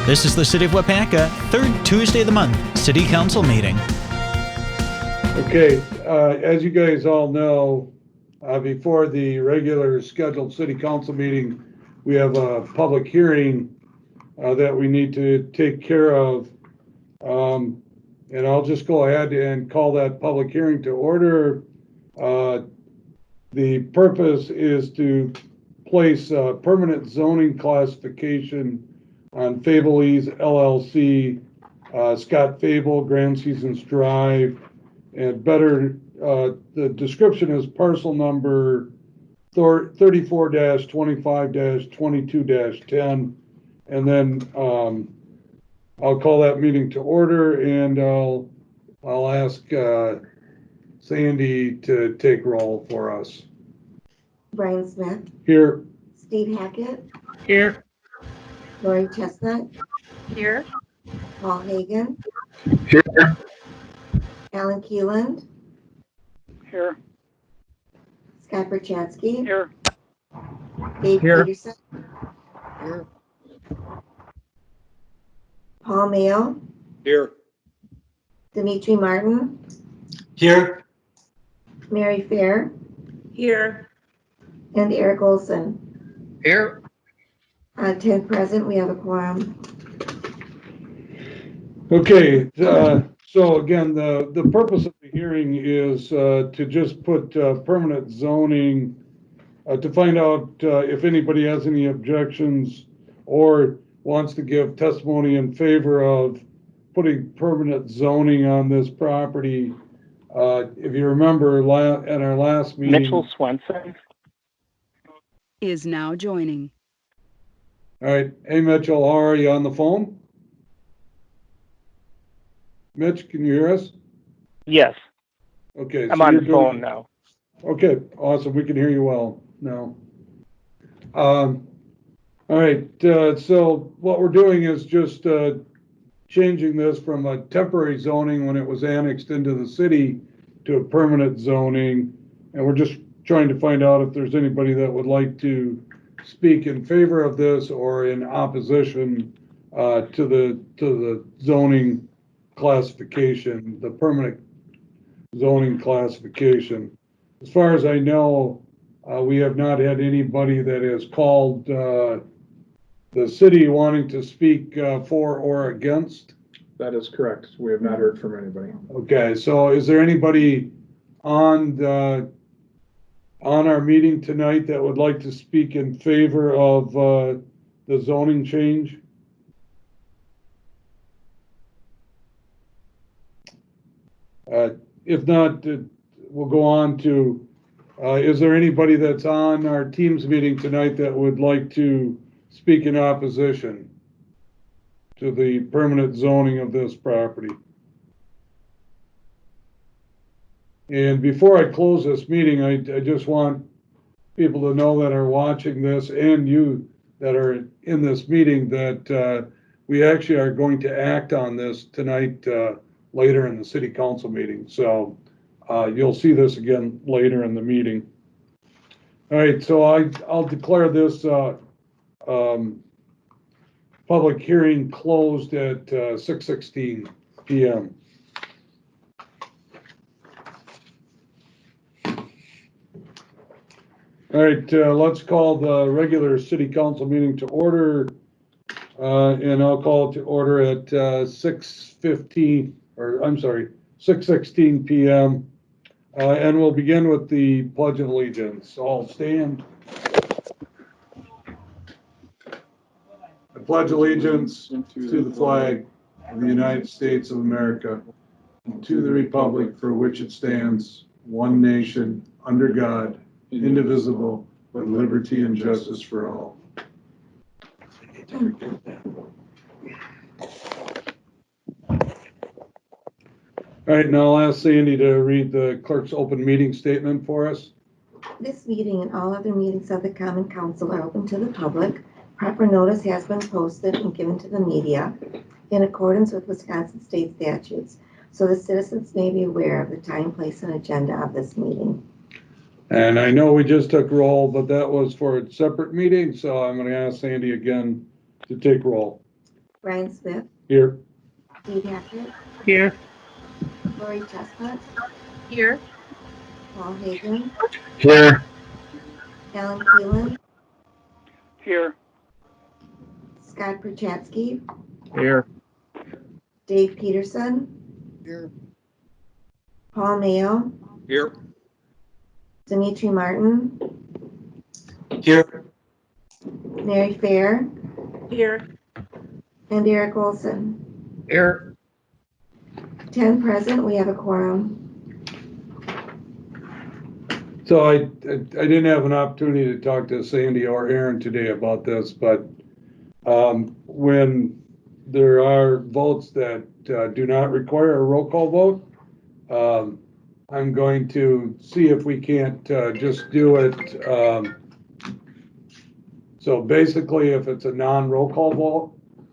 This is the City of Waupaca, third Tuesday of the month, City Council meeting. Okay, as you guys all know, before the regular scheduled City Council meeting, we have a public hearing that we need to take care of. And I'll just go ahead and call that public hearing to order. The purpose is to place permanent zoning classification on Fable's LLC, Scott Fable, Grand Seasons Drive, and better, the description is parcel number 34-25-22-10. And then I'll call that meeting to order, and I'll ask Sandy to take roll for us. Brian Smith. Here. Steve Hackett. Here. Lori Chestnut. Here. Paul Hagan. Here. Alan Keeland. Here. Scott Berchatsky. Here. Dave Here. Peterson. Here. Paul Mayo. Here. Dimitri Martin. Here. Mary Fair. Here. And Eric Olson. Here. 10 present, we have a quorum. Okay, so again, the purpose of the hearing is to just put permanent zoning to find out if anybody has any objections or wants to give testimony in favor of putting permanent zoning on this property. If you remember at our last meeting, Mitchell Swenson is now joining. All right, hey Mitchell, how are you on the phone? Mitch, can you hear us? Yes. Okay. I'm so on you're the phone doing- now. Okay, awesome. We can hear you well now. All right, so what we're doing is just changing this from a temporary zoning when it was annexed into the city to a permanent zoning. And we're just trying to find out if there's anybody that would like to speak in favor of this or in opposition to the zoning classification, the permanent zoning classification. As far as I know, we have not had anybody that has called the city wanting to speak for or against. That is correct. We have not heard from anybody. Okay, so is there anybody on our meeting tonight that would like to speak in favor of the zoning change? If not, we'll go on to, is there anybody that's on our Teams meeting tonight that would like to speak in opposition to the permanent zoning of this property? And before I close this meeting, I just want people to know that are watching this and you that are in this meeting that we actually are going to act on this tonight later in the city council meeting. So you'll see this again later in the meeting. All right, so I'll declare this public hearing closed at 6:16 p.m. All right, let's call the regular city council meeting to order. And I'll call it to order at 6:16 p.m. And we'll begin with the Pledge of Allegiance. All stand. I pledge allegiance to the flag of the United States of America, and to the republic for which it stands, one nation, under God, indivisible, with liberty and justice for all. All right, now I'll ask Sandy to read the clerk's open meeting statement for us. This meeting and all other meetings of the Common Council are open to the public. Proper notice has been posted and given to the media in accordance with Wisconsin state statutes, so the citizens may be aware of the time, place, and agenda of this meeting. And I know we just took roll, but that was for a separate meeting, so I'm going to ask Sandy again to take roll. Brian Smith, Here. Steve Hackett, Here. Lori Chestnut, Here. Paul Hagan, Here. Alan Keelan, Here. Scott Perchatsky, Here. Dave Peterson, Here. Paul Mayo, Here. Dimitri Martin, Here. Mary Fair, Here. and Eric Olson. Here. 10 present, we have a quorum. So I didn't have an opportunity to talk to Sandy or Aaron today about this, but when there are votes that do not require a roll call vote, I'm going to see if we can't just do it. So basically, if it's a non-roll call vote,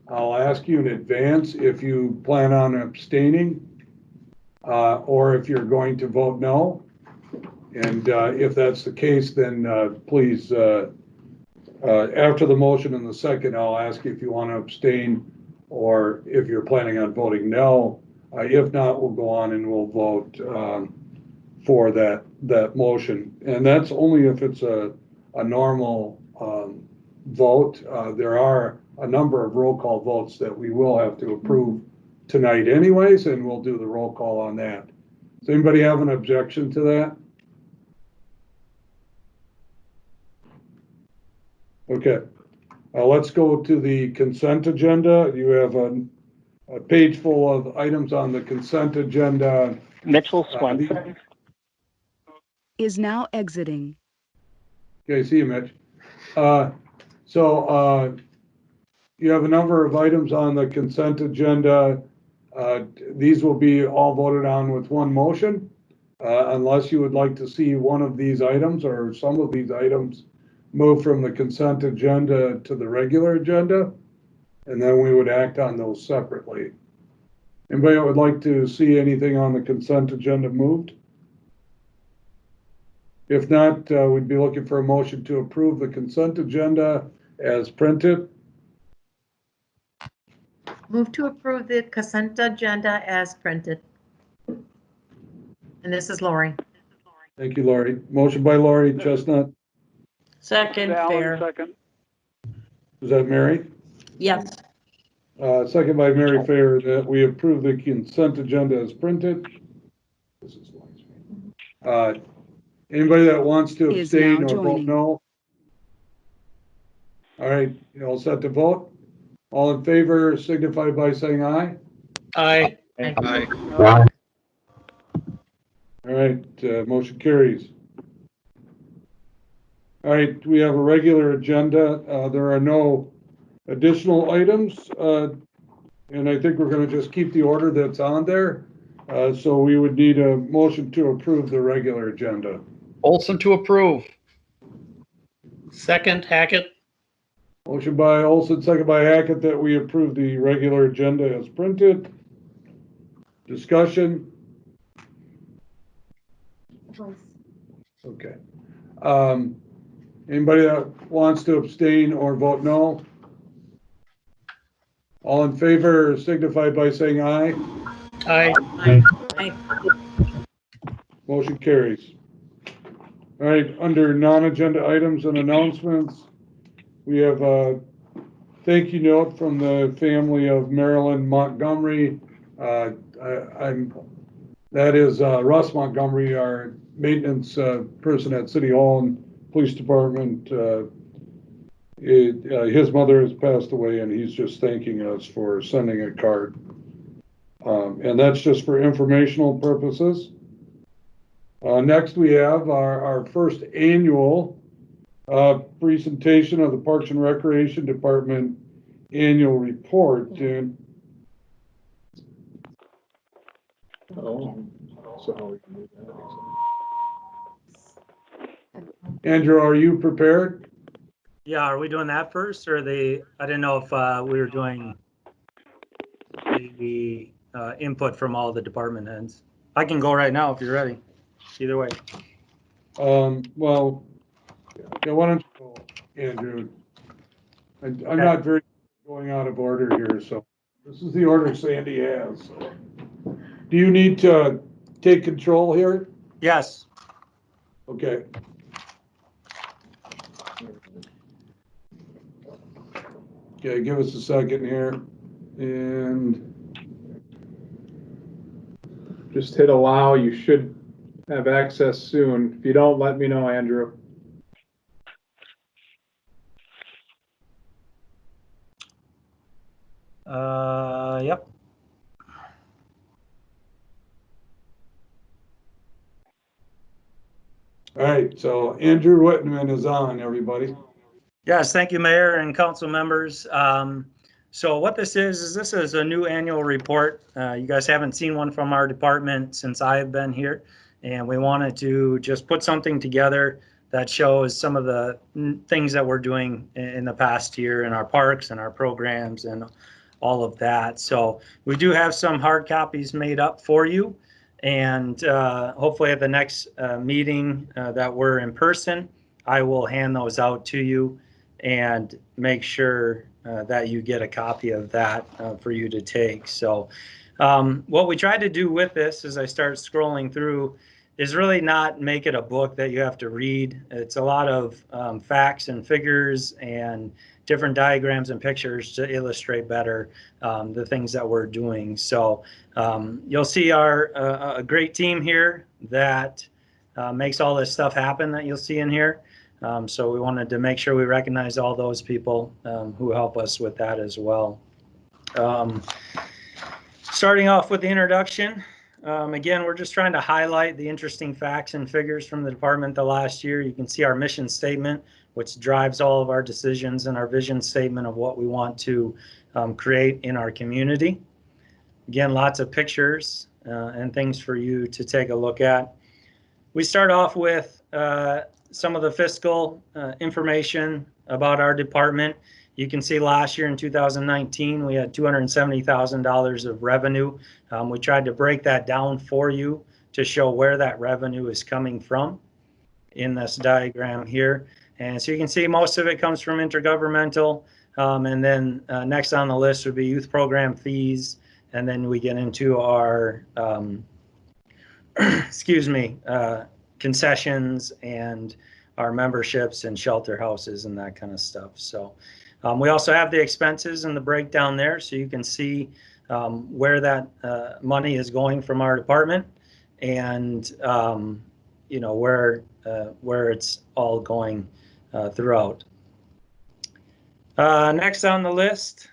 I'll ask you in advance if you plan on abstaining or if you're going to vote no. And if that's the case, then please, after the motion and the second, I'll ask you if you want to abstain or if you're planning on voting no. If not, we'll go on and we'll vote for that motion. And that's only if it's a normal vote. There are a number of roll call votes that we will have to approve tonight anyways, and we'll do the roll call on that. Does anybody have an objection to that? Okay, let's go to the consent agenda. You have a page full of items on the consent agenda. Mitchell Swenson. Is now exiting. Okay, see you, Mitch. So you have a number of items on the consent agenda. These will be all voted on with one motion, unless you would like to see one of these items or some of these items move from the consent agenda to the regular agenda, and then we would act on those separately. Anybody that would like to see anything on the consent agenda moved? If not, we'd be looking for a motion to approve the consent agenda as printed. Move to approve the consent agenda as printed. And this is Lori. Thank you, Lori. Motion by Lori Chestnut. Second, Fair. Second. Is that Mary? Yes. Second by Mary Fair, that we approve the consent agenda as printed. This is anybody that wants to Is abstain now or vote joining. no? All right, you all set to vote? All in favor signify by saying aye. Aye. Aye. All right, motion carries. All right, we have a regular agenda. There are no additional items, and I think we're going to just keep the order that's on there. So we would need a motion to approve the regular agenda. Olson to approve. Second, Hackett. Motion by Olson, second by Hackett, that we approve the regular agenda as printed. Discussion? Okay. Anybody that wants to abstain or vote no? All in favor signify by saying aye. Aye. Aye. Motion carries. All right, under non-agenda items and announcements, we have a thank you note from the family of Marilyn Montgomery. That is Russ Montgomery, our maintenance person at City Hall and Police Department. His mother has passed away, and he's just thanking us for sending a card. And that's just for informational purposes. Next, we have our first annual presentation of the Parks and Recreation Department annual report. And Oh, so how we can do that? Andrew, are you prepared? Yeah, are we doing that first or I didn't know if we were doing the input from all the department heads. I can go right now if you're ready. Either way. Well, yeah, why don't you go, Andrew? I'm not very going out of order here, so this is the order Sandy has. So. Do you need to take control here? Yes. Okay. Okay, give us a second here. And Just hit allow. You should have access soon. If you don't, let me know, Andrew. Yep. all right, so Andrew Whitman is on, everybody. Yes, thank you, Mayor and council members. So what this is this is a new annual report. You guys haven't seen one from our department since I've been here, and we wanted to just put something together that shows some of the things that we're doing in the past year in our parks and our programs and all of that. So we do have some hard copies made up for you, and hopefully at the next meeting that we're in person, I will hand those out to you and make sure that you get a copy of that for you to take. So what we tried to do with this as I start scrolling through is really not make it a book that you have to read. It's a lot of facts and figures and different diagrams and pictures to illustrate better the things that we're doing. So you'll see a great team here that makes all this stuff happen that you'll see in here. So we wanted to make sure we recognize all those people who help us with that as well. Starting off with the introduction, again, we're just trying to highlight the interesting facts and figures from the department the last year. You can see our mission statement, which drives all of our decisions, and our vision statement of what we want to create in our community. Again, lots of pictures and things for you to take a look at. We start off with some of the fiscal information about our department. You can see last year in 2019, we had $270,000 of revenue. We tried to break that down for you to show where that revenue is coming from in this diagram here. And so you can see most of it comes from intergovernmental. And then next on the list would be youth program fees. And then we get into our, concessions and our memberships and shelter houses and that kind of stuff. So we also have the expenses and the breakdown there, so you can see where that money is going from our department, and where it's all going throughout. Next on the list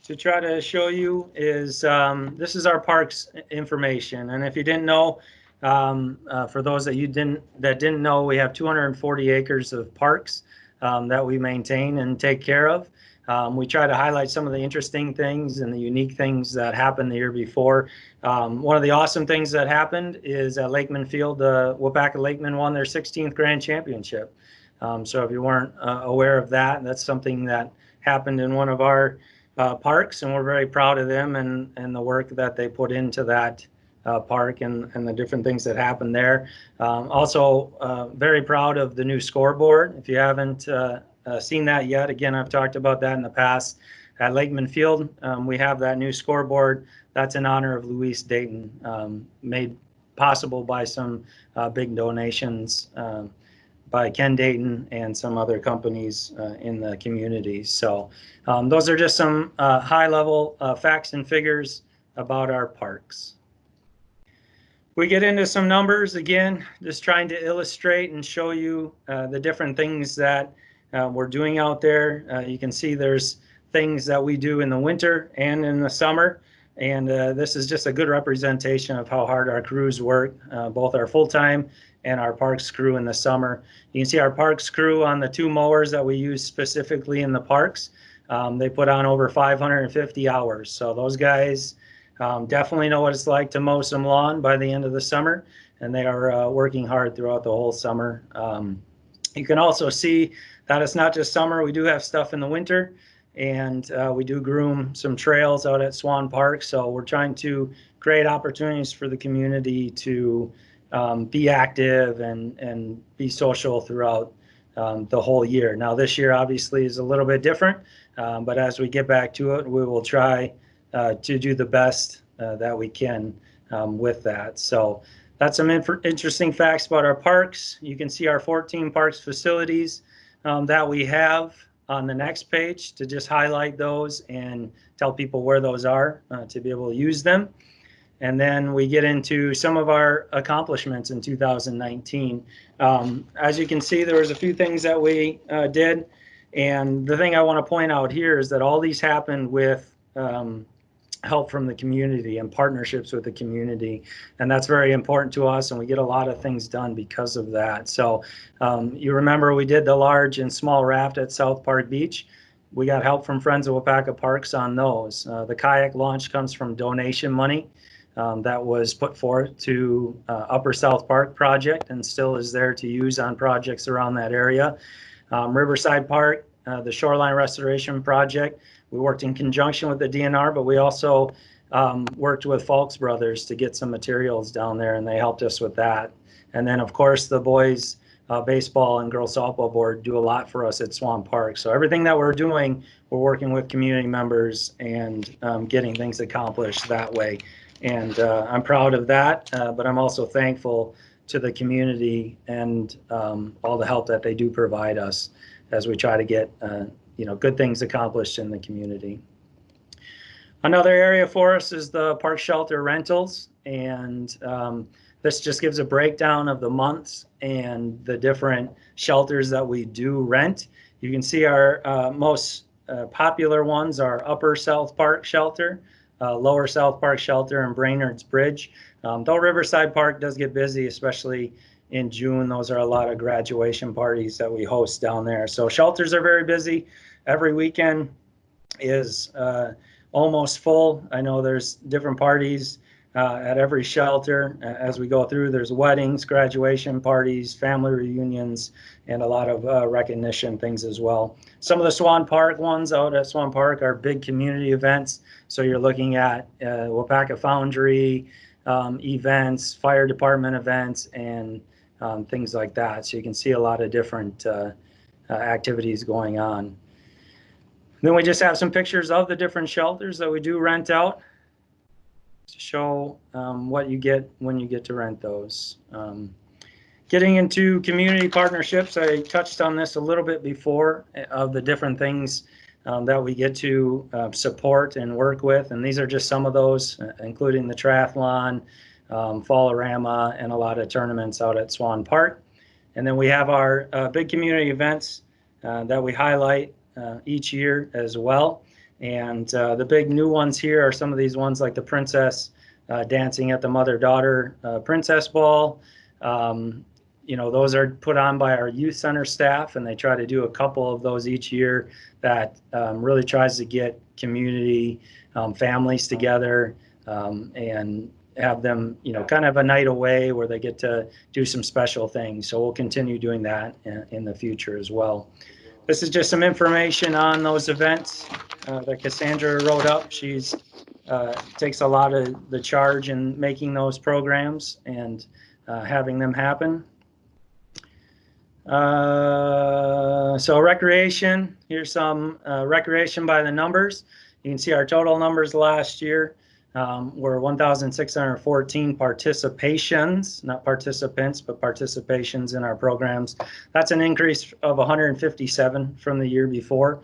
to try to show you is this is our parks information, and if you didn't know, for those that didn't know, we have 240 acres of parks that we maintain and take care of. We try to highlight some of the interesting things and the unique things that happened the year before. One of the awesome things that happened is at Lakeman Field, the Waupaca Lakemen won their 16th Grand Championship. So if you weren't aware of that, that's something that happened in one of our parks, and we're very proud of them and the work that they put into that park and the different things that happened there. Also very proud of the new scoreboard. If you haven't seen that yet, again, I've talked about that in the past. At Lakeman Field, we have that new scoreboard. That's in honor of Louise Dayton, made possible by some big donations by Ken Dayton and some other companies in the community. So those are just some high-level facts and figures about our parks. We get into some numbers, again, just trying to illustrate and show you the different things that we're doing out there. You can see there's things that we do in the winter and in the summer, and this is just a good representation of how hard our crews work, both our full-time and our parks crew in the summer. You can see our parks crew on the 2 mowers that we use specifically in the parks. They put on over 550 hours, so those guys definitely know what it's like to mow some lawn by the end of the summer, and they are working hard throughout the whole summer. You can also see that it's not just summer. We do have stuff in the winter, and we do groom some trails out at Swan Park. So we're trying to create opportunities for the community to be active and be social throughout the whole year. Now, this year obviously is a little bit different, but as we get back to it, we will try to do the best that we can with that. So that's some interesting facts about our parks. You can see our 14 parks facilities that we have on the next page to just highlight those and tell people where those are to be able to use them. And then we get into some of our accomplishments in 2019. As you can see, there was a few things that we did. And the thing I want to point out here is that all these happened with help from the community and partnerships with the community. And that's very important to us, and we get a lot of things done because of that. So you remember we did the large and small raft at South Park Beach. We got help from Friends of Waupaca Parks on those. The kayak launch comes from donation money that was put forth to Upper South Park project and still is there to use on projects around that area. Riverside Park, the shoreline restoration project, we worked in conjunction with the DNR, but we also worked with Falks Brothers to get some materials down there, and they helped us with that. And then, of course, the boys baseball and girls softball board do a lot for us at Swan Park. So everything that we're doing, we're working with community members and getting things accomplished that way. And I'm proud of that, but I'm also thankful to the community and all the help that they do provide us as we try to get good things accomplished in the community. Another area for us is the park shelter rentals, and this just gives a breakdown of the months and the different shelters that we do rent. You can see our most popular ones are Upper South Park Shelter, Lower South Park Shelter, and Brainerd's Bridge. Though Riverside Park does get busy, especially in June. Those are a lot of graduation parties that we host down there. So shelters are very busy. Every weekend is almost full. I know there's different parties at every shelter as we go through. There's weddings, graduation parties, family reunions, and a lot of recognition things as well. Some of the Swan Park ones out at Swan Park are big community events. So you're looking at Waupaca Foundry events, fire department events, and things like that. So you can see a lot of different activities going on. Then we just have some pictures of the different shelters that we do rent out to show what you get when you get to rent those. Getting into community partnerships, I touched on this a little bit before of the different things that we get to support and work with. And these are just some of those, including the triathlon, Fall-O-Rama, and a lot of tournaments out at Swan Park. And then we have our big community events that we highlight each year as well. And the big new ones here are some of these ones like the Princess Dancing at the Mother-Daughter Princess Ball. Those are put on by our youth center staff, and they try to do a couple of those each year that really tries to get community families together and have them, kind of a night away where they get to do some special things. So we'll continue doing that in the future as well. This is just some information on those events that Cassandra wrote up. She's takes a lot of the charge in making those programs and having them happen. So recreation, here's some recreation by the numbers. You can see our total numbers last year were 1,614 participations, not participants, but participations in our programs. That's an increase of 157 from the year before.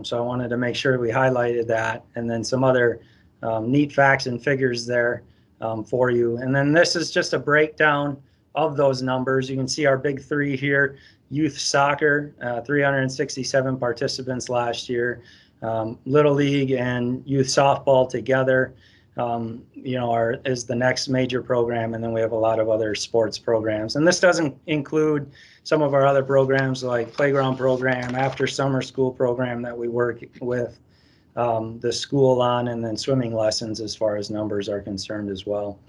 So I wanted to make sure we highlighted that, and then some other neat facts and figures there for you. And then this is just a breakdown of those numbers. You can see our big three here. Youth soccer, 367 participants last year. Little League and youth softball together is the next major program, and then we have a lot of other sports programs. And this doesn't include some of our other programs like playground program, after summer school program that we work with the school on, and then swimming lessons as far as numbers are concerned as well.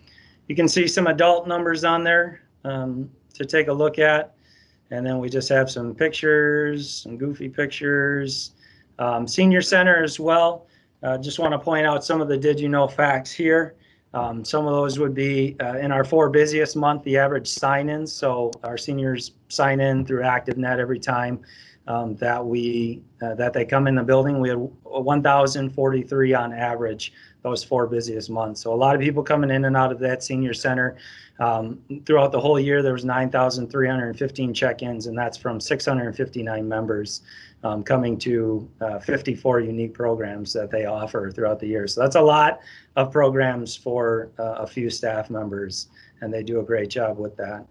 You can see some adult numbers on there to take a look at. And then we just have some pictures, some goofy pictures. Senior Center as well. Just want to point out some of the did you know facts here. Some of those would be in our 4 busiest month, the average sign-ins. So our seniors sign in through ActiveNet every time that they come in the building. We had 1,043 on average those 4 busiest months. So a lot of people coming in and out of that senior center. Throughout the whole year, there was 9,315 check-ins, and that's from 659 members coming to 54 unique programs that they offer throughout the year. So that's a lot of programs for a few staff members, and they do a great job with that.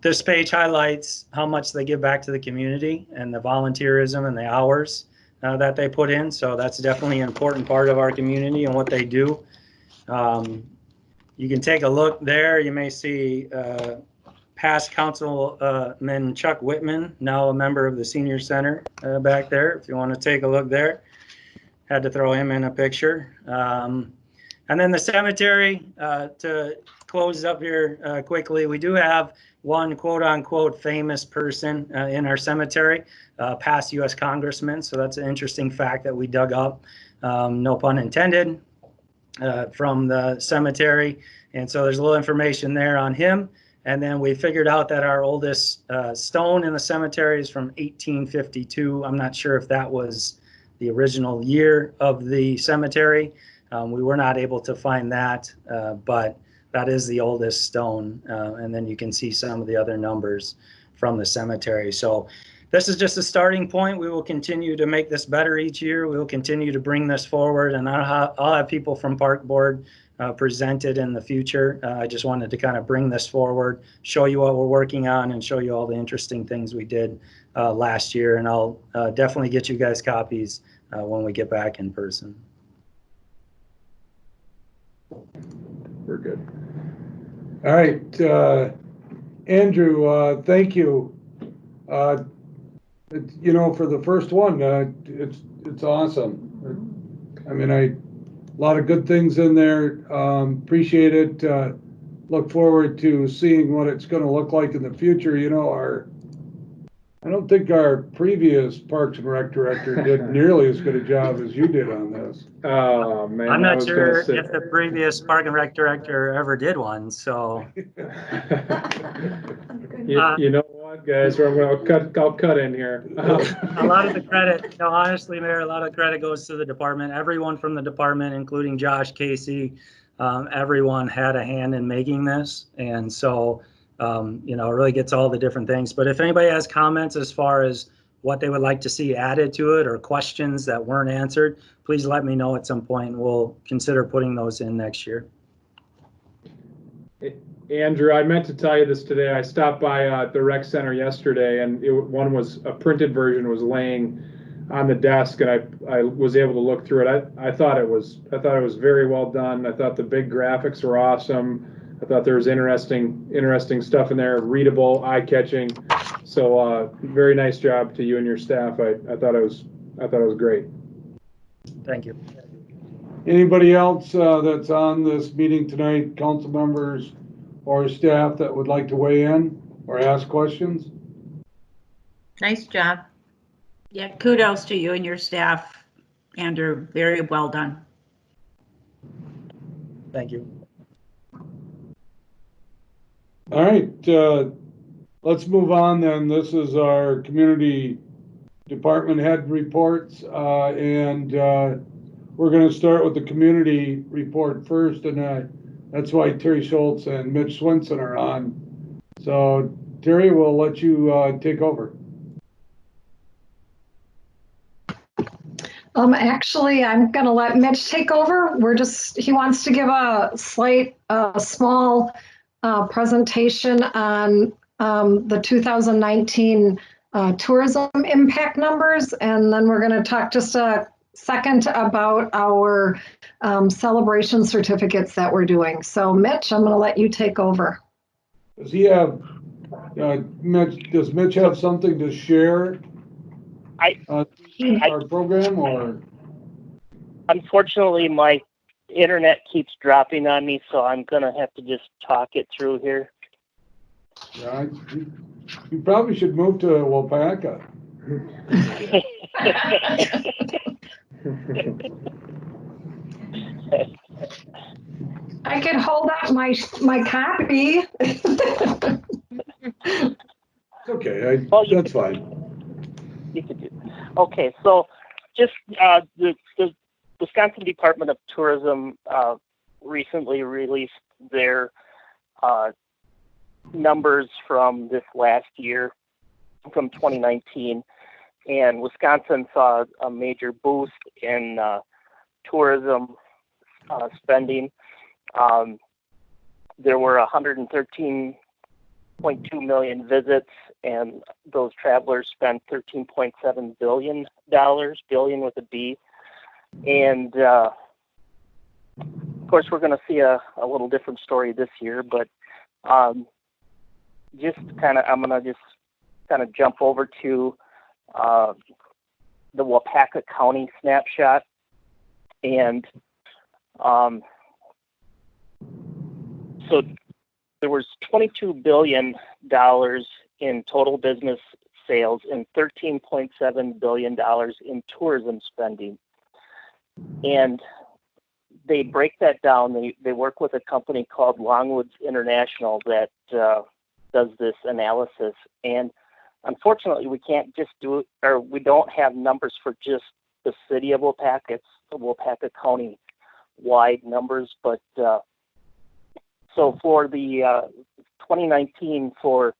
This page highlights how much they give back to the community and the volunteerism and the hours that they put in. So that's definitely an important part of our community and what they do. You can take a look there. You may see past councilman Chuck Whitman, now a member of the senior center back there. If you want to take a look there, had to throw him in a picture. And then the cemetery, to close up here quickly, we do have one quote unquote famous person in our cemetery, past U.S. congressman. So that's an interesting fact that we dug up, no pun intended, from the cemetery. And so there's a little information there on him. And then we figured out that our oldest stone in the cemetery is from 1852. I'm not sure if that was the original year of the cemetery. We were not able to find that, but that is the oldest stone. And then you can see some of the other numbers from the cemetery. So this is just a starting point. We will continue to make this better each year. We will continue to bring this forward, and I'll have people from Park Board presented in the future. I just wanted to kind of bring this forward, show you what we're working on, and show you all the interesting things we did last year. And I'll definitely get you guys copies when we get back in person. We're good. All right, Andrew, thank you. You know, for the first one, it's awesome. I mean, a lot of good things in there. Appreciate it. Look forward to seeing what it's going to look like in the future. You know, I don't think our previous Parks and Rec director did nearly as good a job as you did on this. Oh man, I'm not sure if the previous Park and Rec director ever did one. So you know what, guys? I'll cut in here. a lot of the credit, you know, honestly, Mayor, a lot of credit goes to the department. Everyone from the department, including Josh Casey, everyone had a hand in making this, and so you know, it really gets all the different things. But if anybody has comments as far as what they would like to see added to it or questions that weren't answered, please let me know at some point, and we'll consider putting those in next year. Andrew, I meant to tell you this today. I stopped by the rec center yesterday, and a printed version was laying on the desk, and I was able to look through it. I thought it was very well done. I thought the big graphics were awesome. I thought there was interesting stuff in there, readable, eye-catching. So very nice job to you and your staff. I thought it was great. Thank you. Anybody else that's on this meeting tonight, council members or staff, that would like to weigh in or ask questions? Nice job. Yeah, kudos to you and your staff, Andrew. Very well done. Thank you. All right, let's move on then. This is our community department head reports, and we're going to start with the community report first, and that's why Terry Schultz and Mitch Swinson are on. So Terry, we'll let you take over. Actually, I'm going to let Mitch take over. He wants to give a small presentation on the 2019 tourism impact numbers, and then we're going to talk just a second about our celebration certificates that we're doing. So Mitch, I'm going to let you take over. Does he have, does Mitch have something to share? Our program, or? Unfortunately, my internet keeps dropping on me, so I'm going to have to just talk it through here. Yeah, you probably should move to Waupaca. I could hold up my copy. Okay, Well, that's fine. you could do. Okay, so just the Wisconsin Department of Tourism recently released their numbers from this last year, from 2019, and Wisconsin saw a major boost in tourism spending. There were 113.2 million visits, and those travelers spent $13.7 billion, billion with a B. And of course, we're going to see a little different story this year, but I'm going to just kind of jump over to the Waupaca County snapshot. And so there was $22 billion in total business sales and $13.7 billion in tourism spending. And they break that down. They work with a company called Longwoods International that does this analysis. And unfortunately, we can't just do it, or we don't have numbers for just the city of Waupaca. It's the Waupaca County wide numbers. But so for the 2019 for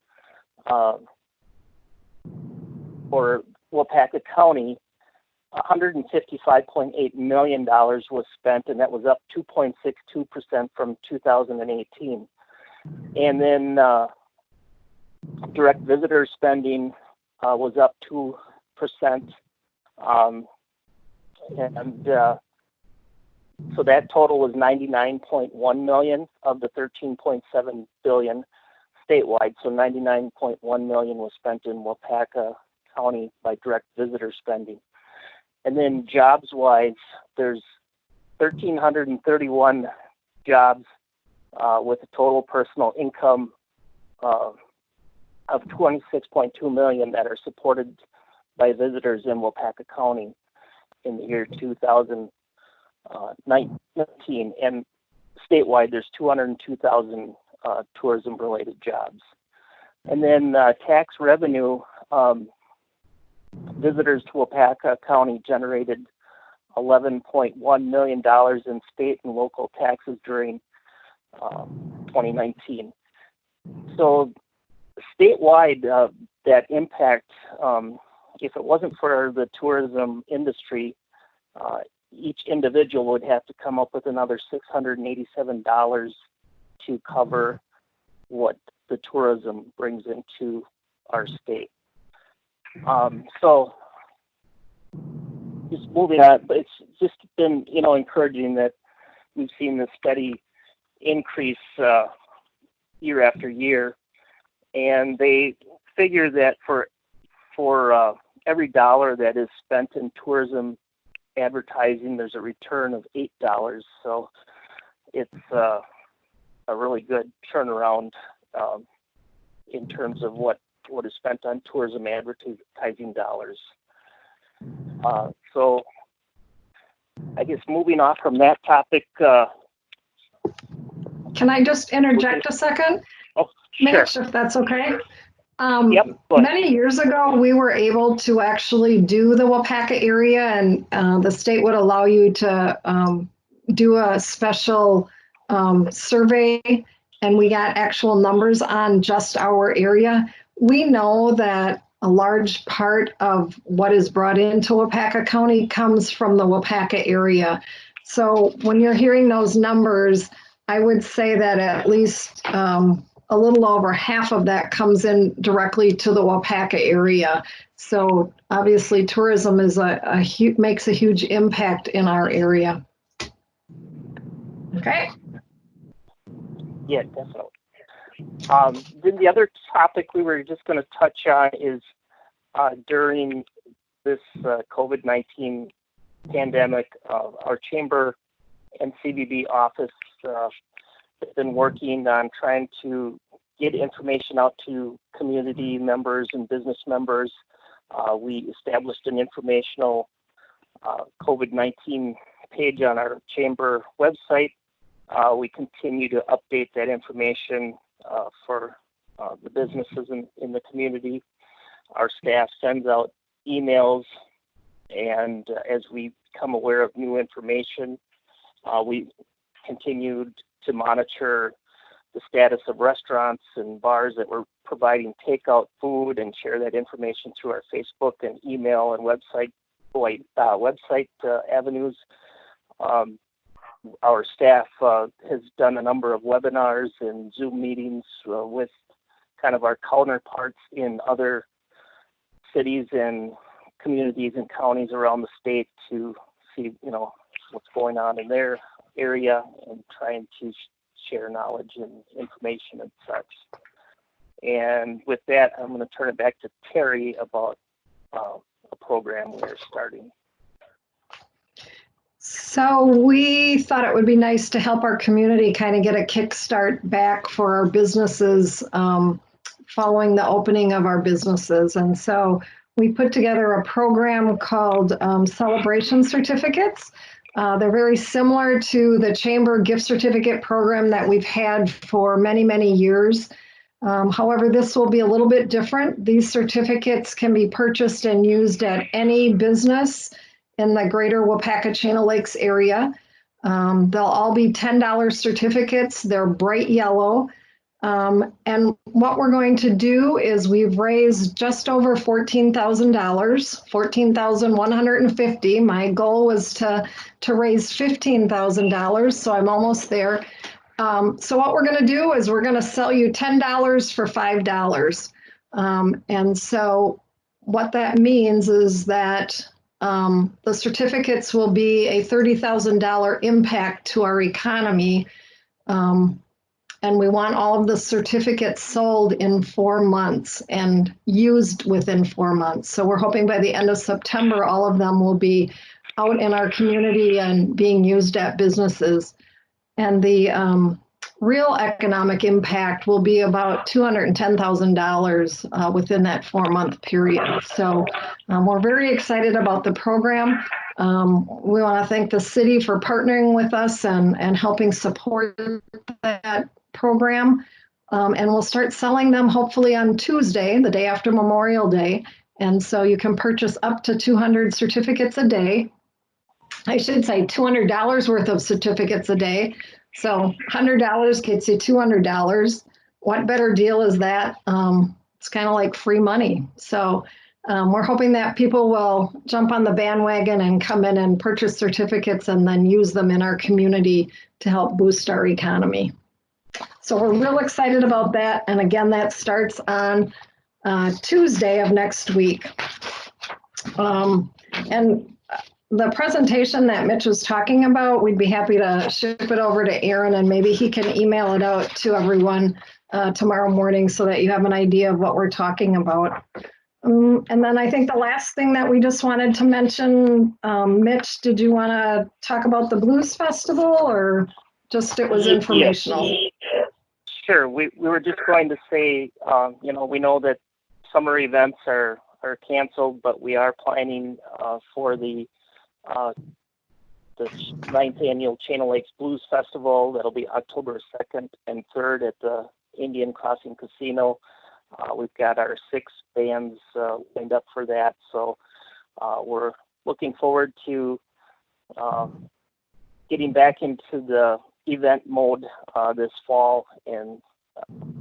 Waupaca County, $155.8 million was spent, and that was up 2.62% from 2018. And then direct visitor spending was up 2%. So that total was 99.1 million of the 13.7 billion statewide. So 99.1 million was spent in Waupaca County by direct visitor spending. And then jobs-wise, there's 1,331 jobs with a total personal income of 26.2 million that are supported by visitors in Waupaca County in the year 2019. And statewide, there's 202,000 tourism-related jobs. And then tax revenue, visitors to Waupaca County generated $11.1 million in state and local taxes during 2019. So statewide, that impact, if it wasn't for the tourism industry, each individual would have to come up with another $687 to cover what the tourism brings into our state. So just moving on, but it's just been, encouraging that we've seen this steady increase year after year. And they figure that for every dollar that is spent in tourism advertising, there's a return of $8. So it's a really good turnaround in terms of what is spent on tourism advertising dollars. So I guess moving off from that topic. Can I just interject a second? Oh, sure. Mitch, if that's okay. Yep. Many years ago, we were able to actually do the Waupaca area, and the state would allow you to do a special survey, and we got actual numbers on just our area. We know that a large part of what is brought into Waupaca County comes from the Waupaca area. So when you're hearing those numbers, I would say that at least a little over half of that comes in directly to the Waupaca area. So obviously tourism is makes a huge impact in our area. Okay. Yeah, definitely. Then the other topic we were just going to touch on is during this COVID-19 pandemic, our chamber and CBB office has been working on trying to get information out to community members and business members. We established an informational COVID-19 page on our chamber website We continue to update that information for the businesses in the community. Our staff sends out emails, and as we become aware of new information, we continued to monitor the status of restaurants and bars that were providing takeout food and share that information through our Facebook and email and website avenues. Our staff has done a number of webinars and Zoom meetings with kind of our counterparts in other cities and communities and counties around the state to see, what's going on in their area and trying to share knowledge and information and such. And with that, I'm going to turn it back to Terry about a program we're starting. So we thought it would be nice to help our community kind of get a kickstart back for our businesses following the opening of our businesses. And so we put together a program called Celebration Certificates. They're very similar to the Chamber gift certificate program that we've had for many, many years. However, this will be a little bit different. These certificates can be purchased and used at any business in the greater Waupaca Channel Lakes area. They'll all be $10 certificates. They're bright yellow. And what we're going to do is we've raised just over $14,000, $14,150. My goal was to raise $15,000, so I'm almost there. So what we're going to do is we're going to sell you $10 for $5. And so what that means is that the certificates will be a $30,000 impact to our economy. And we want all of the certificates sold in 4 months and used within 4 months. So we're hoping by the end of September, all of them will be out in our community and being used at businesses. And the real economic impact will be about $210,000 within that 4-month period. So we're very excited about the program. We want to thank the city for partnering with us and helping support that program. And we'll start selling them hopefully on Tuesday, the day after Memorial Day. And so you can purchase up to 200 certificates a day. I should say $200 worth of certificates a day. So $100 gets you $200. What better deal is that? It's kind of like free money. So we're hoping that people will jump on the bandwagon and come in and purchase certificates and then use them in our community to help boost our economy. So we're real excited about that. And again, that starts on Tuesday of next week. And the presentation that Mitch was talking about, we'd be happy to ship it over to Aaron and maybe he can email it out to everyone tomorrow morning so that you have an idea of what we're talking about. And then I think the last thing that we just wanted to mention, Mitch, did you want to talk about the Blues Festival or just it was informational? Yes. Sure. We were just going to say, we know that summer events are canceled, but we are planning for the 9th annual Channel Lakes Blues Festival. That'll be October 2nd and 3rd at the Indian Crossing Casino. We've got our 6 bands lined up for that. So we're looking forward to getting back into the event mode this fall, and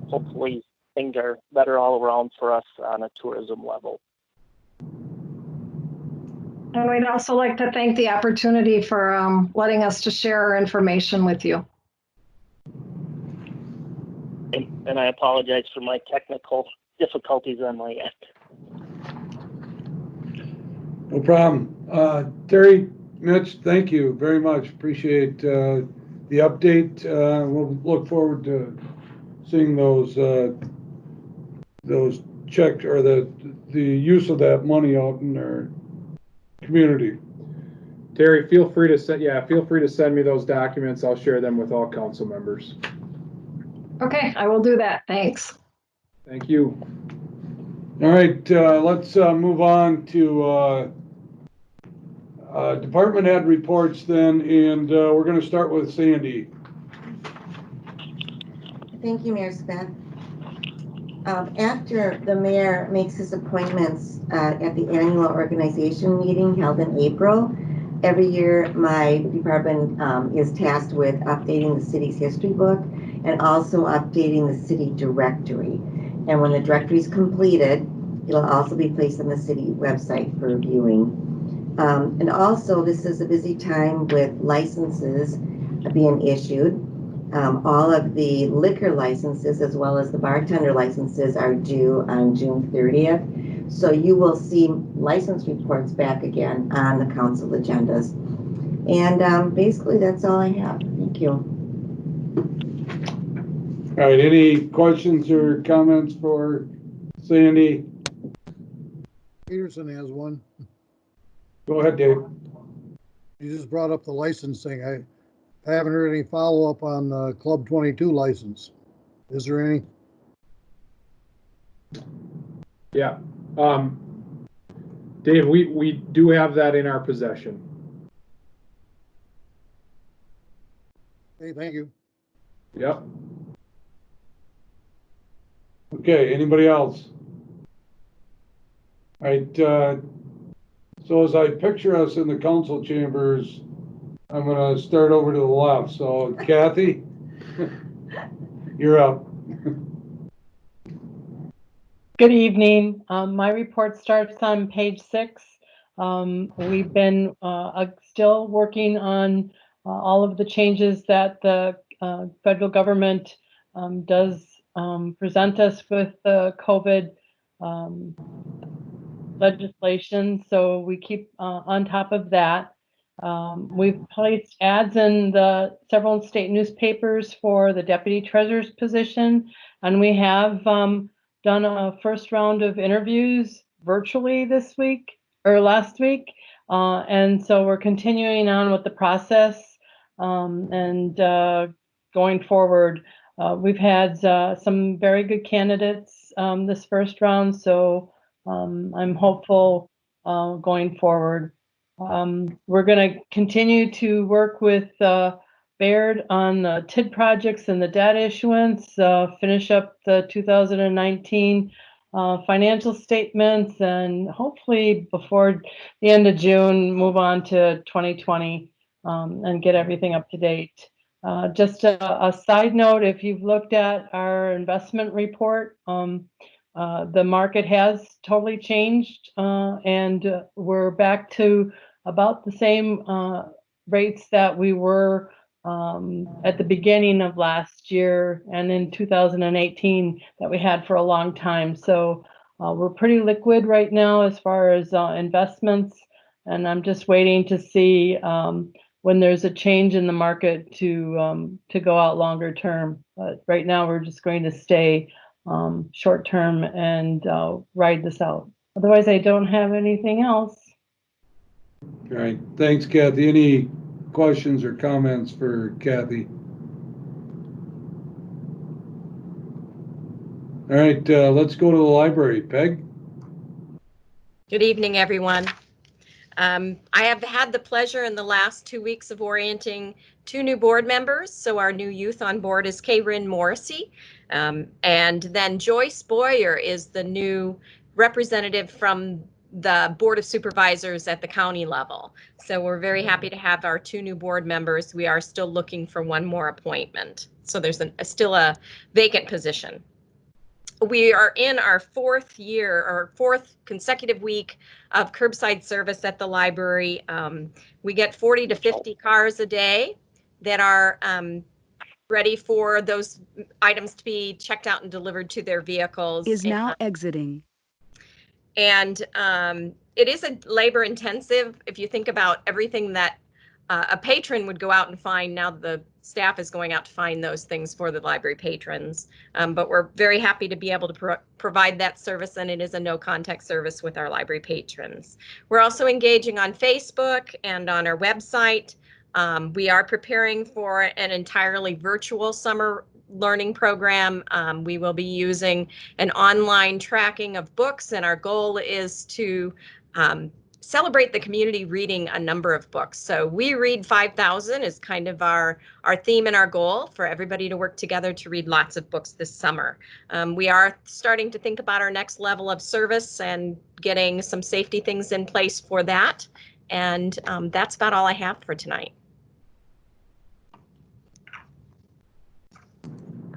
hopefully things are better all around for us on a tourism level. And we'd also like to thank the opportunity for letting us to share our information with you. And I apologize for my technical difficulties on my end. No problem. Terry, Mitch, thank you very much. Appreciate the update. We'll look forward to seeing those checks or the use of that money out in our community. Terry, feel free to send me those documents. I'll share them with all council members. Okay, I will do that. Thanks. Thank you. All right, let's move on to department head reports then, and we're going to start with Sandy. Thank you, Mayor Smith. After the mayor makes his appointments at the annual organization meeting held in April, every year my department is tasked with updating the city's history book and also updating the city directory. And when the directory is completed, it'll also be placed on the city website for viewing. And also, this is a busy time with licenses being issued. All of the liquor licenses as well as the bartender licenses are due on June 30th. So you will see license reports back again on the council agendas. And basically that's all I have. Thank you. All right, any questions or comments for Sandy? Peterson has one. Go ahead, Dave. You just brought up the licensing. I haven't heard any follow-up on the Club 22 license. Is there any? Yeah. Dave, we do have that in our possession. Hey, thank you. Yep. Okay, anybody else? All right, so as I picture us in the council chambers, I'm gonna start over to the left. So Kathy, you're up. Good evening. My report starts on page 6. We've been still working on all of the changes that the federal government does present us with the COVID legislation, so we keep on top of that. We've placed ads in the several state newspapers for the deputy treasurer's position, and we have done a first round of interviews virtually this week or last week, and so we're continuing on with the process and going forward. We've had some very good candidates this first round, so I'm hopeful going forward. We're going to continue to work with Baird on the TID projects and the debt issuance, finish up the 2019 financial statements, and hopefully before the end of June, move on to 2020 and get everything up to date. Just a side note, if you've looked at our investment report, the market has totally changed, and we're back to about the same rates that we were at the beginning of last year and in 2018 that we had for a long time. So we're pretty liquid right now as far as investments, and I'm just waiting to see when there's a change in the market to go out longer term. But right now we're just going to stay short term and ride this out. Otherwise, I don't have anything else. All right, thanks, Kathy. Any questions or comments for Kathy? All right, let's go to the library. Peg? Good evening, everyone. I have had the pleasure in the last 2 weeks of orienting 2 new board members. So our new youth on board is Karen Morrissey, and then Joyce Boyer is the new representative from the Board of Supervisors at the county level. So we're very happy to have our 2 new board members. We are still looking for 1 more appointment. So there's still a vacant position. We are in our 4th year or 4th consecutive week of curbside service at the library. We get 40 to 50 cars a day that are ready for those items to be checked out and delivered to their vehicles. Is now exiting. And it is a labor intensive. If you think about everything that a patron would go out and find, now the staff is going out to find those things for the library patrons. But we're very happy to be able to provide that service, and it is a no contact service with our library patrons. We're also engaging on Facebook and on our website. We are preparing for an entirely virtual summer learning program. We will be using an online tracking of books, and our goal is to celebrate the community reading a number of books. So we read 5,000 is kind of our theme and our goal for everybody to work together to read lots of books this summer. We are starting to think about our next level of service and getting some safety things in place for that. And that's about all I have for tonight.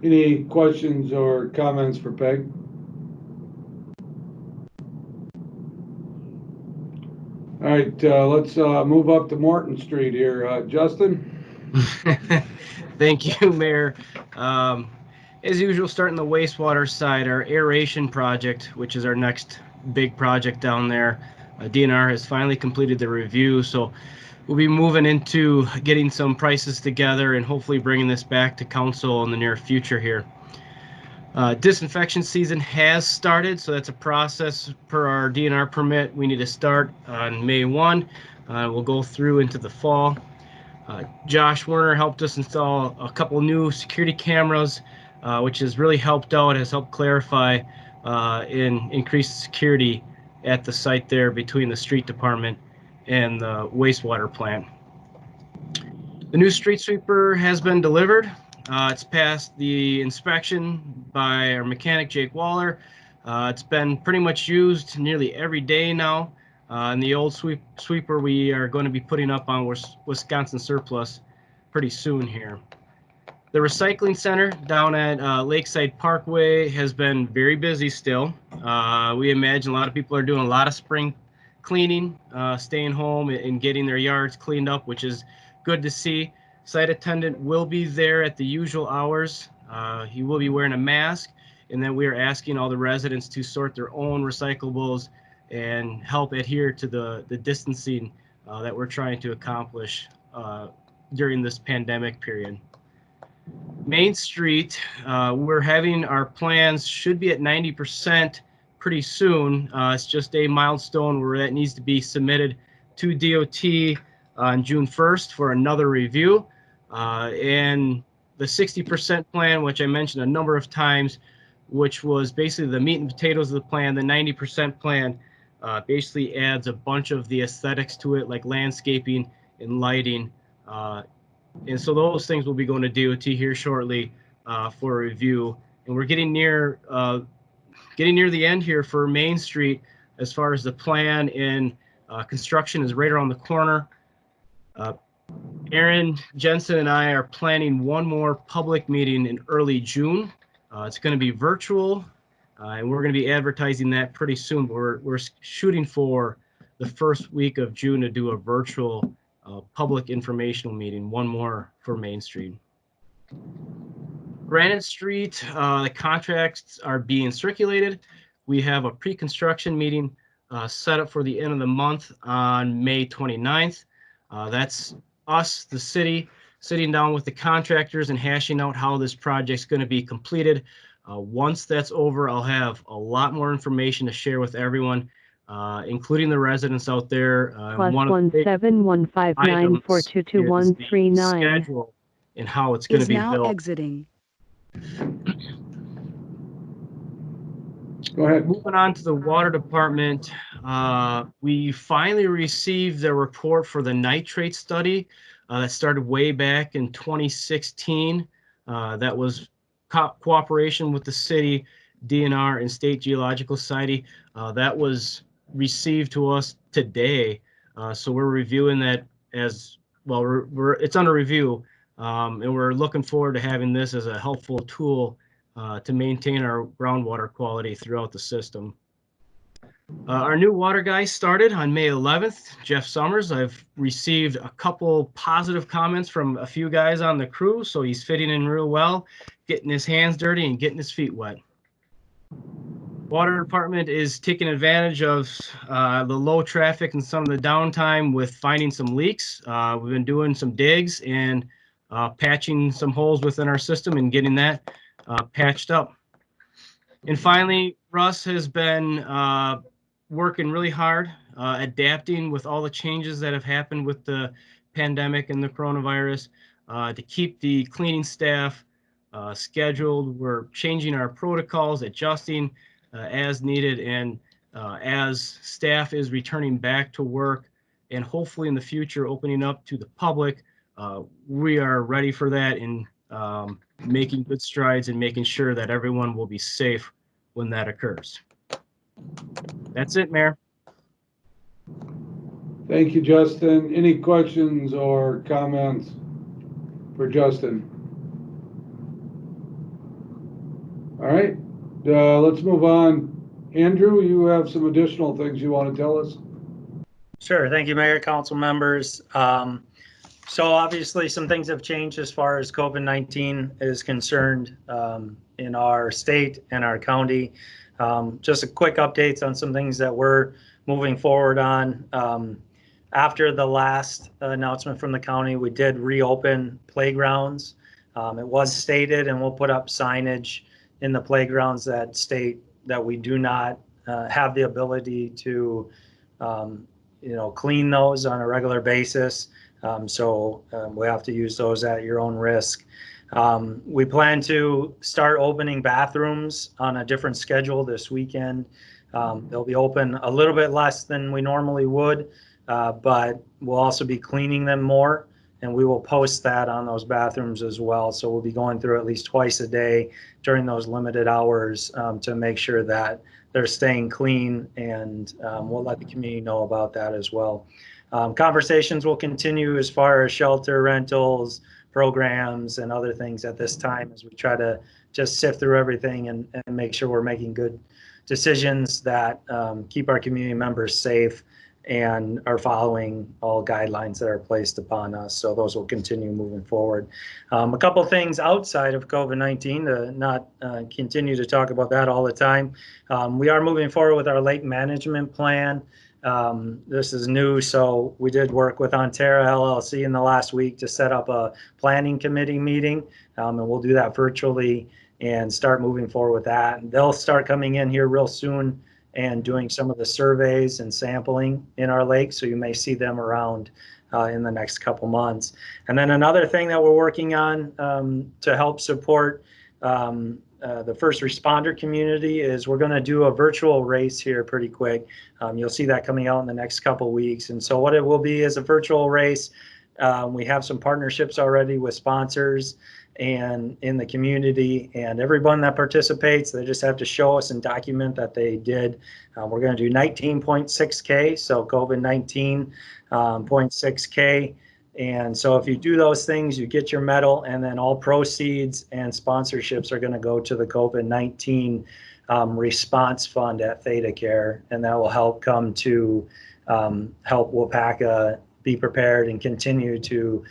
Any questions or comments for Peg? All right, let's move up to Morton Street here. Justin? Thank you, Mayor. As usual, starting the wastewater side, our aeration project, which is our next big project down there. DNR has finally completed the review, so we'll be moving into getting some prices together and hopefully bringing this back to council in the near future here. Disinfection season has started, so that's a process per our DNR permit. We need to start on May 1. We'll go through into the fall. Josh Werner helped us install a couple new security cameras, which has really helped out, has helped clarify and increase security at the site there between the street department and the wastewater plant. The new street sweeper has been delivered. It's passed the inspection by our mechanic, Jake Waller. It's been pretty much used nearly every day now. And the old sweeper we are going to be putting up on Wisconsin Surplus pretty soon here. The recycling center down at Lakeside Parkway has been very busy still. We imagine a lot of people are doing a lot of spring cleaning, staying home and getting their yards cleaned up, which is good to see. Site attendant will be there at the usual hours. He will be wearing a mask, and then we are asking all the residents to sort their own recyclables and help adhere to the distancing that we're trying to accomplish during this pandemic period. Main Street, we're having our plans should be at 90% pretty soon. It's just a milestone where that needs to be submitted to DOT on June 1st for another review. And the 60% plan, which I mentioned a number of times, which was basically the meat and potatoes of the plan, the 90% plan basically adds a bunch of the aesthetics to it, like landscaping and lighting. And so those things will be going to DOT here shortly for a review. And we're getting near the end here for Main Street as far as the plan, and construction is right around the corner. Aaron Jensen and I are planning one more public meeting in early June. It's going to be virtual, and we're going to be advertising that pretty soon. We're shooting for the first week of June to do a virtual public informational meeting, one more for Main Street. Granite Street, the contracts are being circulated. We have a pre-construction meeting set up for the end of the month on May 29th. That's us, the city, sitting down with the contractors and hashing out how this project's going to be completed. Once that's over, I'll have a lot more information to share with everyone, including the residents out there. +17159422139. Schedule and how it's going to be now built. Exiting. Go ahead. Moving on to the water department, we finally received the report for the nitrate study that started way back in 2016. That was cooperation with the city, DNR, and State Geological Society. That was received to us today, so we're reviewing that as well. It's under review, and we're looking forward to having this as a helpful tool to maintain our groundwater quality throughout the system. Our new water guy started on May 11th, Jeff Summers. I've received a couple positive comments from a few guys on the crew, so he's fitting in real well, getting his hands dirty and getting his feet wet. Water department is taking advantage of the low traffic and some of the downtime with finding some leaks. We've been doing some digs and patching some holes within our system and getting that patched up. And finally, Russ has been working really hard, adapting with all the changes that have happened with the pandemic and the coronavirus to keep the cleaning staff scheduled. We're changing our protocols, adjusting as needed, and as staff is returning back to work and hopefully in the future opening up to the public, we are ready for that and making good strides and making sure that everyone will be safe when that occurs. That's it, Mayor. Thank you, Justin. Any questions or comments for Justin? All right, let's move on. Andrew, you have some additional things you want to tell us? Sure. Thank you, Mayor, Council members. So obviously some things have changed as far as COVID-19 is concerned in our state and our county. Just a quick updates on some things that we're moving forward on. After the last announcement from the county, we did reopen playgrounds. It was stated, and we'll put up signage in the playgrounds that state that we do not have the ability to clean those on a regular basis. So we have to use those at your own risk. We plan to start opening bathrooms on a different schedule this weekend. They'll be open a little bit less than we normally would, but we'll also be cleaning them more, and we will post that on those bathrooms as well. So we'll be going through at least twice a day during those limited hours to make sure that they're staying clean, and we'll let the community know about that as well. Conversations will continue as far as shelter rentals, programs, and other things at this time as we try to just sift through everything and make sure we're making good decisions that keep our community members safe and are following all guidelines that are placed upon us. So those will continue moving forward. A couple things outside of COVID-19 to not continue to talk about that all the time. We are moving forward with our lake management plan. This is new, so we did work with Ontario LLC in the last week to set up a planning committee meeting, and we'll do that virtually and start moving forward with that. And they'll start coming in here real soon and doing some of the surveys and sampling in our lake, so you may see them around in the next couple months. And then another thing that we're working on to help support the first responder community is we're going to do a virtual race here pretty quick. You'll see that coming out in the next couple weeks. And so what it will be is a virtual race. We have some partnerships already with sponsors and in the community, and everyone that participates, they just have to show us and document that they did. We're going to do 19.6K, so COVID-19 0.6K. And so if you do those things, you get your medal, and then all proceeds and sponsorships are going to go to the COVID-19 response fund at Theta Care, and that will help come to help Waupaca be prepared and continue to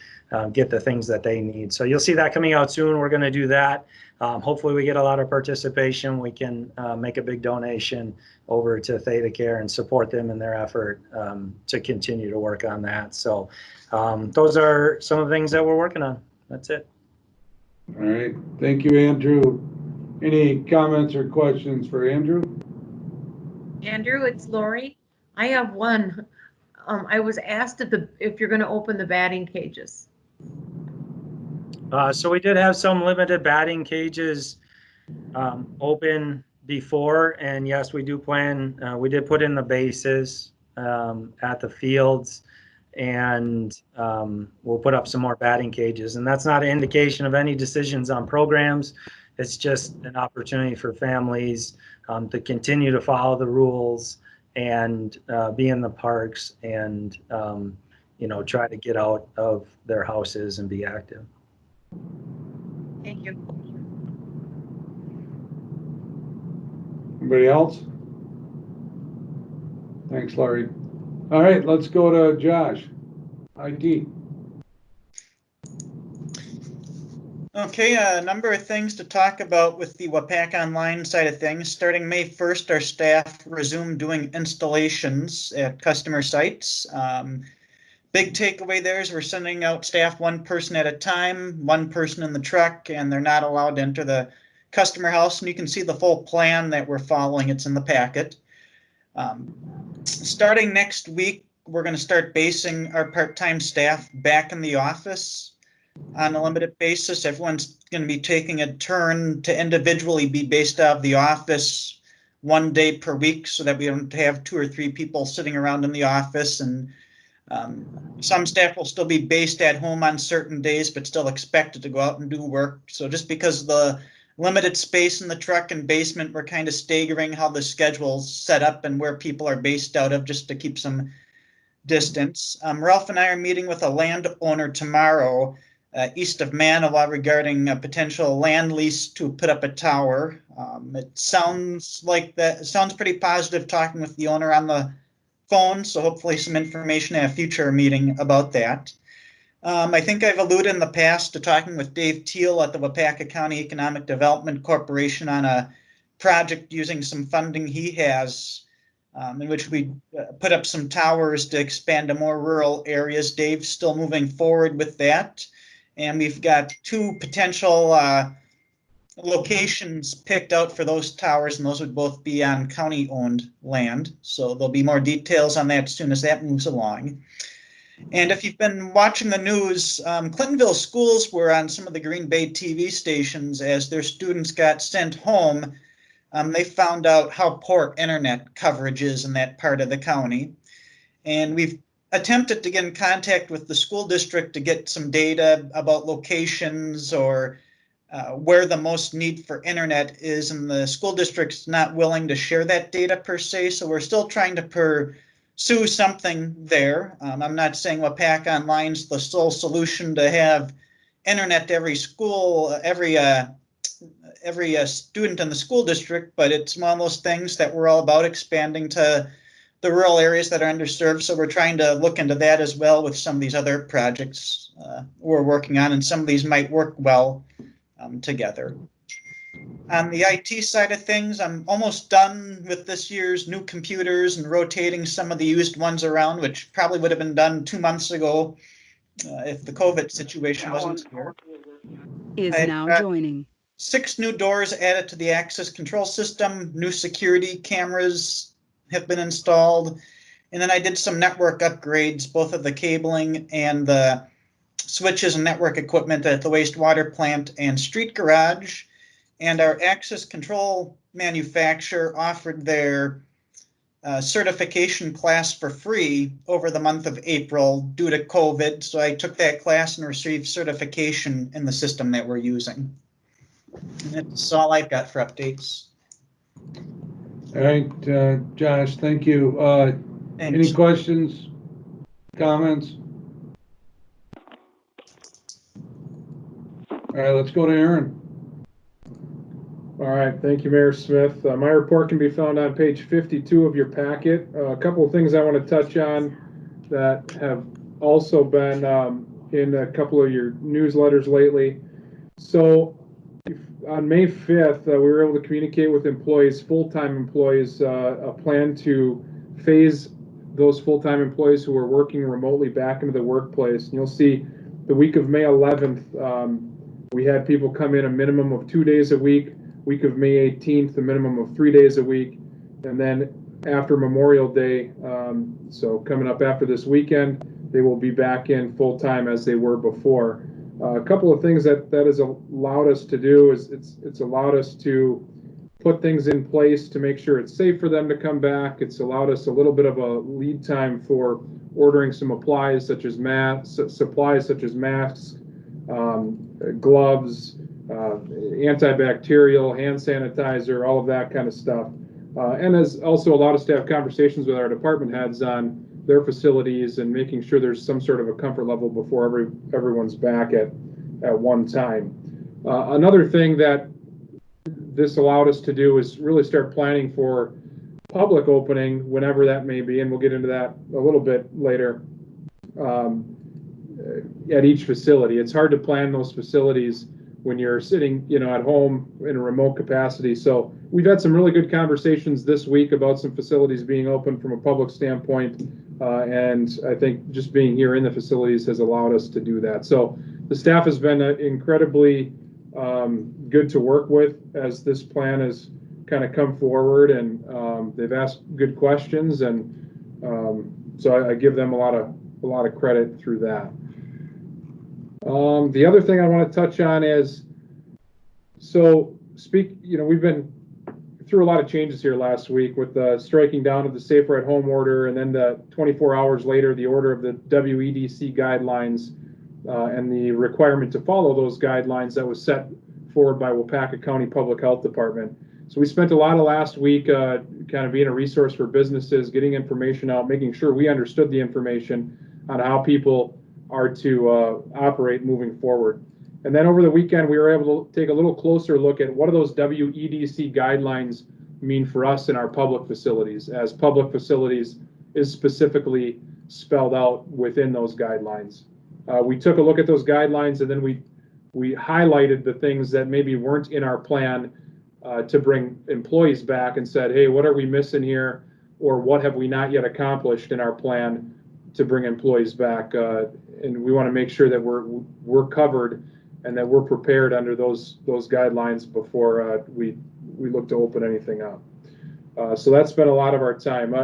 get the things that they need. So you'll see that coming out soon. We're going to do that. Hopefully we get a lot of participation. We can make a big donation over to Theta Care and support them in their effort to continue to work on that. So those are some of the things that we're working on. That's it. All right. Thank you, Andrew. Any comments or questions for Andrew? Andrew, it's Lori. I have one. I was asked if you're going to open the batting cages. So we did have some limited batting cages open before, and yes, we do plan. We did put in the bases at the fields, and we'll put up some more batting cages. And that's not an indication of any decisions on programs. It's just an opportunity for families to continue to follow the rules and be in the parks and try to get out of their houses and be active. Thank you. Anybody else? Thanks, Larry. All right, let's go to Josh, IT. Okay, a number of things to talk about with the Waupaca Online side of things. Starting May 1st, our staff resumed doing installations at customer sites. Big takeaway there is we're sending out staff one person at a time, one person in the truck, and they're not allowed to enter the customer house. And you can see the full plan that we're following. It's in the packet. Starting next week, we're going to start basing our part-time staff back in the office on a limited basis. Everyone's going to be taking a turn to individually be based out of the office one day per week so that we don't have 2 or 3 people sitting around in the office. And some staff will still be based at home on certain days, but still expected to go out and do work. So just because of the limited space in the truck and basement, we're kind of staggering how the schedule's set up and where people are based out of, just to keep some distance. Ralph and I are meeting with a landowner tomorrow east of Manawa regarding a potential land lease to put up a tower. It sounds pretty positive talking with the owner on the phone, so hopefully some information at a future meeting about that. I think I've alluded in the past to talking with Dave Teal at the Waupaca County Economic Development Corporation on a project using some funding he has, in which we put up some towers to expand to more rural areas. Dave's still moving forward with that. And we've got 2 potential locations picked out for those towers, and those would both be on county-owned land. So there'll be more details on that as soon as that moves along. And if you've been watching the news, Clintonville schools were on some of the Green Bay TV stations as their students got sent home. They found out how poor internet coverage is in that part of the county. And we've attempted to get in contact with the school district to get some data about locations or where the most need for internet is, and the school district's not willing to share that data per se, so we're still trying to pursue something there. I'm not saying Waupaca Online's the sole solution to have internet to every school, every student in the school district, but it's one of those things that we're all about, expanding to the rural areas that are underserved. So we're trying to look into that as well with some of these other projects we're working on, and some of these might work well together. On the IT side of things, I'm almost done with this year's new computers and rotating some of the used ones around, which probably would have been done 2 months ago if the COVID situation wasn't here. Is now joining. 6 new doors added to the access control system. New security cameras have been installed. And then I did some network upgrades, both of the cabling and the switches and network equipment at the wastewater plant and street garage. And our access control manufacturer offered their certification class for free over the month of April due to COVID. So I took that class and received certification in the system that we're using. And that's all I've got for updates. All right, Josh, thank you. Any questions, comments? All right, let's go to Aaron. All right, thank you, Mayor Smith. My report can be found on page 52 of your packet. A couple of things I want to touch on that have also been in a couple of your newsletters lately. So on May 5th, we were able to communicate with employees, full-time employees, a plan to phase those full-time employees who are working remotely back into the workplace. And you'll see the week of May 11th, we had people come in a minimum of 2 days a week. Week of May 18th, a minimum of 3 days a week. And then after Memorial Day, so coming up after this weekend, they will be back in full-time as they were before. A couple of things that has allowed us to do is it's allowed us to put things in place to make sure it's safe for them to come back. It's allowed us a little bit of a lead time for ordering some supplies such as masks, gloves, antibacterial, hand sanitizer, all of that kind of stuff. And has also allowed us to have conversations with our department heads on their facilities and making sure there's some sort of a comfort level before everyone's back at one time. Another thing that this allowed us to do is really start planning for public opening, whenever that may be, and we'll get into that a little bit later, at each facility. It's hard to plan those facilities when you're sitting, at home in a remote capacity. So we've had some really good conversations this week about some facilities being open from a public standpoint. And I think just being here in the facilities has allowed us to do that. So the staff has been incredibly good to work with as this plan has kind of come forward, and they've asked good questions, and so I give them a lot of credit through that. The other thing I want to touch on is, we've been through a lot of changes here last week with the striking down of the Safer at Home order, and then the 24 hours later, the order of the WEDC guidelines and the requirement to follow those guidelines that was set forward by Waupaca County Public Health Department. So we spent a lot of last week kind of being a resource for businesses, getting information out, making sure we understood the information on how people are to operate moving forward. And then over the weekend, we were able to take a little closer look at what do those WEDC guidelines mean for us in our public facilities, as public facilities is specifically spelled out within those guidelines. We took a look at those guidelines, and then we highlighted the things that maybe weren't in our plan to bring employees back and said, hey, what are we missing here? Or what have we not yet accomplished in our plan to bring employees back? And we want to make sure that we're covered and that we're prepared under those guidelines before we look to open anything up. So that's been a lot of our time.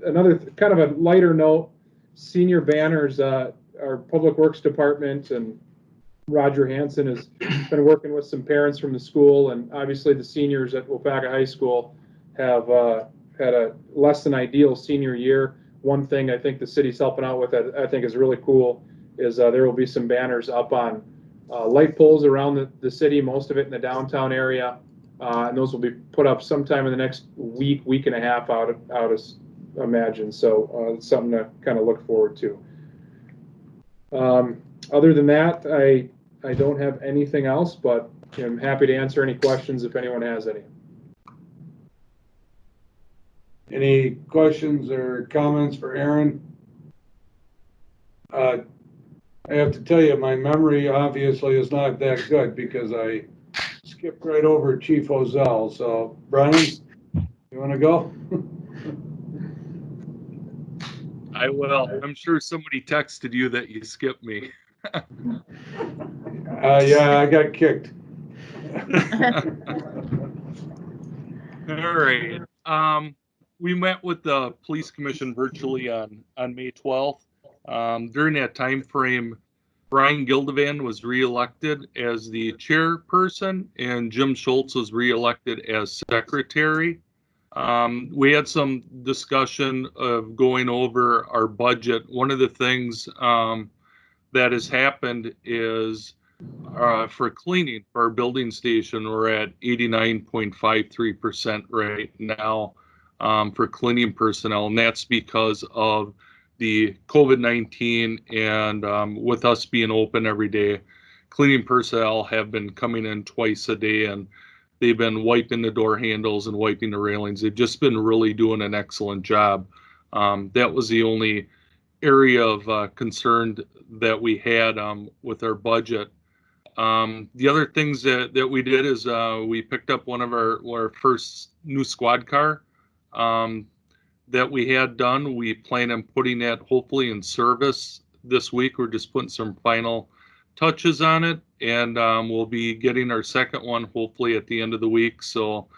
Another kind of a lighter note, senior banners, our Public Works Department and Roger Hansen has been working with some parents from the school, and obviously the seniors at Waupaca High School have had a less than ideal senior year. One thing I think the city's helping out with that I think is really cool is there will be some banners up on light poles around the city, most of it in the downtown area, and those will be put up sometime in the next week and a half out of imagine. So it's something to kind of look forward to. Other than that, I don't have anything else, but I'm happy to answer any questions if anyone has any. Any questions or comments for Aaron? I have to tell you, my memory obviously is not that good because I skipped right over Chief Ozell. So, Brian, you want to go? I will. I'm sure somebody texted you that you skipped me. Yeah, I got kicked. All right. We met with the police commission virtually on May 12th. During that time frame, Brian Gildevan was reelected as the chairperson and Jim Schultz was reelected as secretary. We had some discussion of going over our budget. One of the things that has happened is for cleaning for our building station, we're at 89.53% right now for cleaning personnel, and that's because of the COVID-19 and with us being open every day, cleaning personnel have been coming in twice a day, and they've been wiping the door handles and wiping the railings. They've just been really doing an excellent job. That was the only area of concern that we had with our budget. The other things that we did is we picked up one of our first new squad car that we had done. We plan on putting that hopefully in service this week. We're just putting some final touches on it, and we'll be getting our second one hopefully at the end of the week. So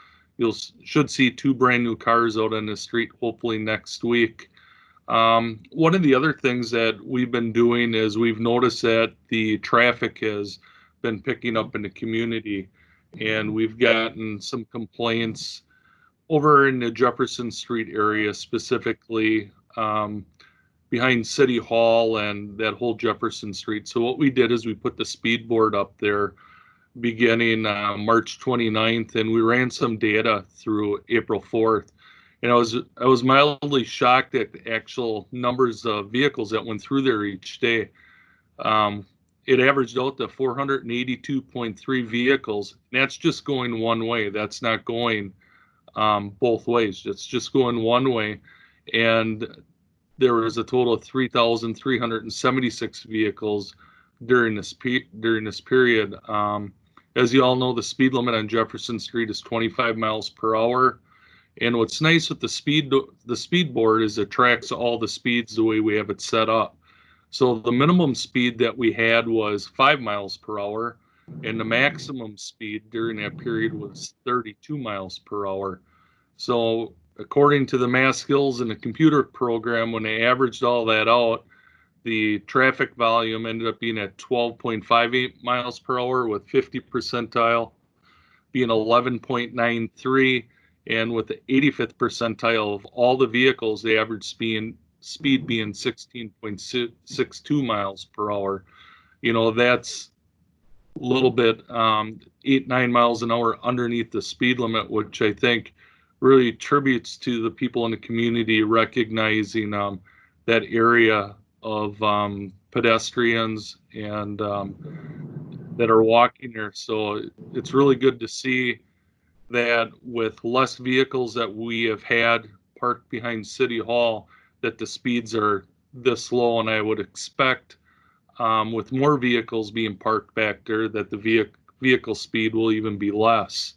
should see 2 brand new cars out on the street hopefully next week. One of the other things that we've been doing is we've noticed that the traffic has been picking up in the community, and we've gotten some complaints over in the Jefferson Street area, specifically behind City Hall and that whole Jefferson Street. So what we did is we put the speed board up there beginning March 29th, and we ran some data through April 4th. And I was mildly shocked at the actual numbers of vehicles that went through there each day. It averaged out to 482.3 vehicles. And that's just going one way. That's not going both ways. It's just going one way. And there was a total of 3,376 vehicles during this period. As you all know, the speed limit on Jefferson Street is 25 miles per hour. And what's nice with the speed board is it tracks all the speeds the way we have it set up. So the minimum speed that we had was 5 miles per hour, and the maximum speed during that period was 32 miles per hour. So according to the math skills in the computer program, when they averaged all that out, the traffic volume ended up being at 12.58 miles per hour with 50 percentile being 11.93, and with the 85th percentile of all the vehicles, the average speed being 16.62 miles per hour. You know, that's a little bit 8-9 miles an hour underneath the speed limit, which I think really tributes to the people in the community recognizing that area of pedestrians and that are walking there. So it's really good to see that with less vehicles that we have had parked behind City Hall, that the speeds are this low, and I would expect with more vehicles being parked back there that the vehicle speed will even be less.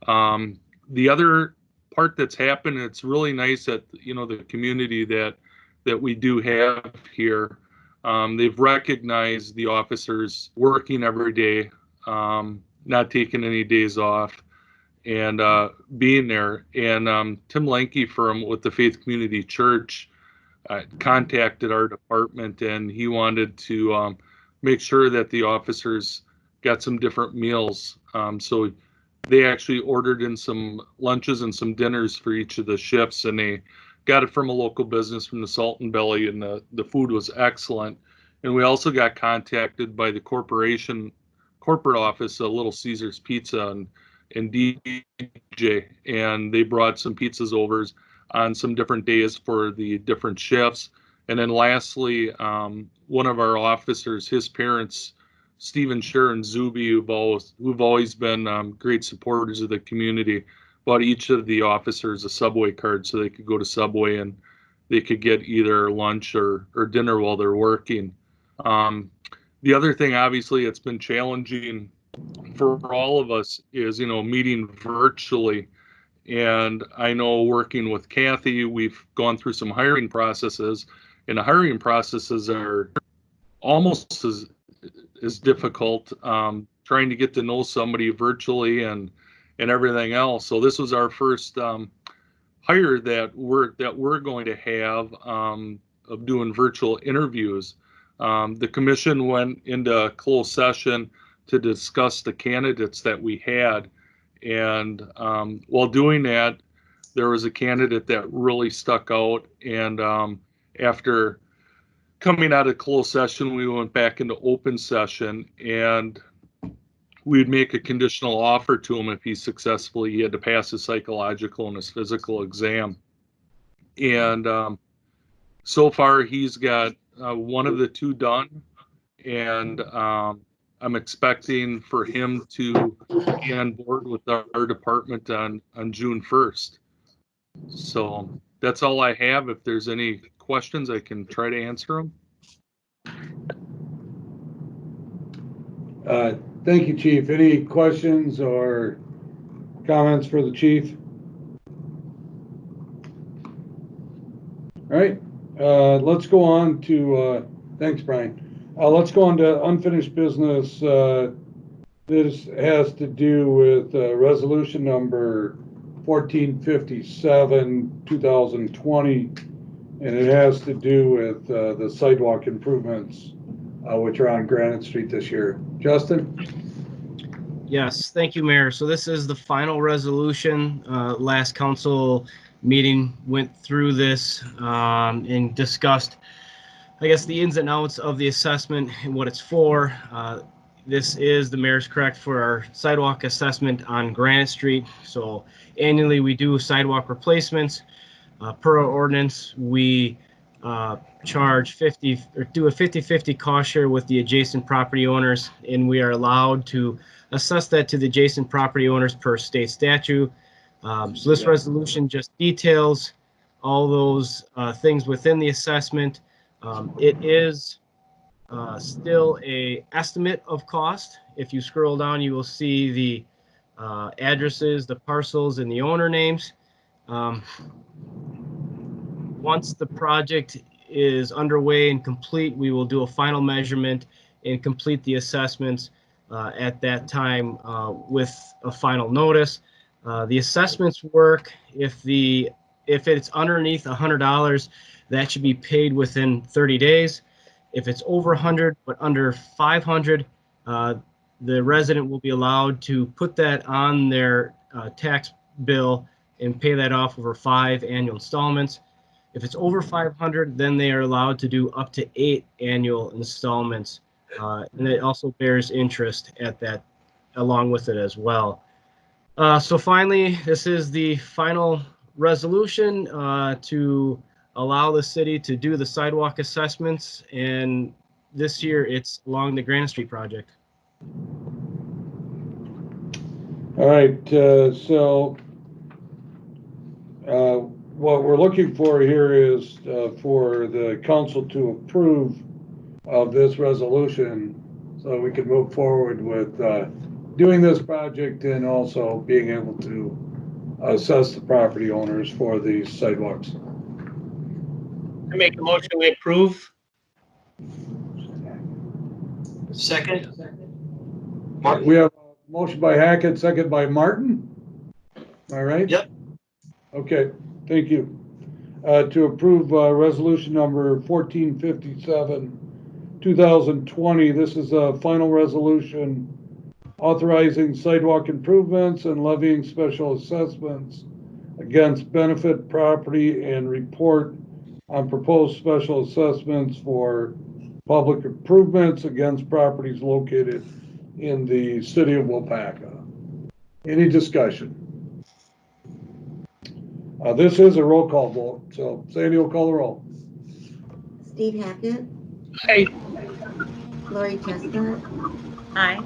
The other part that's happened, it's really nice that, you know, the community that we do have here, they've recognized the officers working every day, not taking any days off, and being there. And Tim Lanke with the Faith Community Church contacted our department, and he wanted to make sure that the officers got some different meals. So they actually ordered in some lunches and some dinners for each of the shifts, and they got it from a local business, from the Salt and Belly, and the food was excellent. And we also got contacted by the corporate office, Little Caesars Pizza and DJ, and they brought some pizzas over on some different days for the different shifts. And then lastly, one of our officers, his parents, Stephen Scher and Zuby, who've always been great supporters of the community, bought each of the officers a Subway card so they could go to Subway and they could get either lunch or dinner while they're working. The other thing, obviously, it's been challenging for all of us is, you know, meeting virtually. And I know working with Kathy, we've gone through some hiring processes, and the hiring processes are almost as difficult, trying to get to know somebody virtually and everything else. So this was our first hire that we're going to have of doing virtual interviews. The commission went into closed session to discuss the candidates that we had. And while doing that, there was a candidate that really stuck out. And after coming out of closed session, we went back into open session, and we'd make a conditional offer to him if he had to pass his psychological and his physical exam. And so far, he's got one of the two done. And I'm expecting for him to be on board with our department on June 1st. So that's all I have. If there's any questions, I can try to answer them. Thank you, Chief. Any questions or comments for the chief? All right, let's go on to, thanks, Brian. Let's go on to unfinished business. This has to do with resolution number 1457, 2020, and it has to do with the sidewalk improvements, which are on Granite Street this year. Justin? Yes, thank you, Mayor. So this is the final resolution. Last council meeting went through this and discussed, I guess, the ins and outs of the assessment and what it's for. This is, the mayor's correct, for our sidewalk assessment on Granite Street. So annually we do sidewalk replacements. Per our ordinance, we charge 50 or do a 50-50 cost share with the adjacent property owners, and we are allowed to assess that to the adjacent property owners per state statute. So this resolution just details all those things within the assessment. It is still a estimate of cost. If you scroll down, you will see the addresses, the parcels, and the owner names. Once the project is underway and complete, we will do a final measurement and complete the assessments at that time with a final notice. The assessments work if it's underneath $100, that should be paid within 30 days. If it's over 100 but under 500, the resident will be allowed to put that on their tax bill and pay that off over 5 annual installments. If it's over 500, then they are allowed to do up to 8 annual installments, and it also bears interest at that along with it as well. So finally, this is the final resolution to allow the city to do the sidewalk assessments, and this year it's along the Granite Street project. All right, so what we're looking for here is for the council to approve of this resolution so we can move forward with doing this project and also being able to assess the property owners for these sidewalks. I make a motion we approve. Second. We have a motion by Hackett, second by Martin. All right? Yep. Okay, thank you. To approve resolution number 1457, 2020. This is a final resolution authorizing sidewalk improvements and levying special assessments against benefit property and report on proposed special assessments for public improvements against properties located in the city of Waupaca. Any discussion? This is a roll call vote, so Sandy will call the roll. Steve Hackett, Aye. Lori Chestnut, Aye.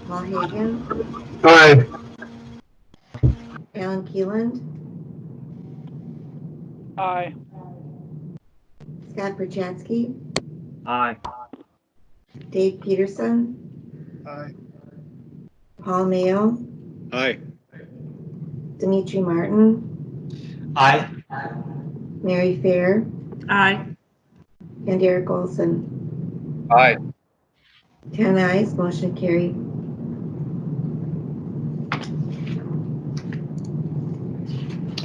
Paul Hagan, Aye. Alan Keeland, Aye. Scott Perchansky, Aye. Dave Peterson, Aye. Paul Mayo, Aye. Dimitri Martin, Aye. Mary Fair, Aye. and Eric Olson. Aye. 10 ayes, motion carried.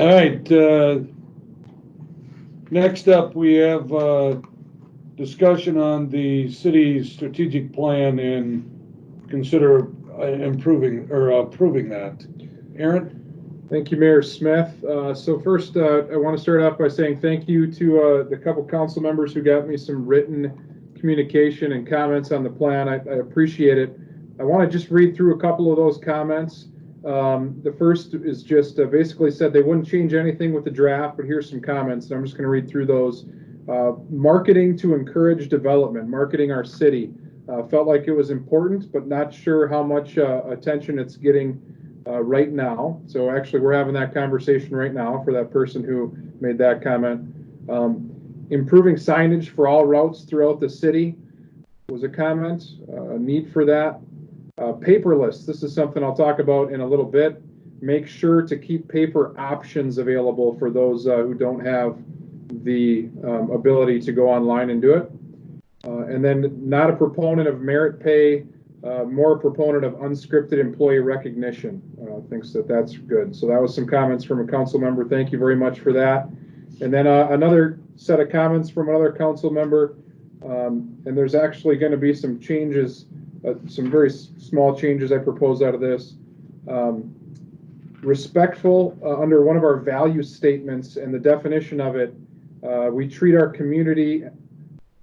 All right, next up we have discussion on the city's strategic plan and consider improving or approving that. Aaron? Thank you, Mayor Smith. So first, I want to start off by saying thank you to the couple council members who got me some written communication and comments on the plan. I appreciate it. I want to just read through a couple of those comments. The first is just basically said they wouldn't change anything with the draft, but here's some comments, and I'm just going to read through those. Marketing to encourage development, marketing our city. Felt like it was important, but not sure how much attention it's getting right now. So actually, we're having that conversation right now for that person who made that comment. Improving signage for all routes throughout the city was a comment. Need for that. Paperless. This is something I'll talk about in a little bit. Make sure to keep paper options available for those who don't have the ability to go online and do it. And then not a proponent of merit pay, more a proponent of unscripted employee recognition. Thinks that that's good. So that was some comments from a council member. Thank you very much for that. And then another set of comments from another council member. And there's actually going to be some changes, some very small changes I propose out of this. Respectful, under one of our value statements and the definition of it, we treat our community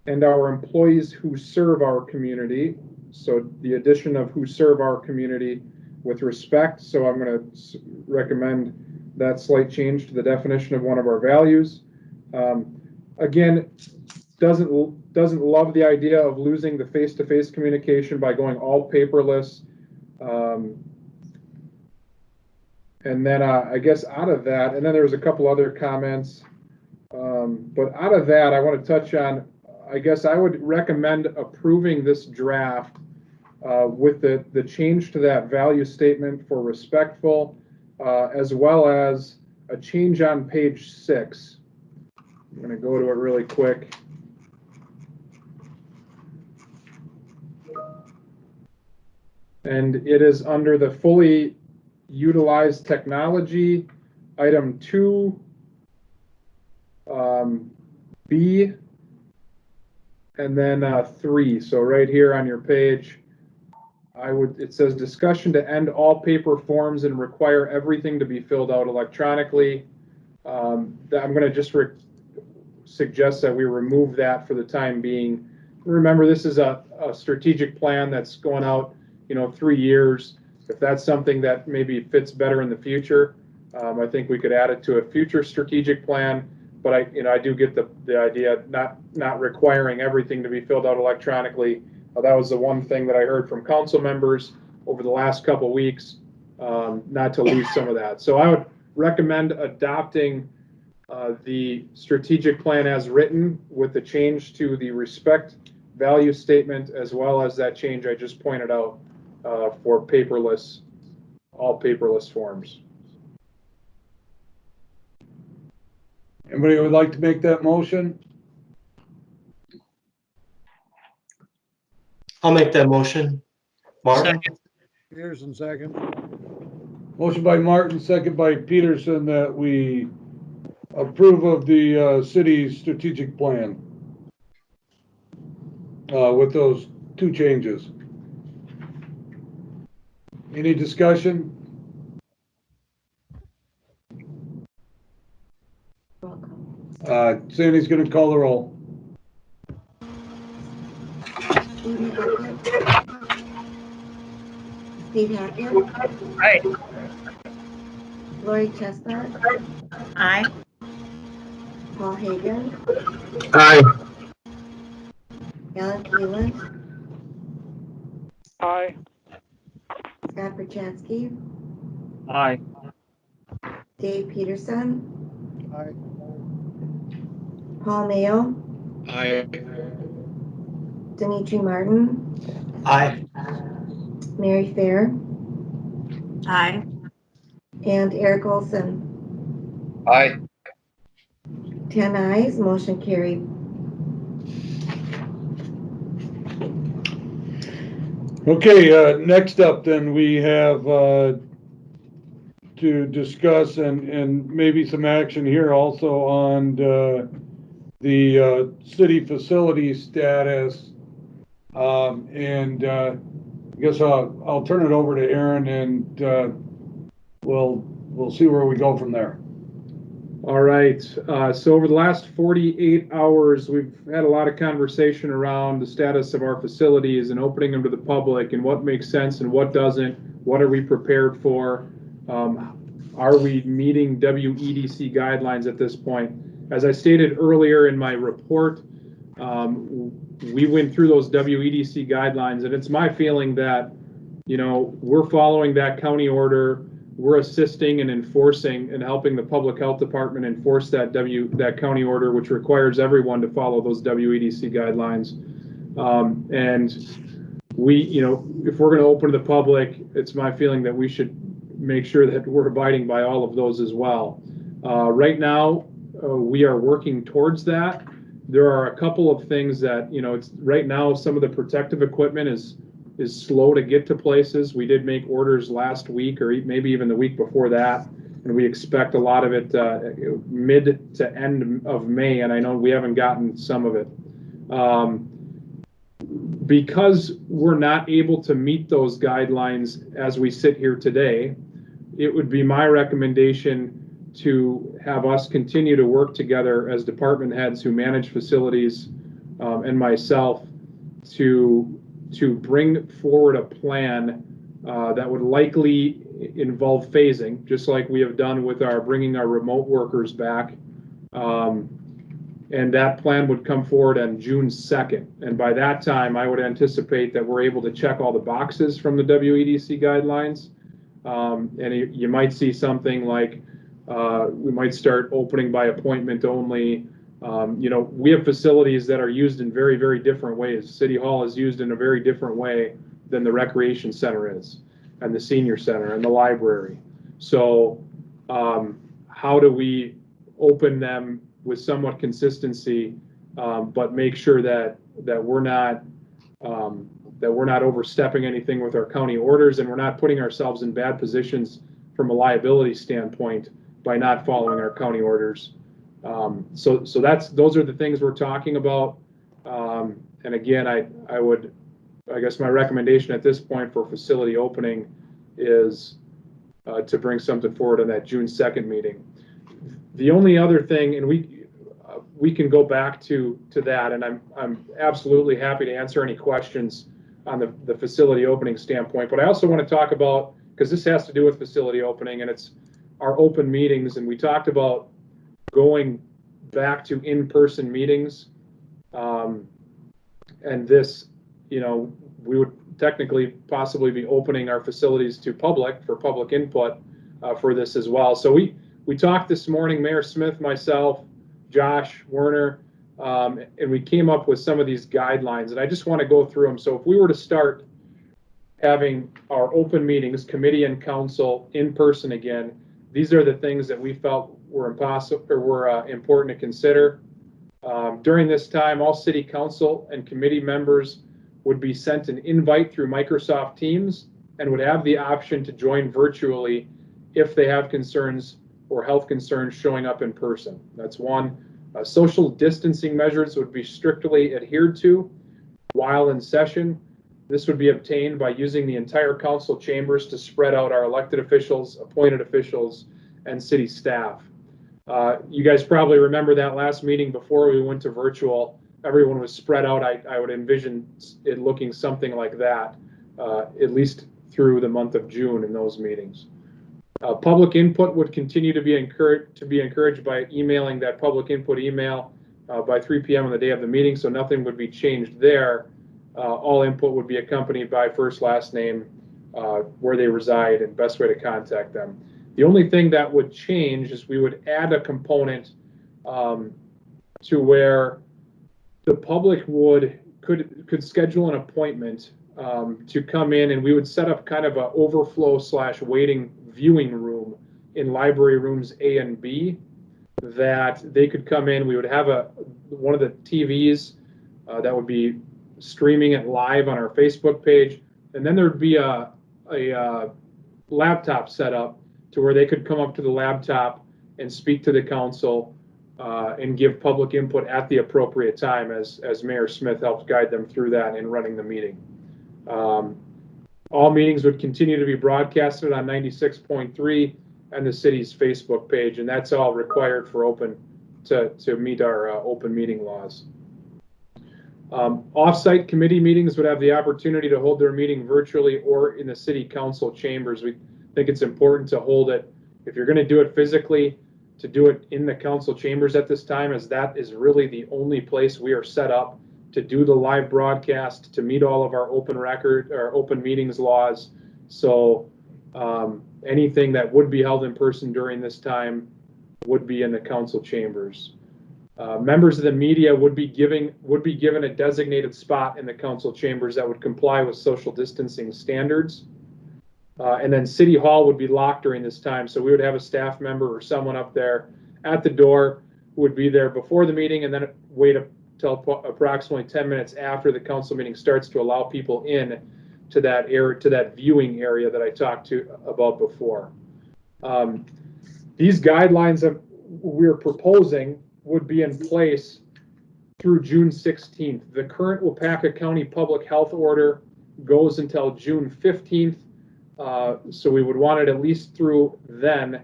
and our employees who serve our community. So the addition of who serve our community with respect. So I'm going to recommend that slight change to the definition of one of our values. Again, doesn't love the idea of losing the face-to-face communication by going all paperless. And then I guess out of that, and then there's a couple other comments. But out of that, I want to touch on, I guess I would recommend approving this draft with the change to that value statement for respectful, as well as a change on page 6. I'm going to go to it really quick. And it is under the fully utilized technology, item 2, B, and then 3. So right here on your page, it says discussion to end all paper forms and require everything to be filled out electronically. I'm going to just suggest that we remove that for the time being. Remember, this is a strategic plan that's going out, 3 years. If that's something that maybe fits better in the future, I think we could add it to a future strategic plan. But I do get the idea, not requiring everything to be filled out electronically. That was the one thing that I heard from council members over the last couple weeks, not to lose some of that. So I would recommend adopting the strategic plan as written with the change to the respect value statement, as well as that change I just pointed out for all paperless forms. Anybody would like to make that motion? I'll make that motion. Martin? Peterson, second. Motion by Martin, second by Peterson, that we approve of the city's strategic plan with those 2 changes. Any discussion? Sandy's going to call the roll. Steve Hackett. Aye. Lori Chestnut. Aye. Paul Hagan. Aye. Alan Keelan. Aye. Scott Perchatsky. Aye. Dave Peterson. Aye. Paul Mayo. Aye. Dimitri Martin. Aye. Mary Fair. Aye. And Eric Olson. Aye. 10 ayes, motion carried. Okay, next up then we have to discuss and maybe some action here also on the city facility status. I guess I'll turn it over to Aaron, and we'll see where we go from there. All right. So over the last 48 hours, we've had a lot of conversation around the status of our facilities and opening them to the public and what makes sense and what doesn't. What are we prepared for? Are we meeting WEDC guidelines at this point? As I stated earlier in my report, we went through those WEDC guidelines, and it's my feeling that, we're following that county order. We're assisting and enforcing and helping the public health department enforce that county order, which requires everyone to follow those WEDC guidelines. And we, if we're going to open to the public, it's my feeling that we should make sure that we're abiding by all of those as well. Right now, we are working towards that. There are a couple of things that, it's right now, some of the protective equipment is slow to get to places. We did make orders last week or maybe even the week before that, and we expect a lot of it mid to end of May, and I know we haven't gotten some of it. Because we're not able to meet those guidelines as we sit here today, it would be my recommendation to have us continue to work together as department heads who manage facilities and myself to bring forward a plan that would likely involve phasing, just like we have done with bringing our remote workers back. And that plan would come forward on June 2nd. And by that time, I would anticipate that we're able to check all the boxes from the WEDC guidelines. And you might see something like we might start opening by appointment only. We have facilities that are used in very, very different ways. City Hall is used in a very different way than the recreation center is, and the senior center and the library. So how do we open them with somewhat consistency, but make sure that we're not overstepping anything with our county orders, and we're not putting ourselves in bad positions from a liability standpoint by not following our county orders. So those are the things we're talking about. And again, I would I guess my recommendation at this point for facility opening is to bring something forward on that June 2nd meeting. The only other thing, and we can go back to that, and I'm absolutely happy to answer any questions on the facility opening standpoint. But I also want to talk about, because this has to do with facility opening, and it's our open meetings, and we talked about going back to in-person meetings, and this, you know, we would technically possibly be opening our facilities to public for public input for this as well. So we talked this morning, Mayor Smith, myself, Josh, Werner, and we came up with some of these guidelines, and I just want to go through them. So if we were to start having our open meetings, committee and council, in person again, these are the things that we felt were important to consider. During this time, all city council and committee members would be sent an invite through Microsoft Teams and would have the option to join virtually if they have concerns or health concerns showing up in person. That's one. Social distancing measures would be strictly adhered to while in session. This would be obtained by using the entire council chambers to spread out our elected officials, appointed officials, and city staff. You guys probably remember that last meeting before we went to virtual. Everyone was spread out. I would envision it looking something like that, at least through the month of June in those meetings. Public input would continue to be encouraged by emailing that public input email by 3 p.m. on the day of the meeting, so nothing would be changed there. All input would be accompanied by first, last name, where they reside, and best way to contact them. The only thing that would change is we would add a component to where the public could schedule an appointment to come in, and we would set up kind of a overflow / waiting viewing room in library rooms A and B that they could come in. We would have one of the TVs that would be streaming it live on our Facebook page, and then there would be a laptop set up to where they could come up to the laptop and speak to the council and give public input at the appropriate time as Mayor Smith helped guide them through that in running the meeting. All meetings would continue to be broadcasted on 96.3 and the city's Facebook page, and that's all required for to meet our open meeting laws. Off-site committee meetings would have the opportunity to hold their meeting virtually or in the city council chambers. We think it's important to hold it, if you're going to do it physically, to do it in the council chambers at this time, as that is really the only place we are set up to do the live broadcast, to meet all of our open meetings laws. So anything that would be held in person during this time would be in the council chambers. Members of the media would be given a designated spot in the council chambers that would comply with social distancing standards. And then City Hall would be locked during this time, so we would have a staff member or someone up there at the door who would be there before the meeting, and then wait until approximately 10 minutes after the council meeting starts to allow people in to that viewing area that I talked about before. These guidelines that we're proposing would be in place through June 16th. The current Waupaca County Public Health Order goes until June 15th. So we would want it at least through then,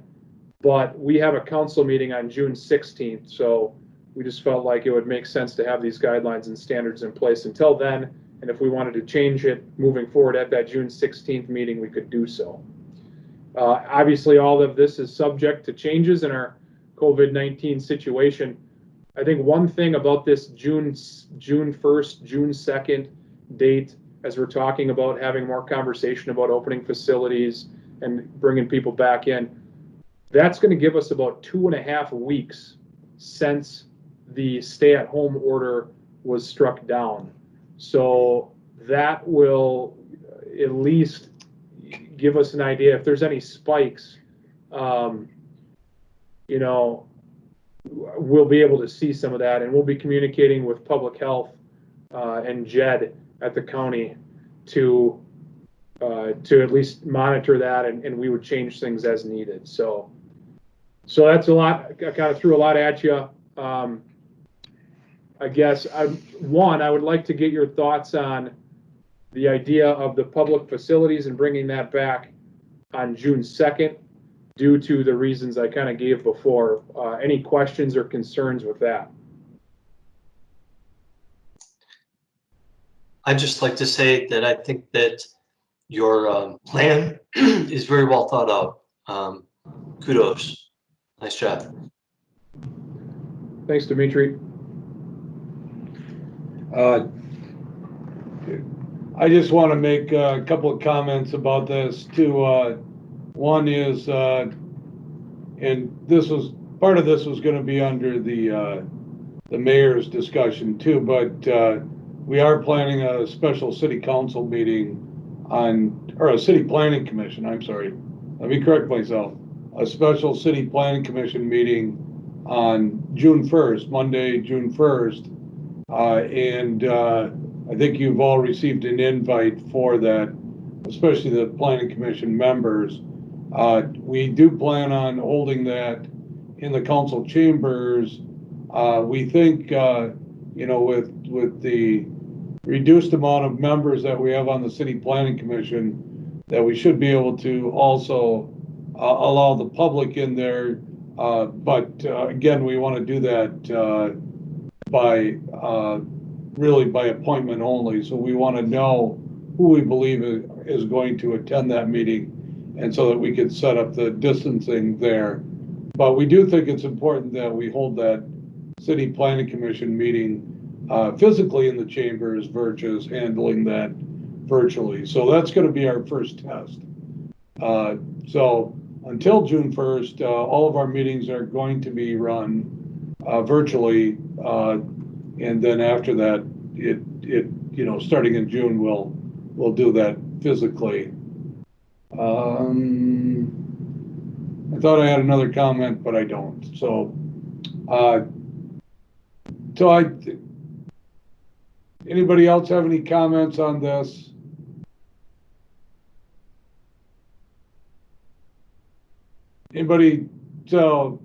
but we have a council meeting on June 16th, so we just felt like it would make sense to have these guidelines and standards in place until then, and if we wanted to change it moving forward at that June 16th meeting, we could do so. Obviously, all of this is subject to changes in our COVID-19 situation. I think one thing about this June 1st, June 2nd date, as we're talking about having more conversation about opening facilities and bringing people back in, that's going to give us about 2.5 weeks since the stay-at-home order was struck down. So that will at least give us an idea if there's any spikes. You know, we'll be able to see some of that, and we'll be communicating with public health and JED at the county to at least monitor that, and we would change things as needed. So that's a lot. I kind of threw a lot at you. I guess I would like to get your thoughts on the idea of the public facilities and bringing that back on June 2nd due to the reasons I kind of gave before. Any questions or concerns with that? I'd just like to say that I think that your plan is very well thought out. Kudos. Nice job. Thanks, Dimitri. I just want to make a couple of comments about this too. One is, and this was part of this was going to be under the mayor's discussion too, but we are planning a special city council meeting or a city planning commission. I'm sorry. Let me correct myself. A special city planning commission meeting on June 1st, Monday, June 1st. And I think you've all received an invite for that, especially the planning commission members. We do plan on holding that in the council chambers. We think, with the reduced amount of members that we have on the city planning commission, that we should be able to also allow the public in there. But again, we want to do that really by appointment only. So we want to know who we believe is going to attend that meeting, and so that we could set up the distancing there. But we do think it's important that we hold that city planning commission meeting physically in the chambers versus handling that virtually. So that's going to be our first test. So until June 1st, all of our meetings are going to be run virtually. And then after that, starting in June, we'll do that physically. I thought I had another comment, but I don't. So, anybody else have any comments on this? Anybody? So,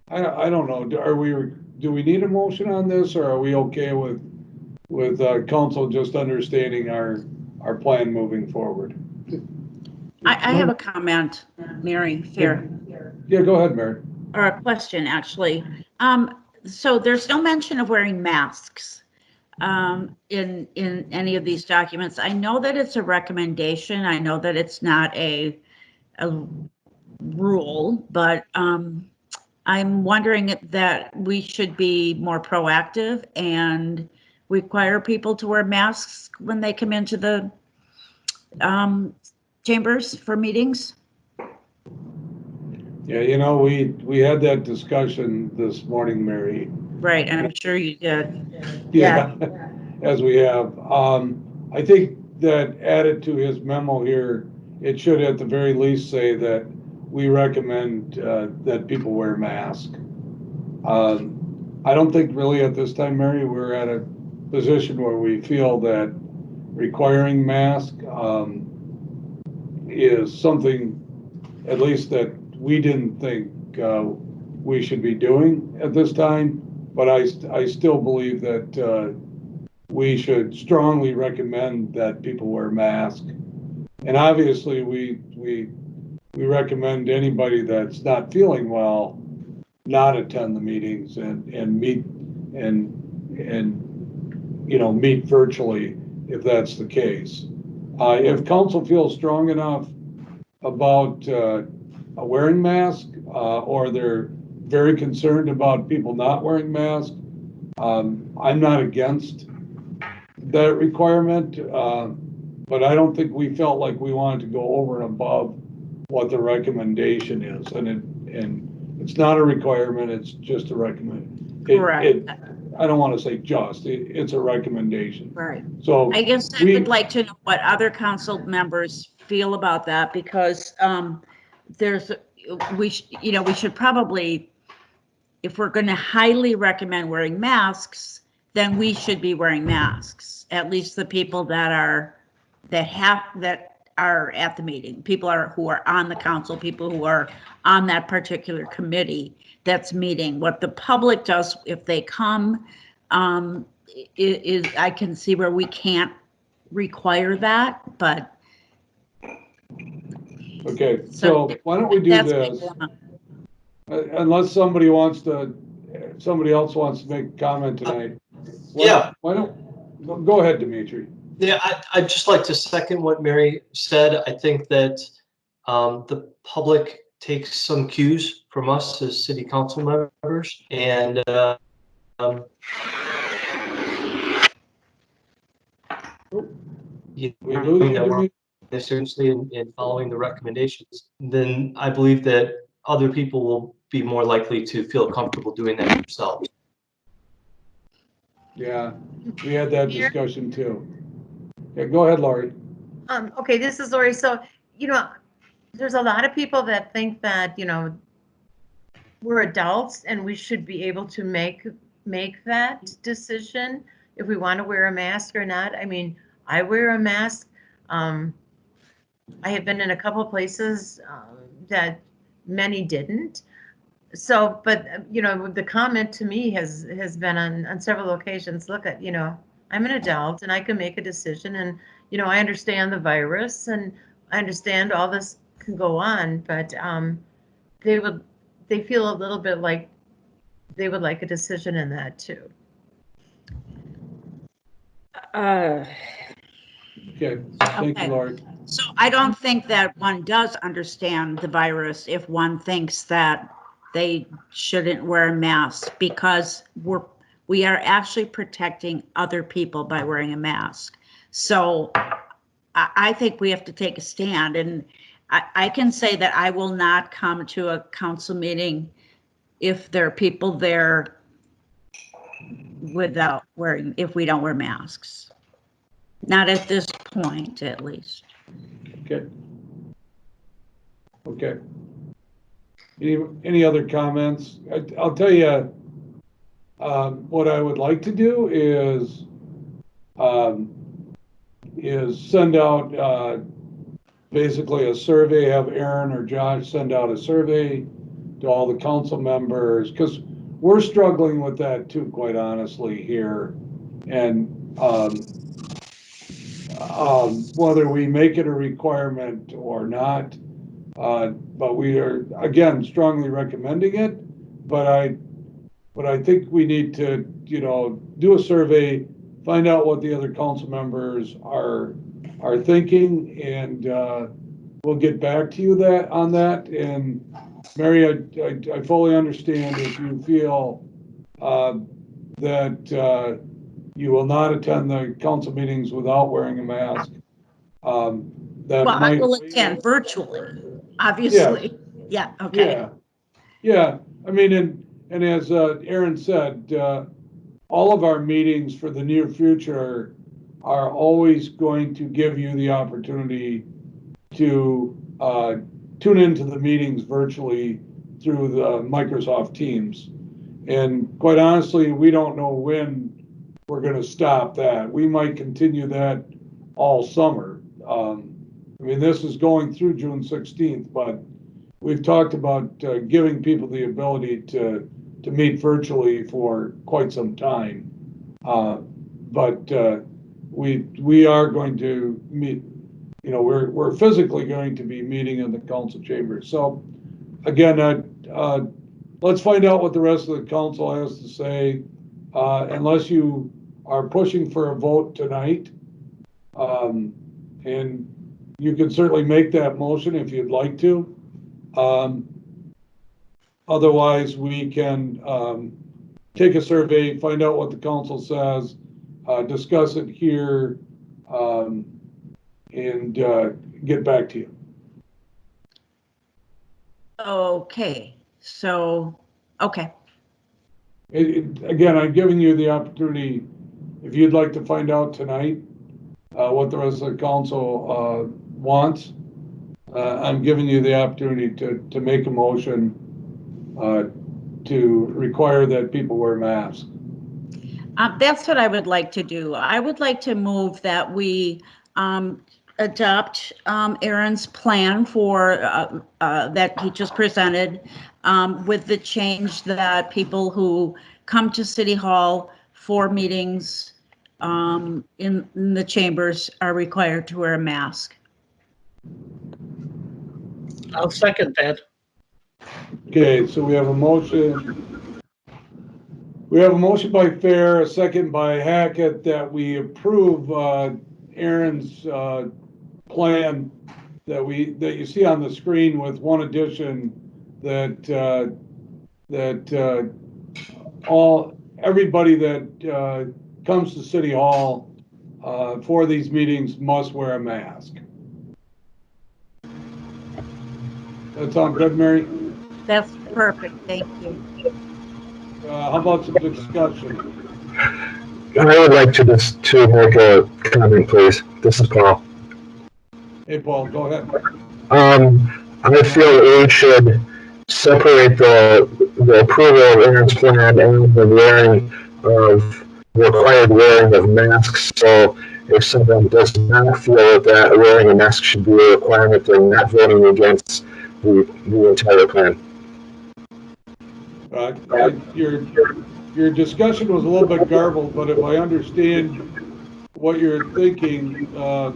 I don't know. Do we need a motion on this, or are we okay with council just understanding our plan moving forward? I have a comment, Mary Fair. Yeah, go ahead, Mary. Or a question, actually. So there's no mention of wearing masks in any of these documents. I know that it's a recommendation. I know that it's not a rule, but I'm wondering that we should be more proactive and require people to wear masks when they come into the chambers for meetings. Yeah, we had that discussion this morning, Mary. Right, and I'm sure you did. Yeah, as we have. I think that added to his memo here, it should at the very least say that we recommend that people wear masks. I don't think really at this time, Mary, we're at a position where we feel that requiring masks is something, at least that we didn't think we should be doing at this time. But I still believe that we should strongly recommend that people wear masks. And obviously, we recommend anybody that's not feeling well not attend the meetings and meet meet virtually if that's the case. If council feels strong enough about wearing masks, or they're very concerned about people not wearing masks, I'm not against that requirement, but I don't think we felt like we wanted to go over and above what the recommendation is, and it's not a requirement, it's just a recommendation. Correct. I don't want to say just, it's a recommendation. Right. So I guess I would like to know what other council members feel about that, because we should probably, if we're going to highly recommend wearing masks, then we should be wearing masks. At least the people that are at the meeting, who are on the council, people who are on that particular committee that's meeting. What the public does if they come is I can see where we can't require that, but. Okay, so why don't we do this? Unless somebody else wants to make a comment tonight. Why don't, go ahead, Dimitri. Yeah, I'd just like to second what Mary said. I think that the public takes some cues from us as city council members, and seriously in following the recommendations, then I believe that other people will be more likely to feel comfortable doing that themselves. Yeah, we had that discussion too. Yeah, go ahead, Laurie. Okay, this is Lori. So, there's a lot of people that think that, we're adults and we should be able to make that decision if we want to wear a mask or not. I mean, I wear a mask. I have been in a couple of places that many didn't. So, but the comment to me has been on several occasions. Look at, I'm an adult and I can make a decision, and I understand the virus and I understand all this can go on, but they feel a little bit like they would like a decision in that too. Okay, thank you, Laurie. So I don't think that one does understand the virus if one thinks that they shouldn't wear a mask, because we are actually protecting other people by wearing a mask. So I think we have to take a stand, and I can say that I will not come to a council meeting if there are people there if we don't wear masks. Not at this point, at least. Okay. Okay. Any other comments? I'll tell you, what I would like to do is send out basically a survey, have Aaron or Josh send out a survey to all the council members, because we're struggling with that too, quite honestly, here. And whether we make it a requirement or not, but we are, again, strongly recommending it. But I think we need to, do a survey, find out what the other council members are thinking, and we'll get back to you on that. And Mary, I fully understand if you feel that you will not attend the council meetings without wearing a mask. I will attend virtually, obviously. Yeah, okay. Yeah. I mean, and as Aaron said, all of our meetings for the near future are always going to give you the opportunity to tune into the meetings virtually through the Microsoft Teams. And quite honestly, we don't know when we're going to stop that. We might continue that all summer. I mean, this is going through June 16th, but we've talked about giving people the ability to meet virtually for quite some time. But we are going to meet, we're physically going to be meeting in the council chambers. So again, let's find out what the rest of the council has to say. Unless you are pushing for a vote tonight, and you can certainly make that motion if you'd like to. Otherwise, we can take a survey, find out what the council says, discuss it here, and get back to you. Okay, so, okay. Again, I'm giving you the opportunity, if you'd like to find out tonight what the rest of the council wants, I'm giving you the opportunity to make a motion to require that people wear masks. That's what I would like to do. I would like to move that we adopt Aaron's plan for that he just presented, with the change that people who come to City Hall for meetings in the chambers are required to wear a mask. I'll second that. Okay, so we have a motion. We have a motion by Fair, a second by Hackett, that we approve Aaron's plan that you see on the screen, with one addition, that everybody that comes to City Hall for these meetings must wear a mask. That sound good, Mary? That's perfect. Thank you. How about some discussion? I would like to make a comment, please. This is Paul. Hey, Paul, go ahead. I feel we should separate the approval of Aaron's plan and the required wearing of masks. So if someone does not feel that wearing a mask should be a requirement, then not voting against the entire plan. Your discussion was a little bit garbled, but if I understand what you're thinking, or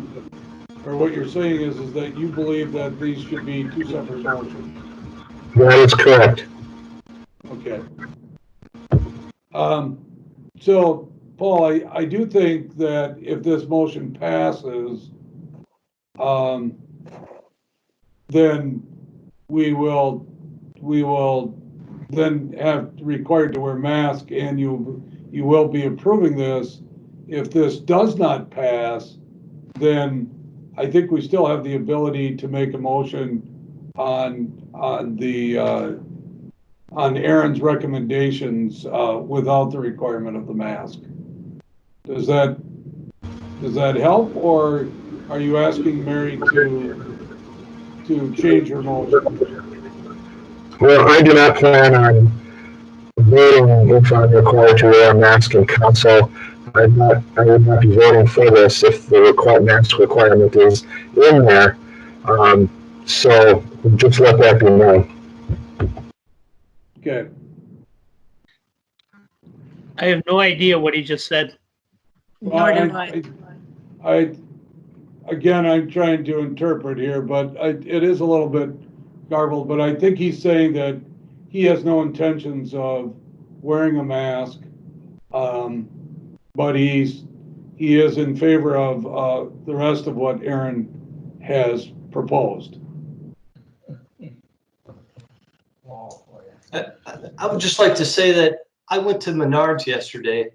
what you're saying is that you believe that these should be two separate motions. That is correct. Okay. So, Paul, I do think that if this motion passes, then we will then have required to wear masks, and you will be approving this. If this does not pass, then I think we still have the ability to make a motion on Aaron's recommendations without the requirement of the mask. Does that help, or are you asking Mary to change her motion? Well, I do not plan on voting if I'm required to wear a mask in council. I would not be voting for this if the mask requirement is in there. So just let that be known. Okay. I have no idea what he just said. Well, again, I'm trying to interpret here, but it is a little bit garbled, but I think he's saying that he has no intentions of wearing a mask, but he is in favor of the rest of what Aaron has proposed. I would just like to say that I went to Menards yesterday,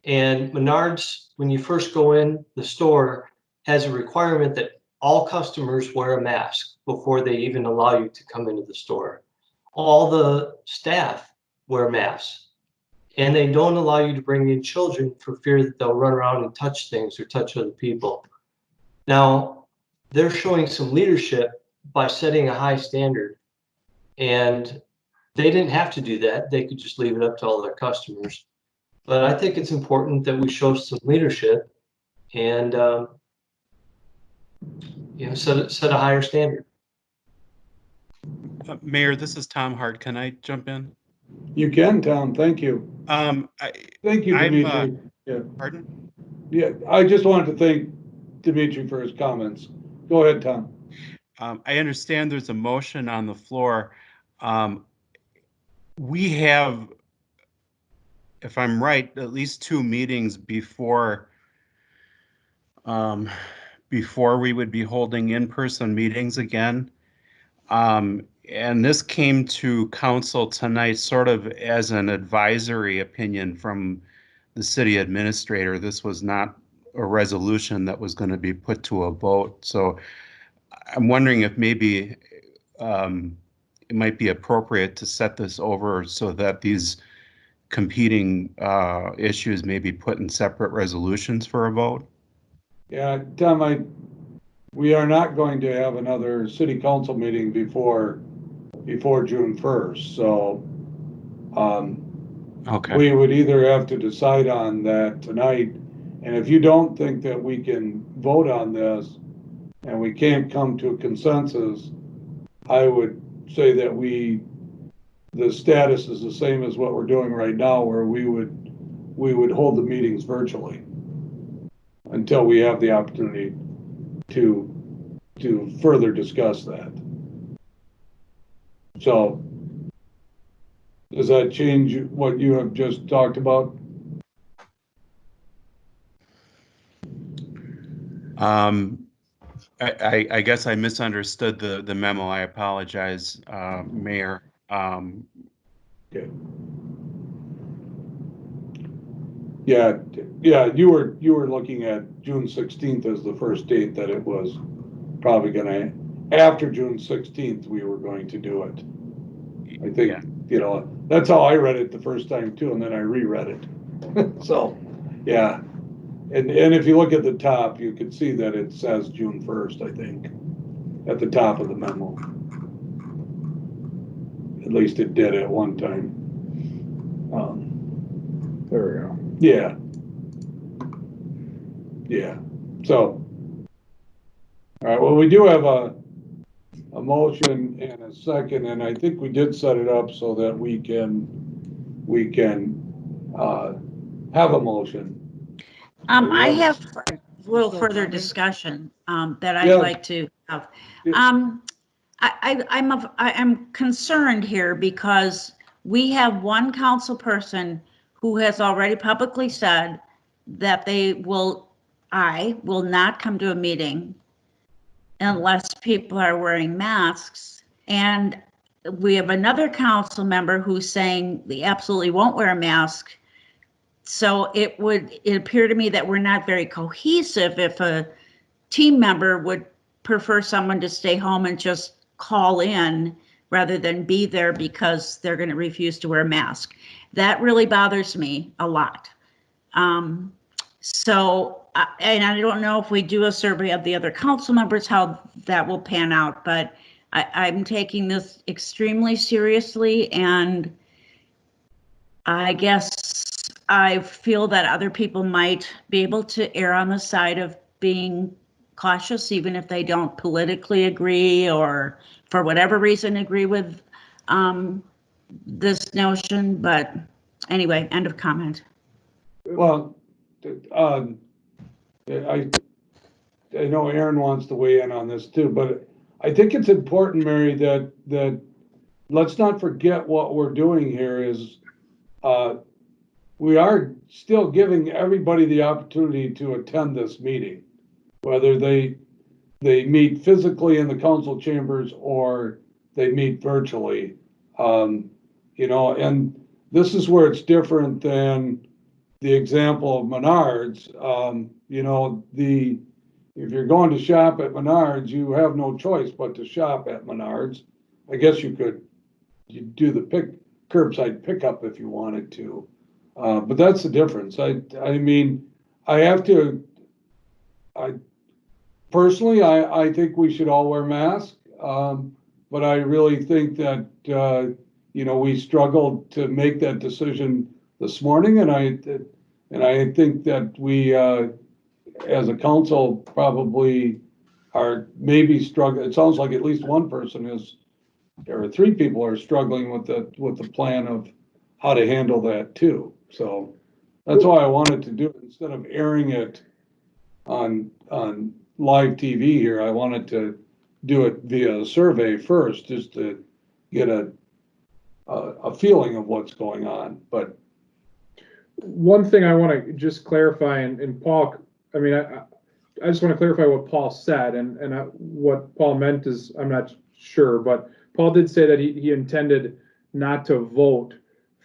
and Menards, when you first go in the store, has a requirement that all customers wear a mask before they even allow you to come into the store. All the staff wear masks, and they don't allow you to bring in children for fear that they'll run around and touch things or touch other people. Now, they're showing some leadership by setting a high standard, and they didn't have to do that. They could just leave it up to all their customers. But I think it's important that we show some leadership and set a higher standard. Mayor, this is Tom Hart. Can I jump in? You can, Tom. Thank you. Thank you, Dimitri. Pardon? Yeah, I just wanted to thank Dimitri for his comments. Go ahead, Tom. I understand there's a motion on the floor. We have, if I'm right, at least 2 meetings before we would be holding in-person meetings again. And this came to council tonight sort of as an advisory opinion from the city administrator. This was not a resolution that was going to be put to a vote. So I'm wondering if maybe it might be appropriate to set this over so that these competing issues may be put in separate resolutions for a vote. Yeah, Tom, we are not going to have another city council meeting before June 1st. So okay. We would either have to decide on that tonight, and if you don't think that we can vote on this and we can't come to a consensus, I would say that the status is the same as what we're doing right now, where we would hold the meetings virtually. until we have the opportunity to further discuss that. So, does that change what you have just talked about? I guess I misunderstood the memo. I apologize, Mayor. Okay. Yeah, you were looking at June 16th as the first date that it was probably gonna, after June 16th, we were going to do it. I think, that's how I read it the first time too, and then I reread it. So, yeah. And if you look at the top, you can see that it says June 1st, I think, at the top of the memo. At least it did at one time. There we go. Yeah. Yeah. So, all right, well, we do have a motion and a second, and I think we did set it up so that we can have a motion. I have a little further discussion that I'd like to have. I'm concerned here because we have one council person who has already publicly said that I will not come to a meeting unless people are wearing masks. And we have another council member who's saying they absolutely won't wear a mask. So it appear to me that we're not very cohesive if a team member would prefer someone to stay home and just call in rather than be there because they're going to refuse to wear a mask. That really bothers me a lot. And I don't know if we do a survey of the other council members, how that will pan out, but I'm taking this extremely seriously, and I guess I feel that other people might be able to err on the side of being cautious, even if they don't politically agree or for whatever reason agree with this notion. But anyway, end of comment. Well, I know Aaron wants to weigh in on this too, but I think it's important, Mary, that let's not forget what we're doing here is we are still giving everybody the opportunity to attend this meeting, whether they meet physically in the council chambers or they meet virtually. And this is where it's different than the example of Menards. If you're going to shop at Menards, you have no choice but to shop at Menards. I guess you do the curbside pickup if you wanted to. But that's the difference. I personally, I think we should all wear masks. But I really think that, we struggled to make that decision this morning. And I think that we, as a council, probably are maybe struggling. It sounds like at least one person or three people are struggling with the plan of how to handle that too. So that's why I wanted to do it instead of airing it on live TV here. I wanted to do it via survey first, just to get a feeling of what's going on. But one thing I want to just clarify, and Paul, I just want to clarify what Paul said, and what Paul meant is, I'm not sure, but Paul did say that he intended not to vote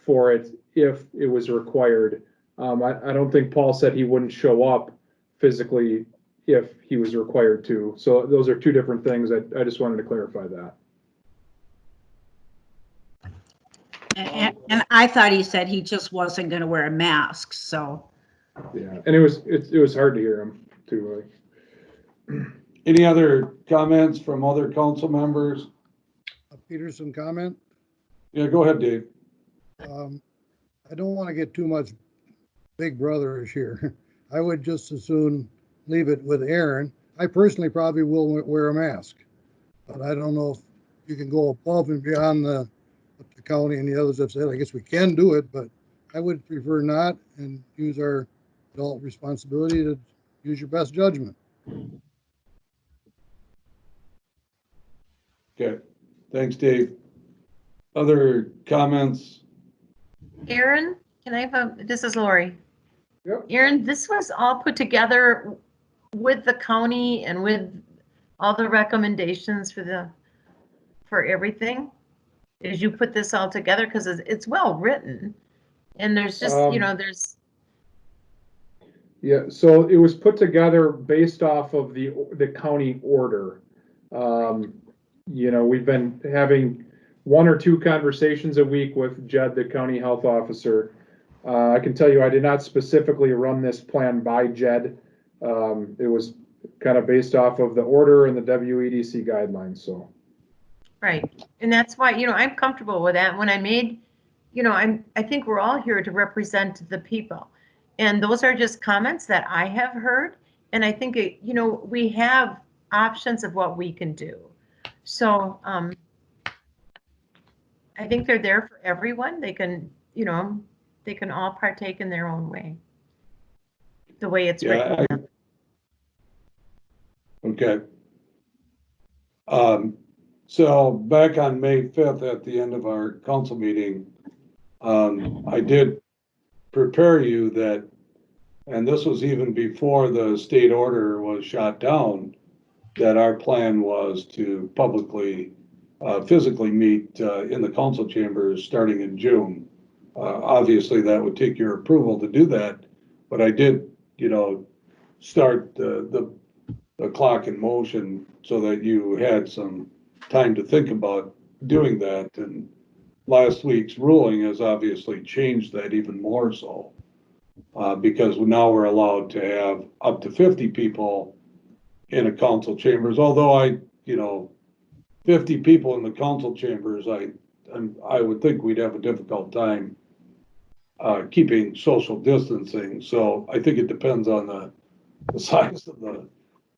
for it if it was required. I don't think Paul said he wouldn't show up physically if he was required to. So those are two different things. I just wanted to clarify that. And I thought he said he just wasn't going to wear a mask. So yeah, and it was hard to hear him too. Any other comments from other council members? Peterson comment? Yeah, go ahead, Dave. I don't want to get too much big brotherish here. I would just as soon leave it with Aaron. I personally probably will wear a mask, but I don't know if you can go above and beyond what the county and the others have said. I guess we can do it, but I would prefer not and use our adult responsibility to use your best judgment. Okay, thanks, Dave. Other comments? Aaron, can I have this is Lori. Yep. Aaron, this was all put together with the county and with all the recommendations for everything? As you put this all together, because it's well written, and there's just, there's. Yeah, so it was put together based off of the county order. We've been having 1 or 2 conversations a week with Jed, the county health officer. I can tell you, I did not specifically run this plan by Jed. It was kind of based off of the order and the WEDC guidelines, so. Right, and that's why, I'm comfortable with that. When I made, I think we're all here to represent the people. And those are just comments that I have heard. And I think, we have options of what we can do. So I think they're there for everyone. They can, they can all partake in their own way. The way it's written. Okay. So back on May 5th at the end of our council meeting, I did prepare you that, and this was even before the state order was shot down, that our plan was to publicly, physically meet in the council chambers starting in June. Obviously, that would take your approval to do that, but I did, start the clock in motion so that you had some time to think about doing that. And last week's ruling has obviously changed that even more so, because now we're allowed to have up to 50 people in a council chambers. Although 50 people in the council chambers, I would think we'd have a difficult time keeping social distancing. So I think it depends on the size of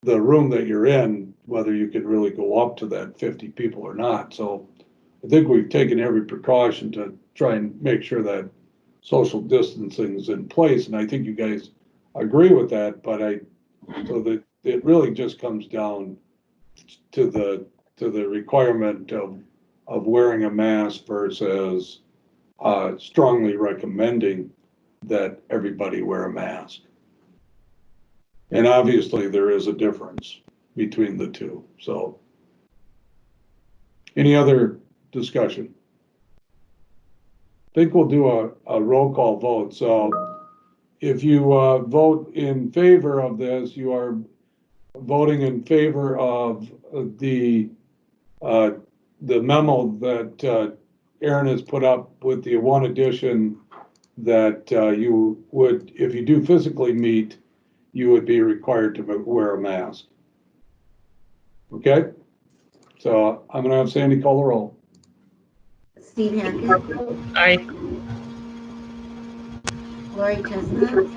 the room that you're in, whether you can really go up to that 50 people or not. So I think we've taken every precaution to try and make sure that social distancing is in place. And I think you guys agree with that, but so that it really just comes down to the requirement of wearing a mask versus strongly recommending that everybody wear a mask. And obviously there is a difference between the two. So any other discussion? I think we'll do a roll call vote. So if you vote in favor of this, you are voting in favor of the memo that Aaron has put up with the one addition that you would, if you do physically meet, you would be required to wear a mask. Okay? So I'm going to have Sandy call the roll. Steve Hackett. Aye. Lori Chestnut.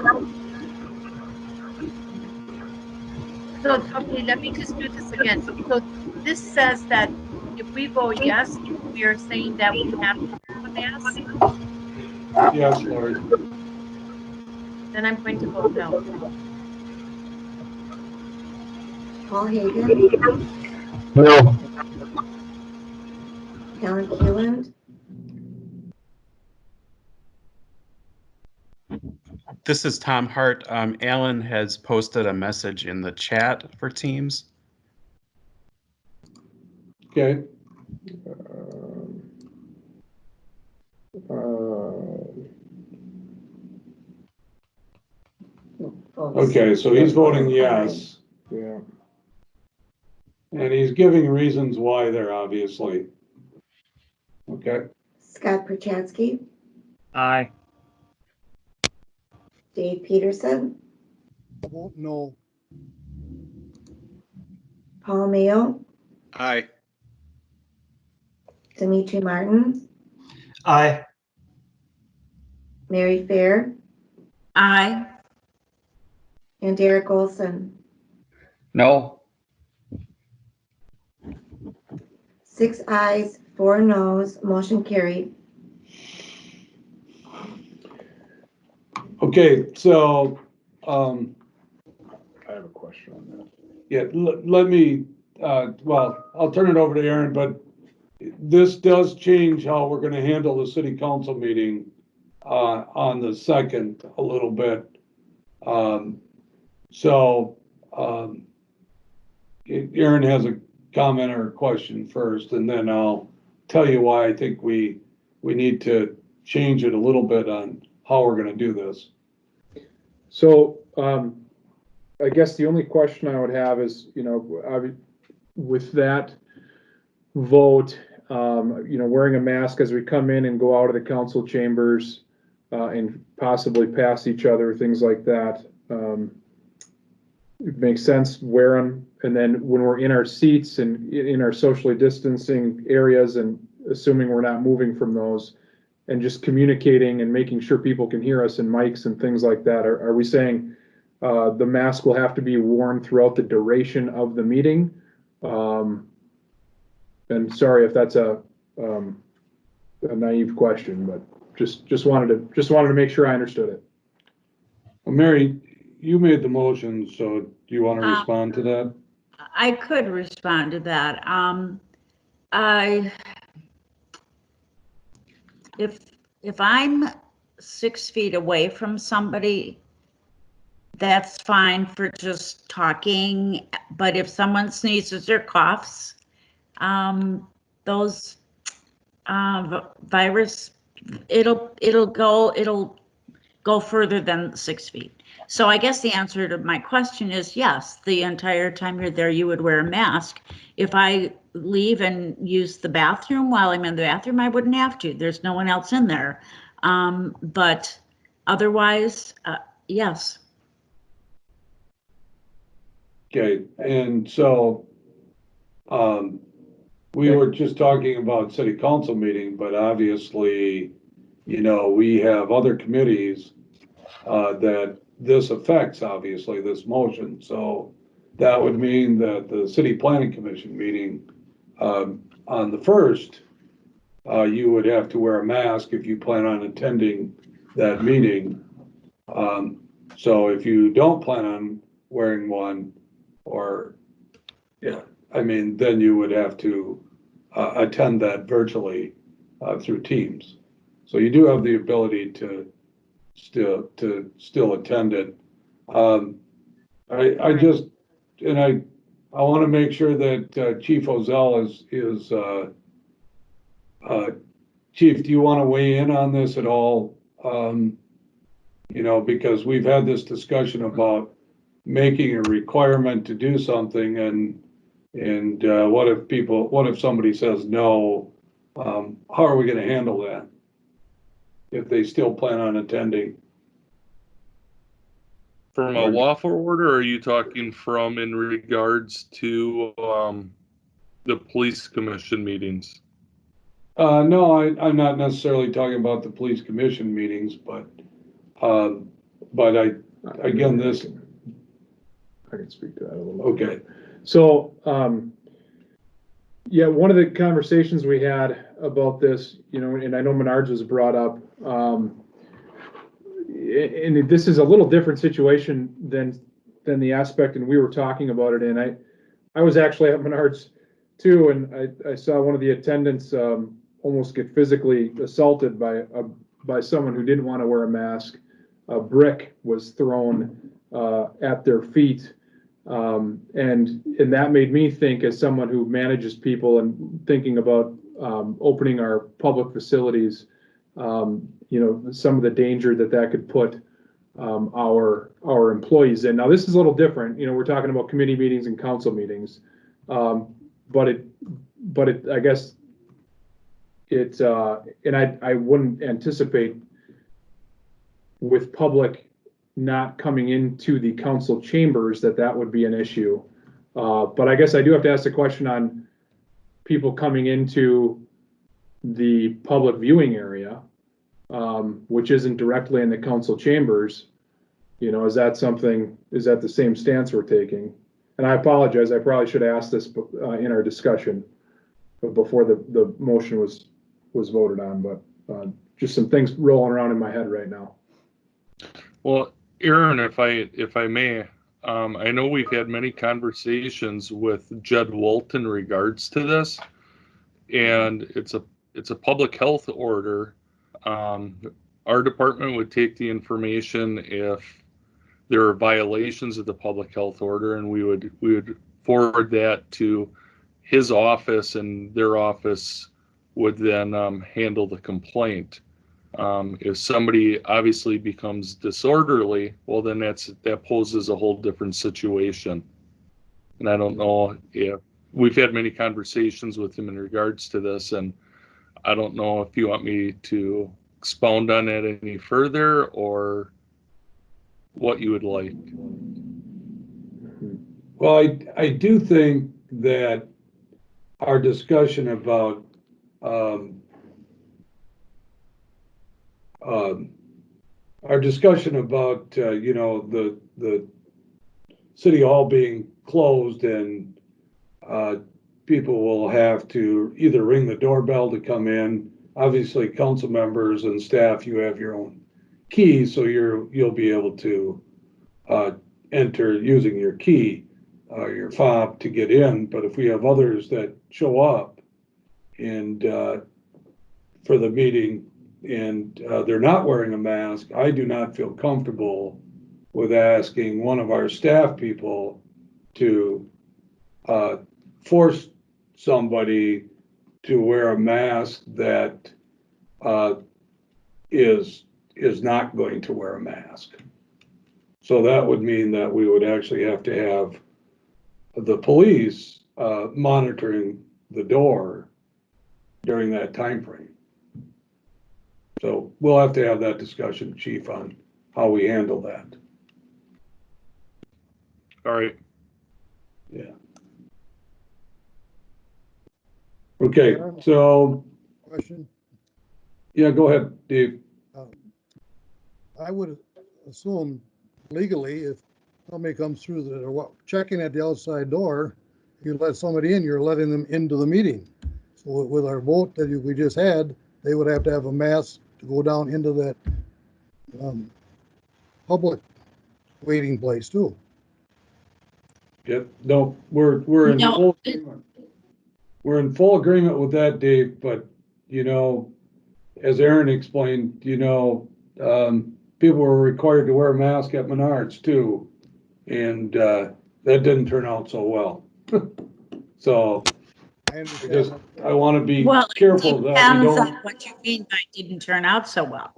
So, okay, let me just do this again. So this says that if we vote yes, we are saying that we have to wear a mask. Yes, Lori. Then I'm going to vote no. Paul Hagan. No. Alan Keeland. This is Tom Hart. Alan has posted a message in the chat for Teams. Okay. Okay, so he's voting yes. Yeah. And he's giving reasons why there, obviously. Okay. Scott Perchatsky. Aye. Dave Peterson. I vote no. Paul Mayo. Aye. Dimitri Martin. Aye. Mary Fair. Aye. And Derek Olson. No. 6 ayes, 4 noes, motion carried. Okay, so I have a question on that. Yeah, let me, well, I'll turn it over to Aaron, but this does change how we're gonna handle the city council meeting on the second a little bit. So, Aaron has a comment or a question first, and then I'll tell you why I think we need to change it a little bit on how we're gonna do this. So, I guess the only question I would have is, with that vote, wearing a mask as we come in and go out of the council chambers, and possibly pass each other, things like that. It makes sense, wear them, and then when we're in our seats and in our socially distancing areas, and assuming we're not moving from those, and just communicating and making sure people can hear us, and mics and things like that. Are we saying the mask will have to be worn throughout the duration of the meeting? And sorry if that's a naive question, but just wanted to make sure I understood it. Well, Mary, you made the motion, so do you want to respond to that? I could respond to that. If I'm 6 feet away from somebody, that's fine for just talking. But if someone sneezes or coughs, those virus, it'll go further than 6 feet. So I guess the answer to my question is yes, the entire time you're there, you would wear a mask. If I leave and use the bathroom while I'm in the bathroom, I wouldn't have to. There's no one else in there. But otherwise, yes. Okay, and so, we were just talking about city council meeting, but obviously, we have other committees that this affects, obviously, this motion. So that would mean that the city planning commission meeting on the 1st, you would have to wear a mask if you plan on attending that meeting. So if you don't plan on wearing one, then you would have to attend that virtually through Teams. So you do have the ability to still attend it. I want to make sure that Chief Ozell is Chief, do you want to weigh in on this at all? Because we've had this discussion about making a requirement to do something, and what if somebody says no? How are we going to handle that if they still plan on attending? From a waffle order, or are you talking from in regards to the police commission meetings? No, I'm not necessarily talking about the police again, this. I can speak to that a little. Okay. So, yeah, one of the conversations we had about this, and I know Menards was brought up, and this is a little different situation than the aspect, and we were talking about it, and I was actually at Menards too, and I saw one of the attendants almost get physically assaulted by someone who didn't want to wear a mask. A brick was thrown at their feet, and that made me think, as someone who manages people and thinking about opening our public facilities, some of the danger that could put our employees in. Now, this is a little different. We're talking about committee meetings and council meetings, but I guess it's and I wouldn't anticipate with public not coming into the council chambers that would be an issue. But I guess I do have to ask the question on people coming into the public viewing area, which isn't directly in the council chambers. Is that the same stance we're taking? And I apologize, I probably should have asked this in our discussion before the motion was voted on, but just some things rolling around in my head right now. Well, Aaron, if I may, I know we've had many conversations with Jed Wolt in regards to this, and it's a public health order. Our department would take the information if there are violations of the public health order, and we would forward that to his office, and their office would then handle the complaint. If somebody obviously becomes disorderly, well, then that poses a whole different situation. And I don't know if we've had many conversations with him in regards to this, and I don't know if you want me to expound on it any further or what you would like. Well, I do think that our discussion about you know, the city hall being closed and people will have to either ring the doorbell to come in. Obviously, council members and staff, you have your own key, so you'll be able to enter using your key, your fob to get in. But if we have others that show up and for the meeting and they're not wearing a mask, I do not feel comfortable with asking one of our staff people to force somebody to wear a mask that is not going to wear a mask. So that would mean that we would actually have to have the police monitoring the door during that time frame. So we'll have to have that discussion, Chief, on how we handle that. All right. Yeah. Okay, so. Question? Yeah, go ahead, Dave. I would assume legally, if somebody comes through checking at the outside door, you let somebody in, you're letting them into the meeting. So with our vote that we just had, they would have to have a mask to go down into that public waiting place too. Yep, no, we're in full agreement. We're in full agreement with that, Dave, but you know, as Aaron explained, you know, people were required to wear a mask at Menards too. And that didn't turn out so well. So I want to be careful that we don't. On what you mean by didn't turn out so well.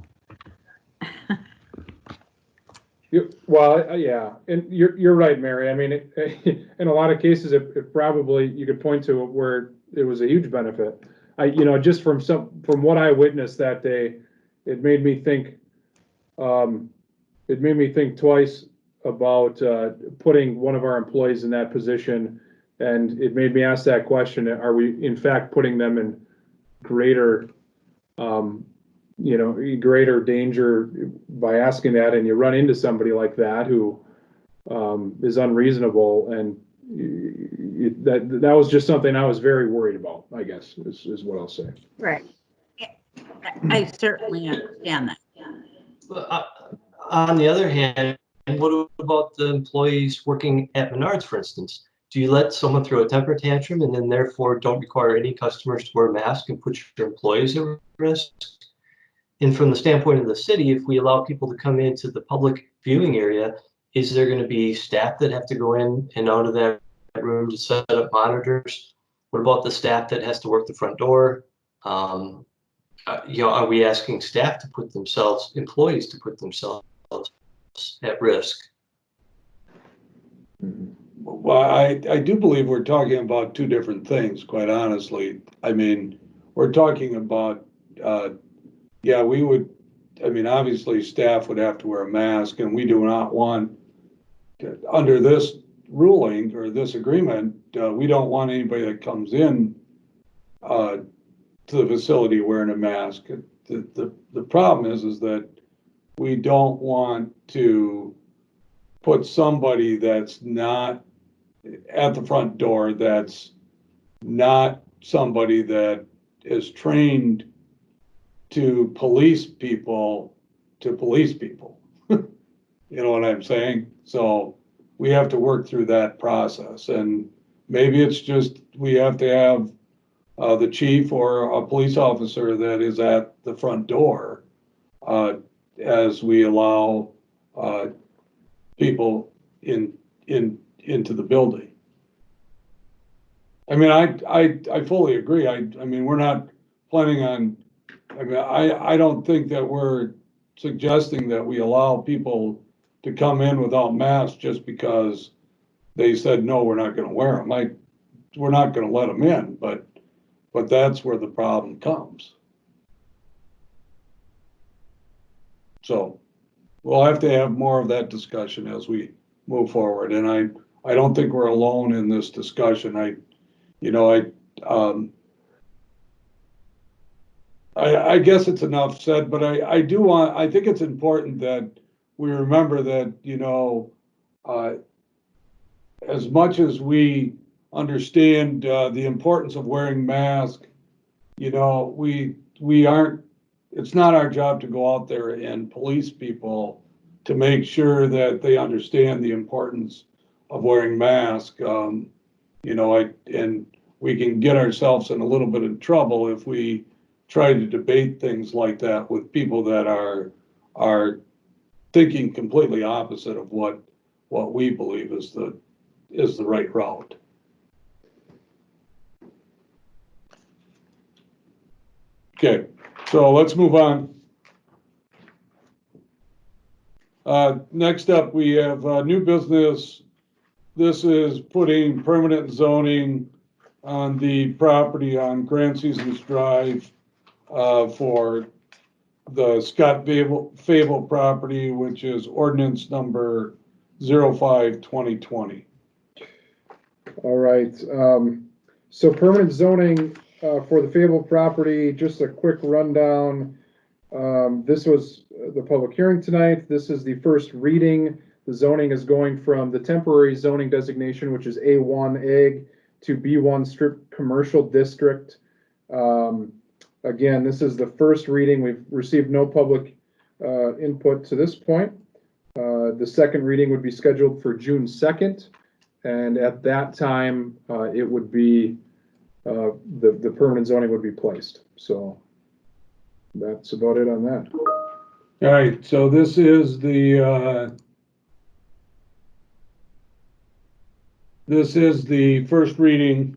Well, yeah, and you're right, Mary. I mean, in a lot of cases, it probably you could point to where it was a huge benefit. You know, just from what I witnessed that day, it made me think. It made me think twice about putting one of our employees in that position, and it made me ask that question: are we in fact putting them in greater greater danger by asking that? And you run into somebody like that who is unreasonable, and that was just something I was very worried about, I guess, is what I'll say. Right. I certainly understand that. On the other hand, what about the employees working at Menards, for instance? Do you let someone throw a temper tantrum and then therefore don't require any customers to wear a mask and put your employees at risk? And from the standpoint of the city, if we allow people to come into the public viewing area, is there going to be staff that have to go in and out of that room to set up monitors? What about the staff that has to work the front door? Are we asking staff to put themselves, employees to put themselves at risk? Well, I do believe we're talking about two different things, quite honestly. I mean, we're talking about, we would, I mean, obviously staff would have to wear a mask, and we do not want, under this ruling or this agreement, we don't want anybody that comes in to the facility wearing a mask. The problem is that we don't want to put somebody that's not at the front door, that's not somebody that is trained to police people. You know what I'm saying? So we have to work through that process. And maybe it's just, we have to have the chief or a police officer that is at the front door as we allow people into the building. I mean, I fully agree. I mean, we're not planning on, I mean, I don't think that we're suggesting that we allow people to come in without masks just because they said, no, we're not going to wear them. We're not going to let them in, but that's where the problem comes. So we'll have to have more of that discussion as we move forward. And I don't think we're alone in this discussion. I guess it's enough said, but I think it's important that we remember that, as much as we understand the importance of wearing masks, we aren't, it's not our job to go out there and police people to make sure that they understand the importance of wearing masks. And we can get ourselves in a little bit of trouble if we try to debate things like that with people that are thinking completely opposite of what we believe is the right route. Okay, so let's move on. Next up, we have new business. This is putting permanent zoning on the property on Grand Seasons Drive for the Scott Fable property, which is ordinance number 05-2020. All right. So permanent zoning for the Fable property, just a quick rundown. This was the public hearing tonight. This is the first reading. The zoning is going from the temporary zoning designation, which is A1 Ag, to B1 Strip Commercial District. Again, this is the first reading. We've received no public input to this point. The second reading would be scheduled for June 2nd. And at that time, it would be, the permanent zoning would be placed. So that's about it on that. All right, so this is the first reading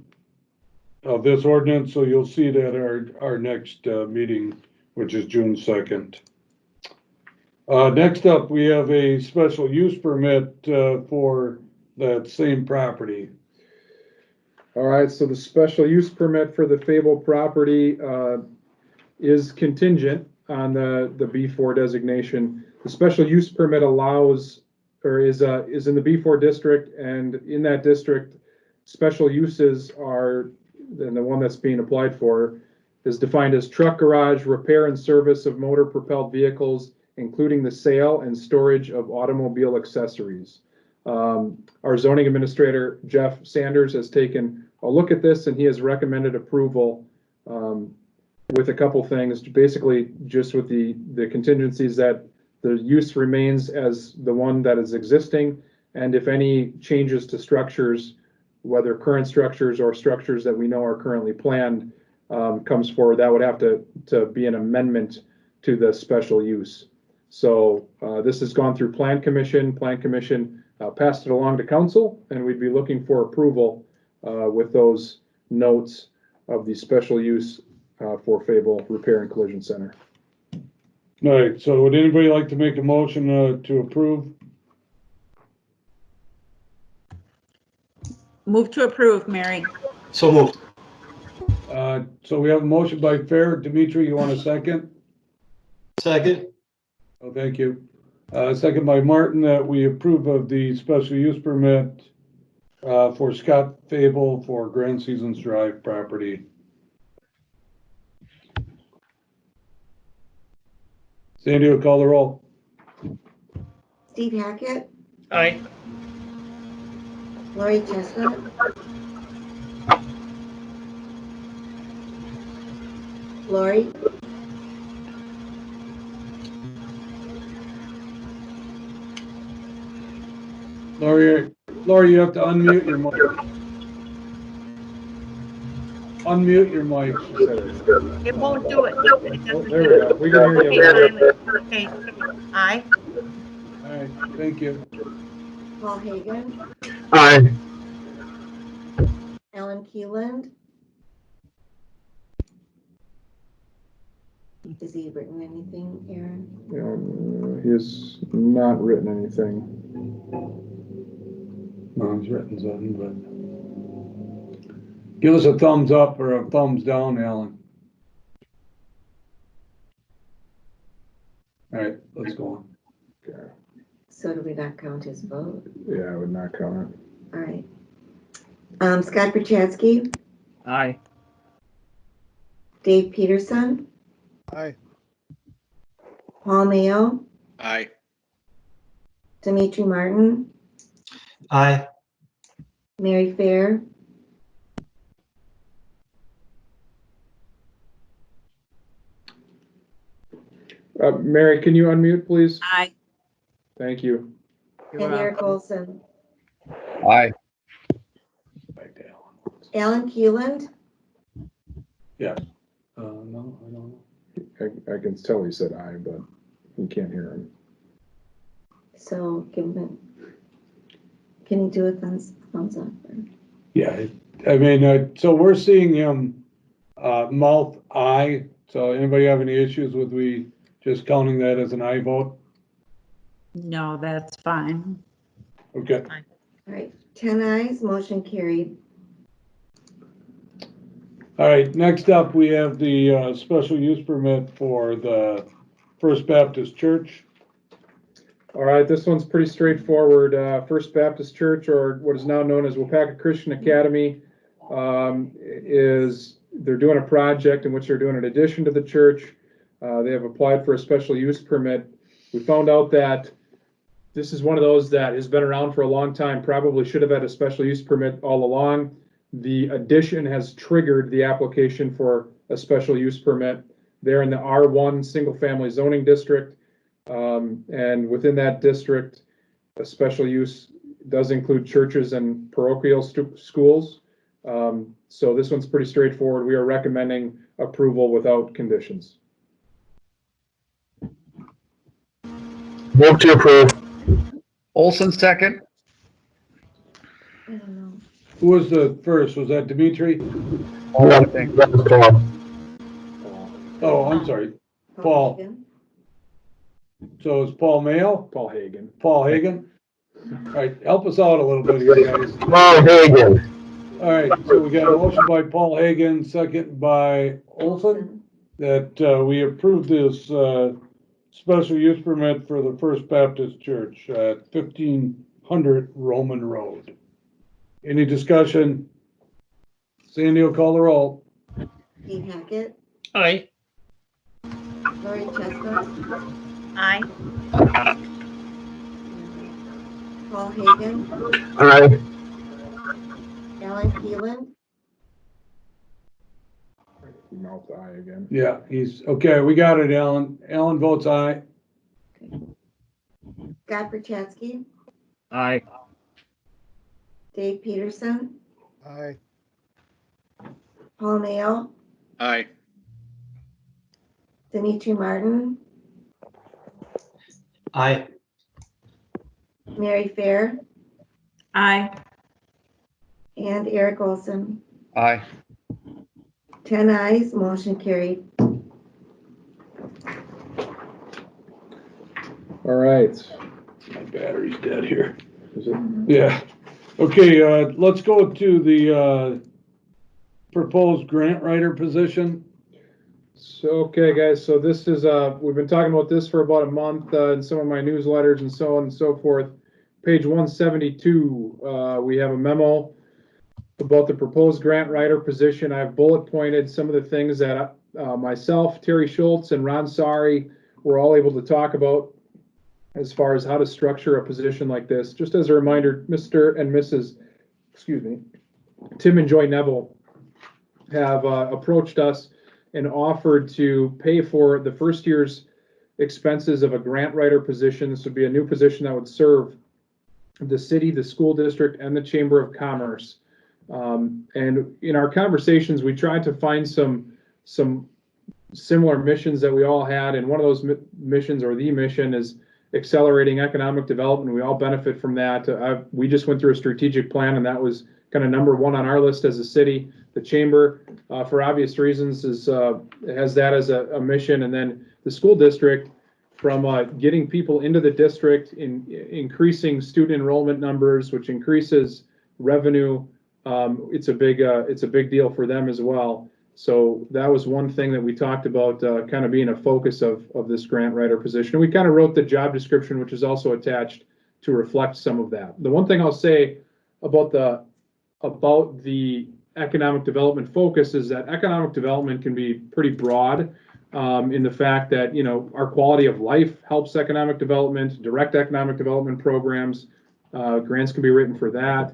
of this ordinance, so you'll see it at our next meeting, which is June 2nd. Next up, we have a special use permit for that same property. All right, so the special use permit for the Fable property is contingent on the B4 designation. The special use permit allows, or is in the B4 district, and in that district, special uses are, and the one that's being applied for is defined as truck garage, repair and service of motor propelled vehicles, including the sale and storage of automobile accessories. Our zoning administrator, Jeff Sanders, has taken a look at this and he has recommended approval with a couple things, basically just with the contingencies that the use remains as the one that is existing, and if any changes to structures, whether current structures or structures that we know are currently planned, comes forward, that would have to be an amendment to the special use. So this has gone through Plan Commission. Plan Commission passed it along to council, and we'd be looking for approval with those notes of the special use for Fable Repair and Collision Center. All right, so would anybody like to make a motion to approve? Move to approve, Mary. So moved. So we have a motion by Fair. Dimitri, you want a second? Second. Oh, thank you. Second by Martin, that we approve of the special use permit for Scott Fable for Grand Seasons Drive property. Sandy will call the roll. Steve Hackett, Aye. Lori Chestnut, Lori, Lori, you have to unmute your mic. Unmute your mic, she said. It won't do it. It Oh, doesn't there do we it. go. We can hear you. Okay, finally. Okay, aye. All right, thank you. Paul Hagan, Aye. Alan Keeland. Is he written anything, Aaron? He has not written anything. No, he's written something, but give us a thumbs up or a thumbs down, Alan. All right, let's go on. Okay. So do we not count his vote? Yeah, I would not count it. All right. Scott Berchatsky, Aye. Dave Peterson, Aye. Paul Mayo, Aye. Dimitri Martin, Aye. Mary Fair, Mary, can you unmute, please? Aye. Thank you. and Eric Olson. Aye. Alan Keeland, Yeah. No, I don't know. I can tell he said aye, but you can't hear him. so give him can you do a thumbs up? Yeah, I mean, so we're seeing him mouth aye. So anybody have any issues with we just counting that as an aye vote? No, that's fine. Okay. All right, 10 ayes, motion carried. All right, next up, we have the special use permit for the First Baptist Church. All right, this one's pretty straightforward. First Baptist Church, or what is now known as Waupaca Christian Academy, they're doing a project in which they're doing an addition to the church. They have applied for a special use permit. We found out that this is one of those that has been around for a long time, probably should have had a special use permit all along. The addition has triggered the application for a special use permit. They're in the R1 single family zoning district. And within that district, a special use does include churches and parochial schools. So this one's pretty straightforward. We are recommending approval without conditions. Move to approve. Olson second. I don't know. Who was the first? Was that Dimitri? Yeah, that was Paul. Oh, I'm sorry. Paul. Hagan. So it's Paul Mayo? Paul Hagan. Paul Hagan? All right, help us out a little bit here, guys. Paul Hagan. All right, so we got a motion by Paul Hagan, second by Olson, that we approve this special use permit for the First Baptist Church at 1500 Roman Road. Any discussion? Sandy will call the roll. Pete Hackett, Aye. Lori Chestnut, Aye. Paul Hagan, Aye. Alan Keeland, Mouth aye again. Yeah, he's, okay, we got it, Alan. Alan votes aye. Scott Berchatsky, Aye. Dave Peterson, Aye. Paul Mayo, Aye. Dimitri Martin, Aye. Mary Fair, Aye. and Eric Olson. Aye. 10 ayes, motion carried. All right. My battery's dead here. Is it? Yeah. Okay, let's go to the proposed grant writer position. So, okay, guys, so this is, we've been talking about this for about a month in some of my newsletters and so on and so forth. Page 172, we have a memo about the proposed grant writer position. I've bullet pointed some of the things that myself, Terry Schultz, and Ron Sari were all able to talk about as far as how to structure a position like this. Just as a reminder, Mr. and Mrs., excuse me, Tim and Joy Neville have approached us and offered to pay for the first year's expenses of a grant writer position. This would be a new position that would serve the city, the school district, and the Chamber of Commerce. And in our conversations, we tried to find some similar missions that we all had. And one of those missions, or the mission, is accelerating economic development. We all benefit from that. We just went through a strategic plan, and that was kind of number one on our list as a city. The chamber, for obvious reasons, has that as a mission. And then the school district, from getting people into the district, increasing student enrollment numbers, which increases revenue. It's a big deal for them as well. So that was one thing that we talked about, kind of being a focus of this grant writer position. We kind of wrote the job description, which is also attached to reflect some of that. The one thing I'll say about the economic development focus is that economic development can be pretty broad, in the fact that, our quality of life helps economic development, direct economic development programs, grants can be written for that.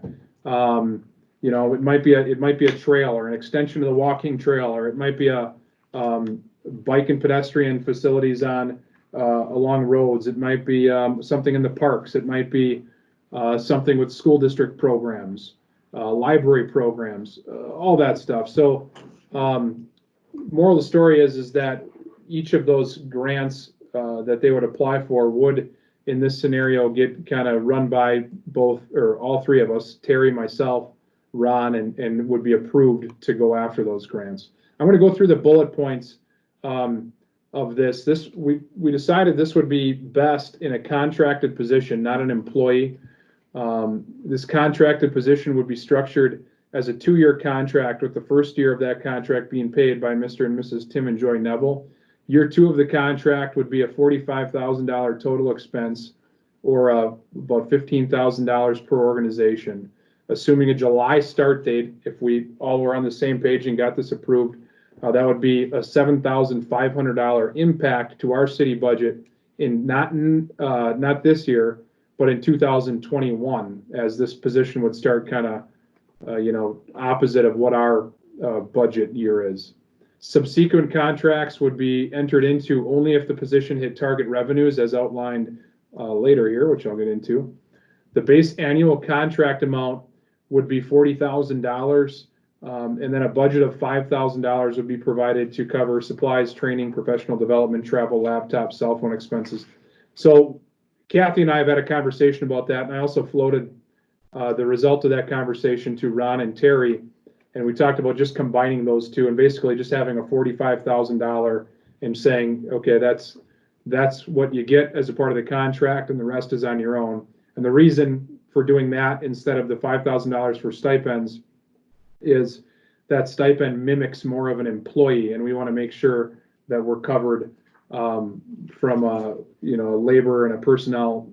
It might be a trail or an extension of the walking trail, or it might be a bike and pedestrian facilities along roads. It might be something in the parks. It might be something with school district programs, library programs, all that stuff. So, moral of the story is that each of those grants that they would apply for would, in this scenario, get kind of run by both or all three of us, Terry, myself, Ron, and would be approved to go after those grants. I'm going to go through the bullet points of this. We decided this would be best in a contracted position, not an employee. This contracted position would be structured as a 2-year contract, with the first year of that contract being paid by Mr. and Mrs. Tim and Joy Neville. Year 2 of the contract would be a $45,000 total expense, or about $15,000 per organization. Assuming a July start date, if we all were on the same page and got this approved, that would be a $7,500 impact to our city budget not this year, but in 2021, as this position would start kind of opposite of what our budget year is. Subsequent contracts would be entered into only if the position hit target revenues, as outlined later here, which I'll get into. The base annual contract amount would be $40,000, and then a budget of $5,000 would be provided to cover supplies, training, professional development, travel, laptop, cell phone expenses. So Kathy and I have had a conversation about that, and I also floated the result of that conversation to Ron and Terry, and we talked about just combining those two and basically just having a $45,000 and saying, okay, that's what you get as a part of the contract, and the rest is on your own. And the reason for doing that instead of the $5,000 for stipends is that stipend mimics more of an employee, and we want to make sure that we're covered from a labor and a personnel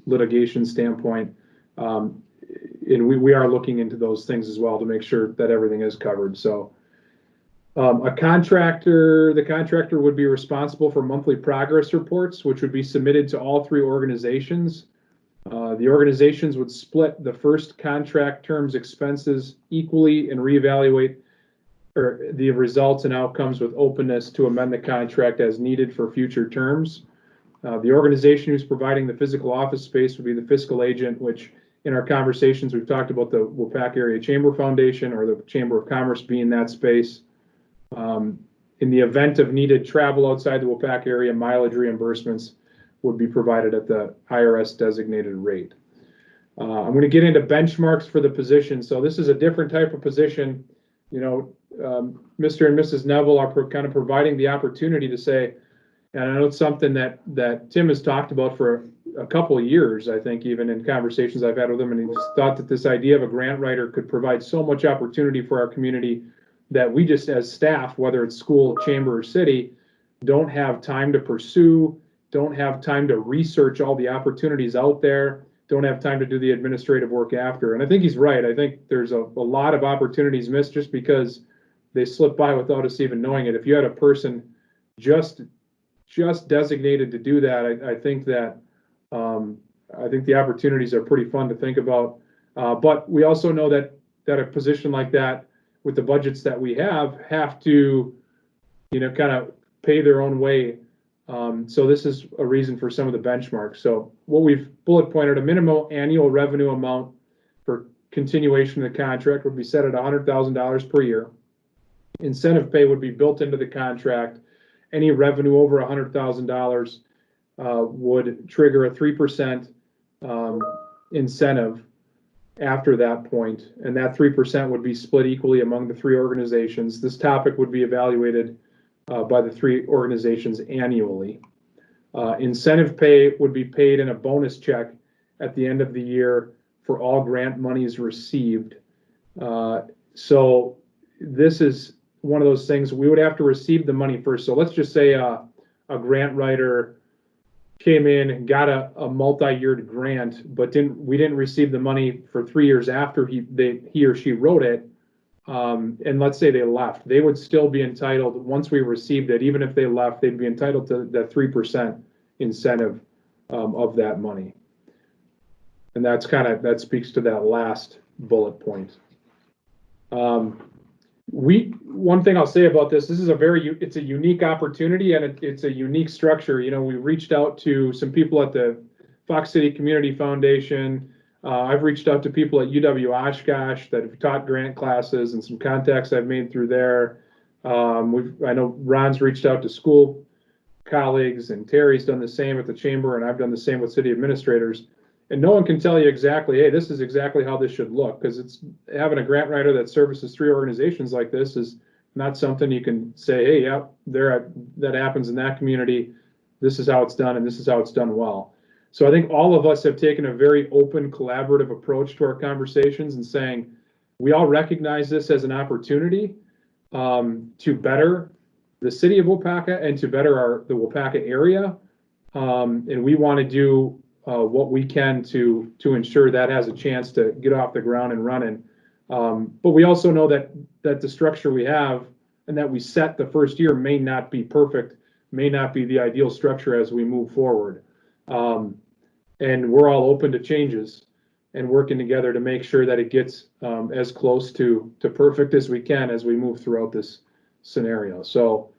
litigation standpoint. And we are looking into those things as well to make sure that everything is covered. So the contractor would be responsible for monthly progress reports, which would be submitted to all 3 organizations. The organizations would split the first contract term's expenses equally and reevaluate the results and outcomes with openness to amend the contract as needed for future terms. The organization who's providing the physical office space would be the fiscal agent, which in our conversations we've talked about the Waupaca Area Chamber Foundation or the Chamber of Commerce being that space. In the event of needed travel outside the Waupaca area, mileage reimbursements would be provided at the IRS designated rate. I'm going to get into benchmarks for the position. So this is a different type of position. Mr. and Mrs. Neville are kind of providing the opportunity to say, and I know it's something that Tim has talked about for a couple of years, I think, even in conversations I've had with him, and he just thought that this idea of a grant writer could provide so much opportunity for our community that we just, as staff, whether it's school, chamber, or city, don't have time to pursue, don't have time to research all the opportunities out there, don't have time to do the administrative work after. And I think he's right. I think there's a lot of opportunities missed just because they slip by without us even knowing it. If you had a person just designated to do that, I think the opportunities are pretty fun to think about. But we also know that a position like that, with the budgets that we have to, kind of pay their own way So this is a reason for some of the benchmarks. So what we've bullet pointed, a minimum annual revenue amount for continuation of the contract would be set at $100,000 per year. Incentive pay would be built into the contract. Any revenue over $100,000 would trigger a 3% incentive after that point, and that 3% would be split equally among the three organizations. This topic would be evaluated by the three organizations annually. Incentive pay would be paid in a bonus check at the end of the year for all grant monies received. So this is one of those things, we would have to receive the money first. So let's just say a grant writer came in and got a multi-year grant, but we didn't receive the money for 3 years after he or she wrote it. And let's say they left, they would still be entitled, once we received it, even if they left, they'd be entitled to that 3% incentive of that money. And that's that speaks to that last bullet point. One thing I'll say about this is it's a unique opportunity, and it's a unique structure. You know, we reached out to some people at the Fox City Community Foundation. I've reached out to people at UW Oshkosh that have taught grant classes, and some contacts I've made through there. I know Ron's reached out to school colleagues, and Terry's done the same at the chamber, and I've done the same with city administrators. And no one can tell you exactly, hey, this is exactly how this should look, because it's having a grant writer that services three organizations like this is not something you can say, hey, yeah, that happens in that community. This is how it's done, and this is how it's done well. So I think all of us have taken a very open, collaborative approach to our conversations and saying, we all recognize this as an opportunity to better the city of Waupaca and to better the Waupaca area. And we want to do what we can to ensure that has a chance to get off the ground and running. But we also know that the structure we have and that we set the first year may not be perfect, may not be the ideal structure as we move forward. And we're all open to changes and working together to make sure that it gets as close to perfect as we can as we move throughout this scenario. So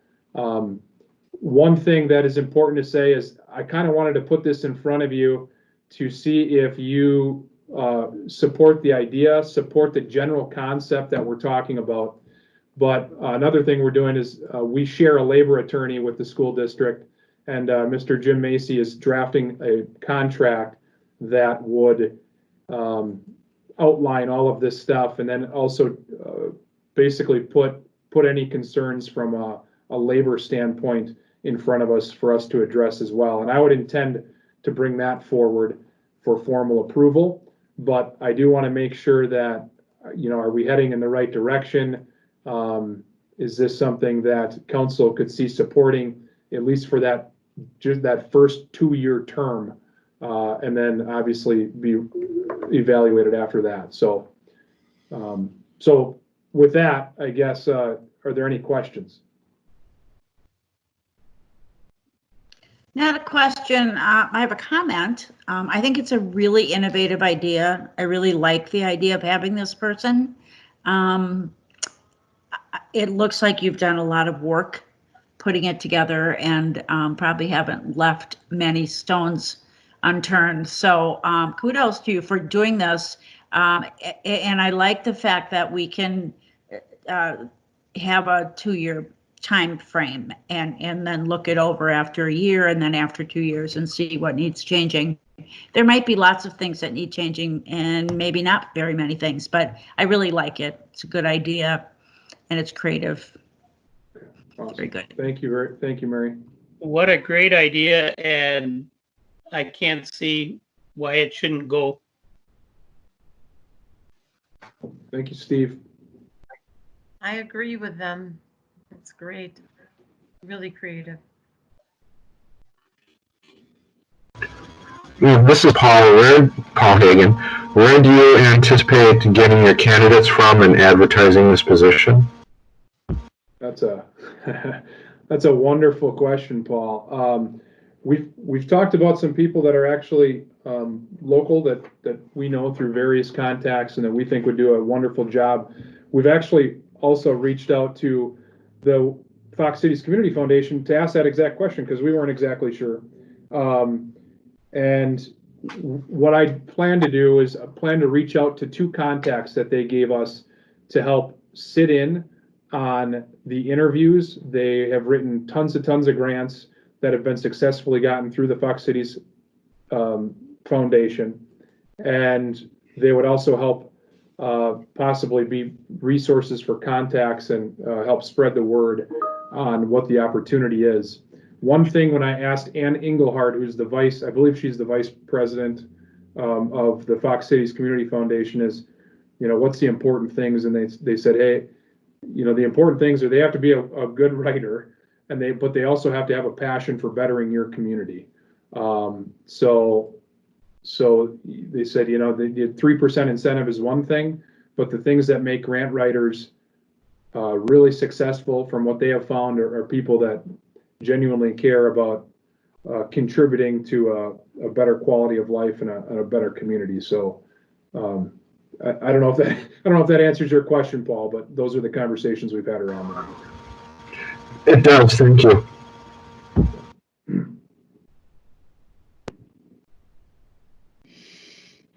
one thing that is important to say is I kind of wanted to put this in front of you to see if you support the idea, support the general concept that we're talking about. But another thing we're doing is we share a labor attorney with the school district, and Mr. Jim Macy is drafting a contract that would outline all of this stuff, and then also basically put any concerns from a labor standpoint in front of us for us to address as well. And I would intend to bring that forward for formal approval, but I do want to make sure that, you know, are we heading in the right direction? Is this something that council could see supporting, at least for that first 2-year term, and then obviously be evaluated after that. So, so with that, I guess, are there any questions? Not a question. I have a comment. I think it's a really innovative idea. I really like the idea of having this person. It looks like you've done a lot of work putting it together, and probably haven't left many stones unturned. So kudos to you for doing this. And I like the fact that we can have a 2-year time frame and then look it over after a year and then after 2 years and see what needs changing. There might be lots of things that need changing and maybe not very many things, but I really like it. It's a good idea and it's creative. Awesome. Very good. Thank you, Mary. What a great idea, and I can't see why it shouldn't go. Thank you, Steve. I agree with them. It's great. Really creative. This is Paul Hagan. Where do you anticipate getting your candidates from and advertising this position? That's a wonderful question, Paul. We've talked about some people that are actually local that we know through various contacts and that we think would do a wonderful job. We've actually also reached out to the Fox Cities Community Foundation to ask that exact question because we weren't exactly sure. And what I plan to do is I plan to reach out to 2 contacts that they gave us to help sit in on the interviews. They have written tons of grants that have been successfully gotten through the Fox Cities Foundation. And they would also help possibly be resources for contacts and help spread the word on what the opportunity is. One thing when I asked Ann Engelhardt, who's the I believe she's the vice president of the Fox Cities Community Foundation, is, what's the important things? And they said, hey, the important things are they have to be a good writer, but they also have to have a passion for bettering your community. So they said, the 3% incentive is one thing, but the things that make grant writers really successful from what they have found are people that genuinely care about contributing to a better quality of life and a better community. So I don't know if that answers your question, Paul, but those are the conversations we've had around that. It does, thank you.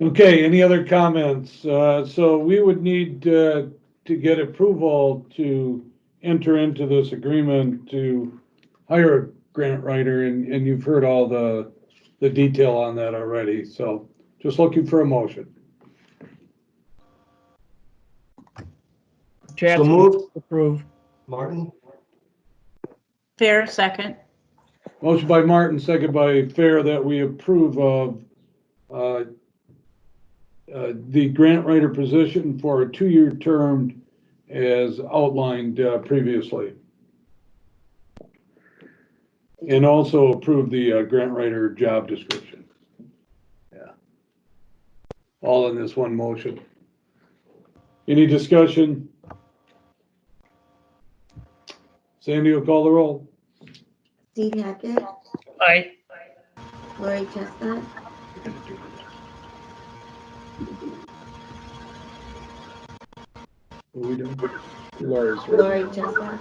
Okay, any other comments? So we would need to get approval to enter into this agreement to hire a grant writer, and you've heard all the detail on that already. So just looking for a motion. So moved. Approve. Martin? Fair, second. Motion by Martin, second by Fair, that we approve of the grant writer position for a 2-year term as outlined previously. And also approve the grant writer job description. Yeah. All in this one motion. Any discussion? Sandy will call the roll. Steve Hackett, Aye. Lori Chestnut, What are we doing? Lori Chestnut.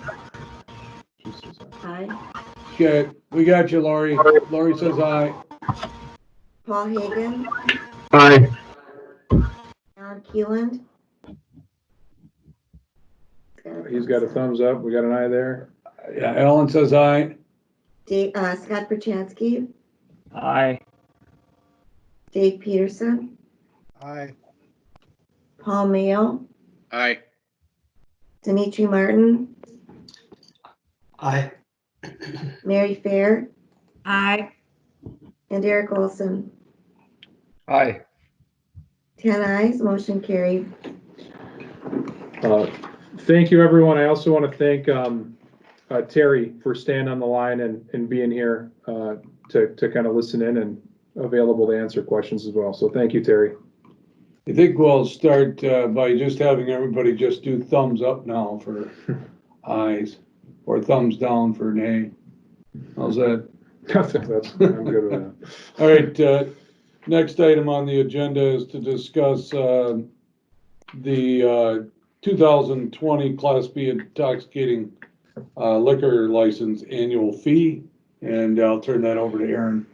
Aye. Okay, we got you, Lori. Lori says aye. Paul Hagan, Aye. Alan Keeland. He's got a thumbs up. We got an eye there. Yeah, Ellen says aye. Scott Perchansky, Aye. Dave Peterson, Aye. Paul Mayo, Aye. Dimitri Martin, Aye. Mary Fair, Aye. and Eric Olson. Aye. 10 ayes, motion carried. Thank you, everyone. I also want to thank Terry for staying on the line and being here to kind of listen in and available to answer questions as well. So thank you, Terry. I think we'll start by just having everybody just do thumbs up now for ayes, or thumbs down for nay. How's that? I'm good with that. All right, next item on the agenda is to discuss the 2020 Class B intoxicating liquor license annual fee, and I'll turn that over to Aaron.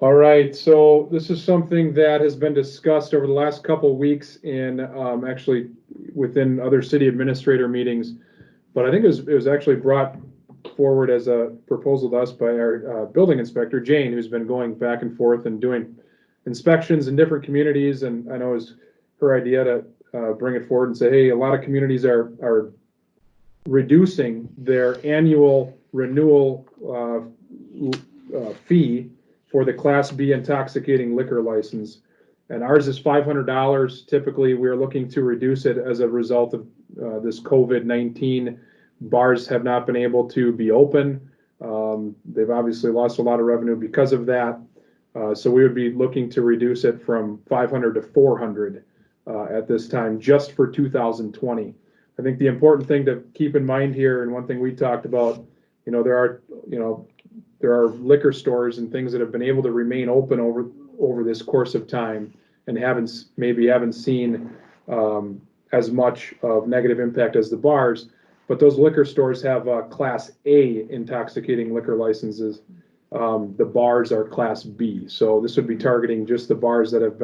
All right, so this is something that has been discussed over the last couple of weeks in actually within other city administrator meetings, but I think it was actually brought forward as a proposal to us by our building inspector, Jane, who's been going back and forth and doing inspections in different communities, and I know it was her idea to bring it forward and say, hey, a lot of communities are reducing their annual renewal fee for the Class B intoxicating liquor license. And ours is $500. Typically, we're looking to reduce it as a result of this COVID-19. Bars have not been able to be open. They've obviously lost a lot of revenue because of that. So we would be looking to reduce it from $500 to $400 at this time, just for 2020. I think the important thing to keep in mind here, and one thing we talked about, there are liquor stores and things that have been able to remain open over this course of time and haven't seen as much of negative impact as the bars. but those liquor stores have Class A intoxicating liquor licenses. The bars are Class B. So this would be targeting just the bars that have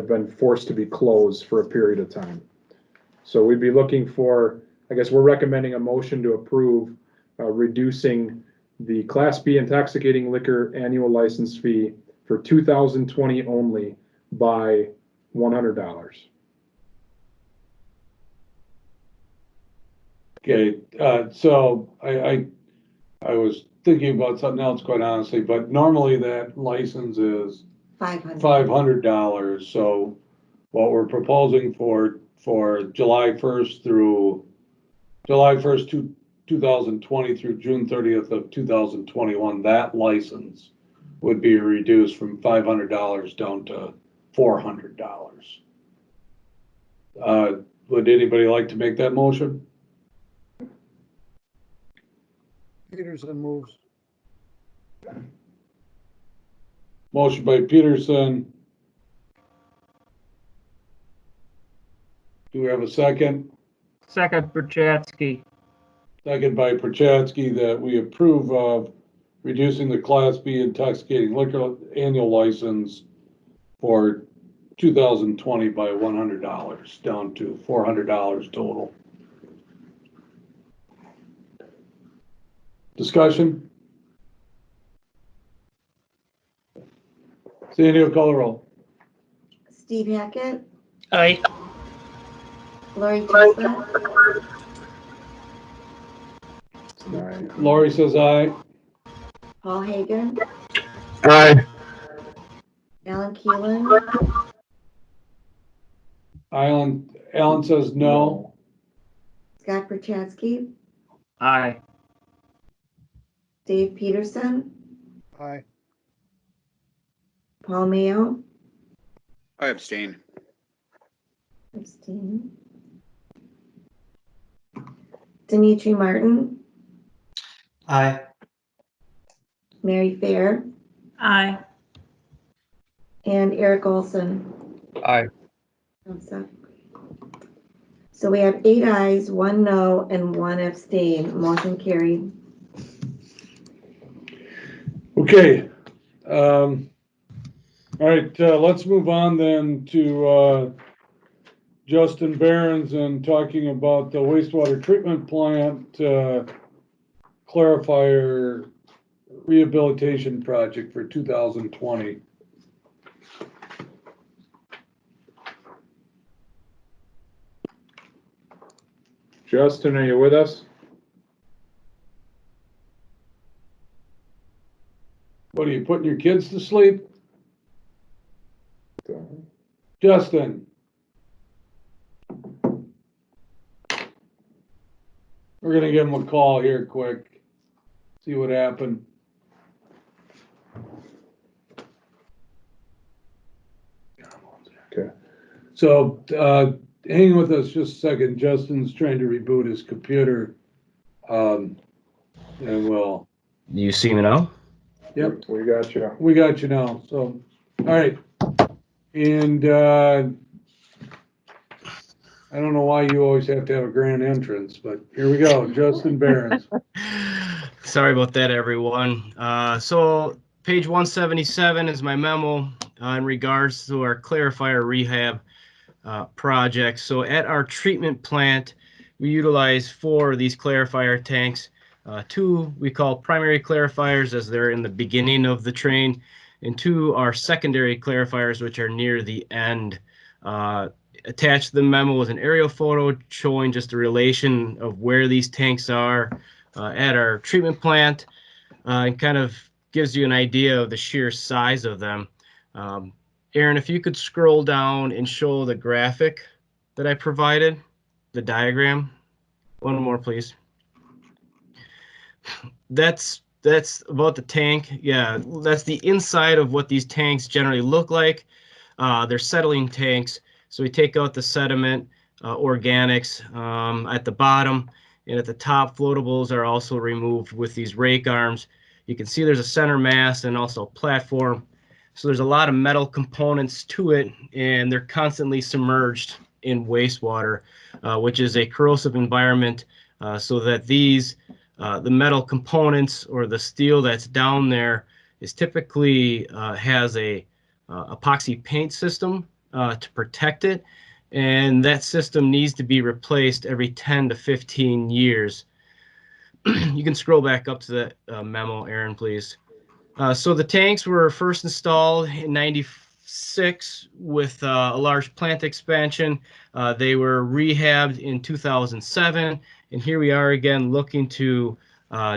been forced to be closed for a period of time. So we'd be looking for, I guess we're recommending a motion to approve reducing the Class B intoxicating liquor annual license fee for 2020 only by $100. Okay, so I was thinking about something else, quite honestly, but normally that license is $500. So what we're proposing for July 1st through July 1st, 2020 through June 30th of 2021, that license would be reduced from $500 down to $400. Would anybody like to make that motion? Peterson moves. Motion by Peterson. Do we have a second? Second, Berchatsky. Second by Prochatsky, that we approve of reducing the Class B intoxicating liquor annual license for 2020 by $100 down to $400 total. Discussion? Sandy, will call the roll. Steve Hackett, Aye. Lori Chestnut, Lori says aye. Paul Hagan, Aye. Alan Keelan, Alan says no. Scott Berchatsky, Aye. Dave Peterson, Aye. Paul Mayo, I abstain. abstain. Dimitri Martin, Aye. Mary Fair, Aye. and Eric Olson. Aye. So we have 8 ayes, 1 no, and 1 abstain. Motion carried. Okay. All right, let's move on then to Justin Behrens and talking about the wastewater treatment plant clarifier rehabilitation project for 2020. Justin, are you with us? What, are you putting your kids to sleep? Justin. We're gonna give him a call here quick, see what happened. Okay. So, hang with us just a second. Justin's trying to reboot his computer. And we'll. You see me now? Yep. We got you. We got you now. So, all right. And, I don't know why you always have to have a grand entrance, but here we go. Justin Behrens. Sorry about that, everyone. So page 177 is my memo in regards to our clarifier rehab project. So at our treatment plant, we utilize 4 of these clarifier tanks. 2 we call primary clarifiers, as they're in the beginning of the train, and 2 are secondary clarifiers, which are near the end. Attached to the memo is an aerial photo showing just the relation of where these tanks are at our treatment plant, and kind of gives you an idea of the sheer size of them. Aaron, if you could scroll down and show the graphic that I provided, the diagram. One more, please. That's about the tank. Yeah, that's the inside of what these tanks generally look like. They're settling tanks. So we take out the sediment, organics at the bottom, and at the top, floatables are also removed with these rake arms. You can see there's a center mass and also a platform. So there's a lot of metal components to it, and they're constantly submerged in wastewater, which is a corrosive environment, so that these the metal components or the steel that's down there is typically has a epoxy paint system to protect it, and that system needs to be replaced every 10 to 15 years. You can scroll back up to that memo, Aaron, please. So the tanks were first installed in '96 with a large plant expansion. They were rehabbed in 2007, and here we are again looking to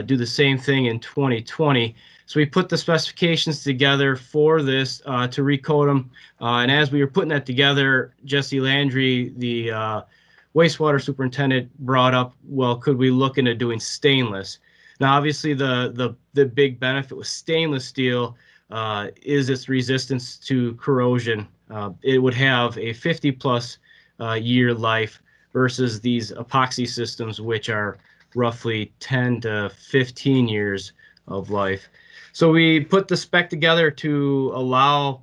do the same thing in 2020. So we put the specifications together for this to recoat them, and as we were putting that together, Jesse Landry, the wastewater superintendent, brought up, well, could we look into doing stainless? Now, obviously, the big benefit with stainless steel is its resistance to corrosion. It would have a 50-plus year life versus these epoxy systems, which are roughly 10 to 15 years of life. So we put the spec together to allow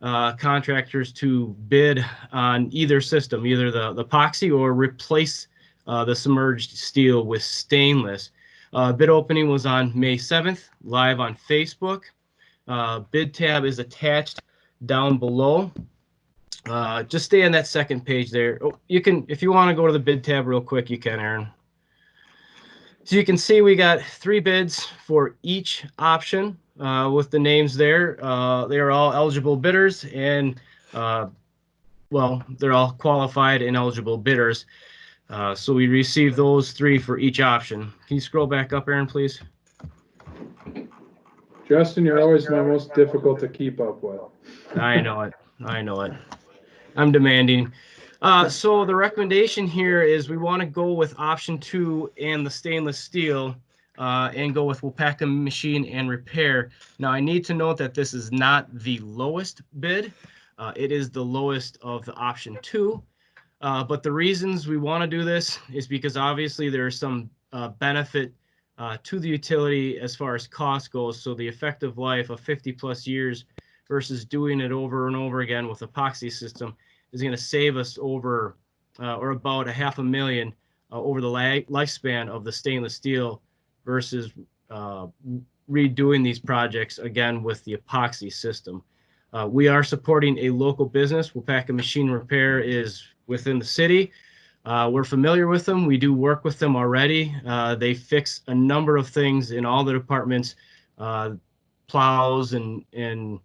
contractors to bid on either system, either the epoxy or replace the submerged steel with stainless. Bid opening was on May 7th, live on Facebook. Bid tab is attached down below. Just stay on that second page there. Oh, you can, if you want to go to the bid tab real quick, you can, Aaron. So you can see we got 3 bids for each option with the names there. They are all eligible bidders, and well, they're all qualified and eligible bidders. So we received those 3 for each option. Can you scroll back up, Aaron, please? Justin, you're always my most difficult to keep up with. I know it. I know it. I'm demanding. So the recommendation here is we want to go with option 2 and the stainless steel and go with Waupaca Machine and Repair. Now, I need to note that this is not the lowest bid. It is the lowest of the option 2. But the reasons we want to do this is because obviously there is some benefit to the utility as far as cost goes. So the effective life of 50-plus years versus doing it over and over again with epoxy system is going to save us over or about $500,000 over the lifespan of the stainless steel versus redoing these projects again with the epoxy system. We are supporting a local business. Waupaca Machine Repair is within the city. We're familiar with them. We do work with them already. They fix a number of things in all the departments, plows and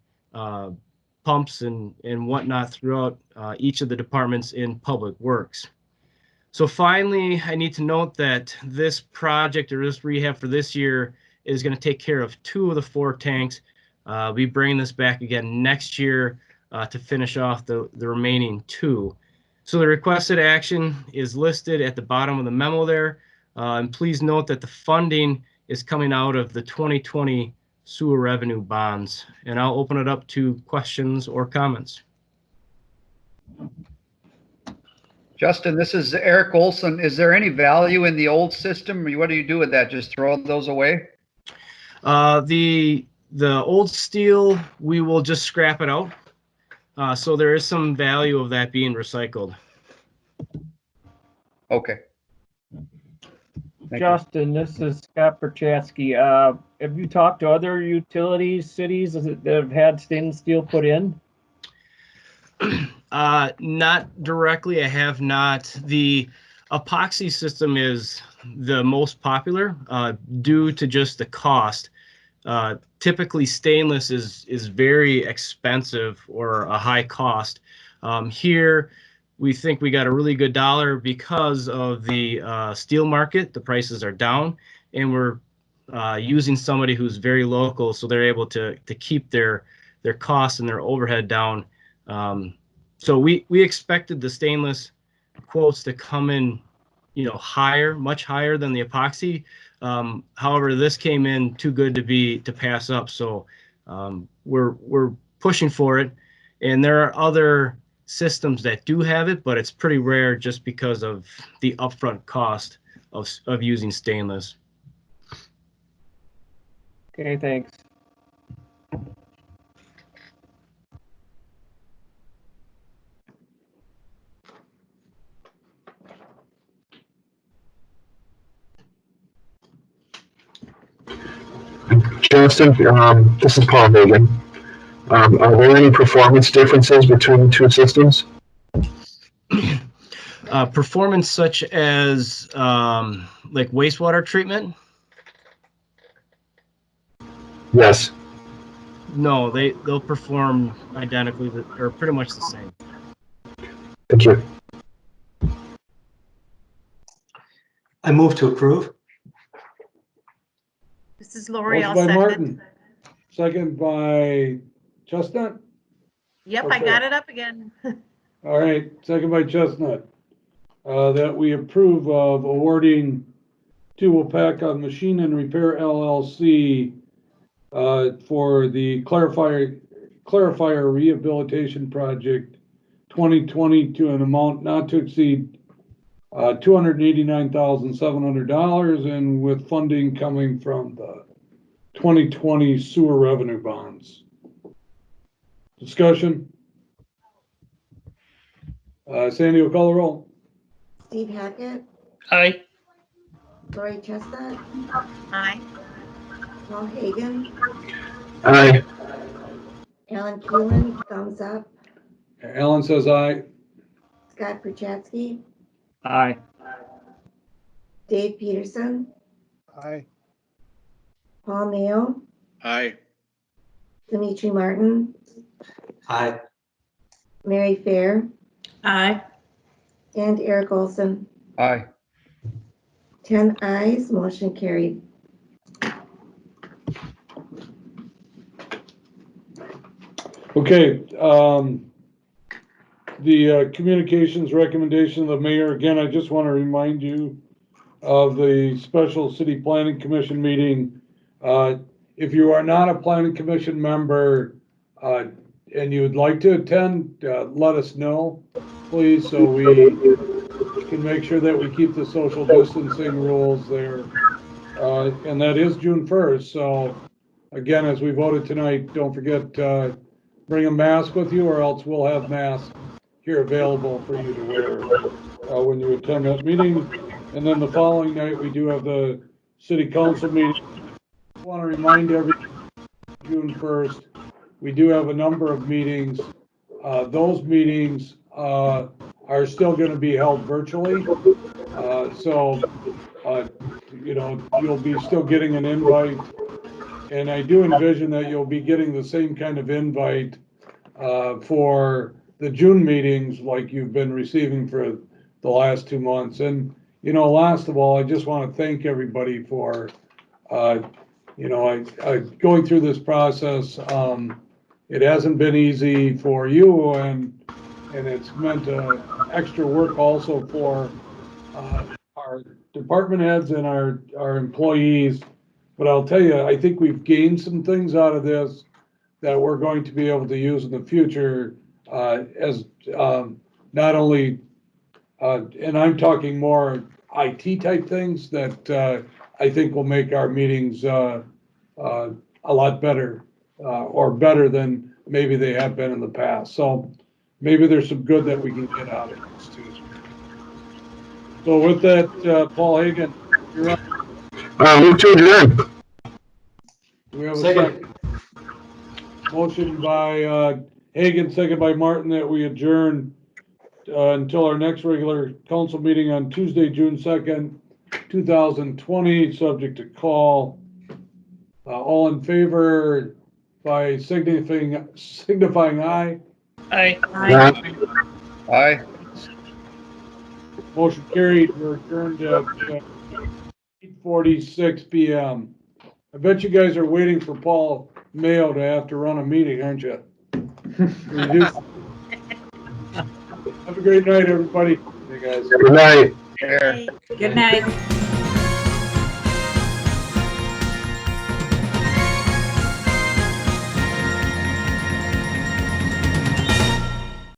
pumps and whatnot throughout each of the departments in public works. So finally, I need to note that this project or this rehab for this year is going to take care of 2 of the 4 tanks. We bring this back again next year to finish off the remaining 2. So the requested action is listed at the bottom of the memo there. And please note that the funding is coming out of the 2020 sewer revenue bonds. And I'll open it up to questions or comments. Justin, this is Eric Olson. Is there any value in the old system? What do you do with that? Just throw those away? The old steel, we will just scrap it out. So there is some value of that being recycled. Okay. Justin, this is Scott Perchatsky. Have you talked to other utilities, cities that have had stainless steel put in? Not directly. I have not. The epoxy system is the most popular due to just the cost. Typically, stainless is very expensive or a high cost. Here, we think we got a really good dollar because of the steel market. The prices are down, and we're using somebody who's very local, so they're able to keep their costs and their overhead down. So we expected the stainless quotes to come in, higher, much higher than the epoxy. However, this came in too good to pass up. So we're pushing for it, and there are other systems that do have it, but it's pretty rare just because of the upfront cost of using stainless. Okay, thanks. Justin, this is Paul Hagan. Are there any performance differences between the two systems? Performance such as like wastewater treatment? Yes. No, they'll perform identically or pretty much the same. Thank you. I move to approve. This is Lori. Motion I'll by second. Martin, second by Chestnut. Yep, Okay. I got it up again. All right, second by Chestnut. That we approve of awarding to Waupaca Machine and Repair LLC for the clarifier rehabilitation project 2020 to an amount not to exceed $289,700, and with funding coming from the 2020 sewer revenue bonds. Discussion. Sandy, will call the roll. Steve Hackett, Aye. Lori Chestnut, Aye. Paul Hagan, Aye. Alan Keelan, thumbs up, Alan says aye. Scott Perchatsky, Aye. Dave Peterson, Aye. Paul Mayo, Aye. Dimitri Martin, Aye. Mary Fair, Aye. and Eric Olson. Aye. 10 ayes, motion carried. Okay, the communications recommendation of the mayor, again, I just want to remind you of the special city planning commission meeting. If you are not a planning commission member and you would like to attend, let us know, please, so we can make sure that we keep the social distancing rules there. And that is June 1st, so again, as we voted tonight, don't forget, bring a mask with you, or else we'll have masks here available for you to wear when you attend that meeting. And then the following night, we do have the city council meeting. I want to remind everyone, June 1st, we do have a number of meetings. Those meetings are still going to be held virtually. You know, you'll be still getting an invite. And I do envision that you'll be getting the same kind of invite for the June meetings like you've been receiving for the last 2 months. And, you know, last of all, I just want to thank everybody for, you know, going through this process. It hasn't been easy for you, and it's meant extra work also for our department heads and our employees. But I'll tell you, I think we've gained some things out of this that we're going to be able to use in the future as not only, and I'm talking more IT type things that I think will make our meetings a lot better or better than maybe they have been in the past. So maybe there's some good that we can get out of this too. So with that, Paul Hagan, you're up. Move to adjourn. Do we have a second? Motion by Hagan, second by Martin, that we adjourn until our next regular council meeting on Tuesday, June 2nd, 2020, subject to call. All in favor by signifying aye. Aye. Aye. Aye. Motion carried. We're adjourned at 8:46 p.m. I bet you guys are waiting for Paul Mayo to have to run a meeting, aren't you? Have a great night, everybody. Good night. Here. Good night.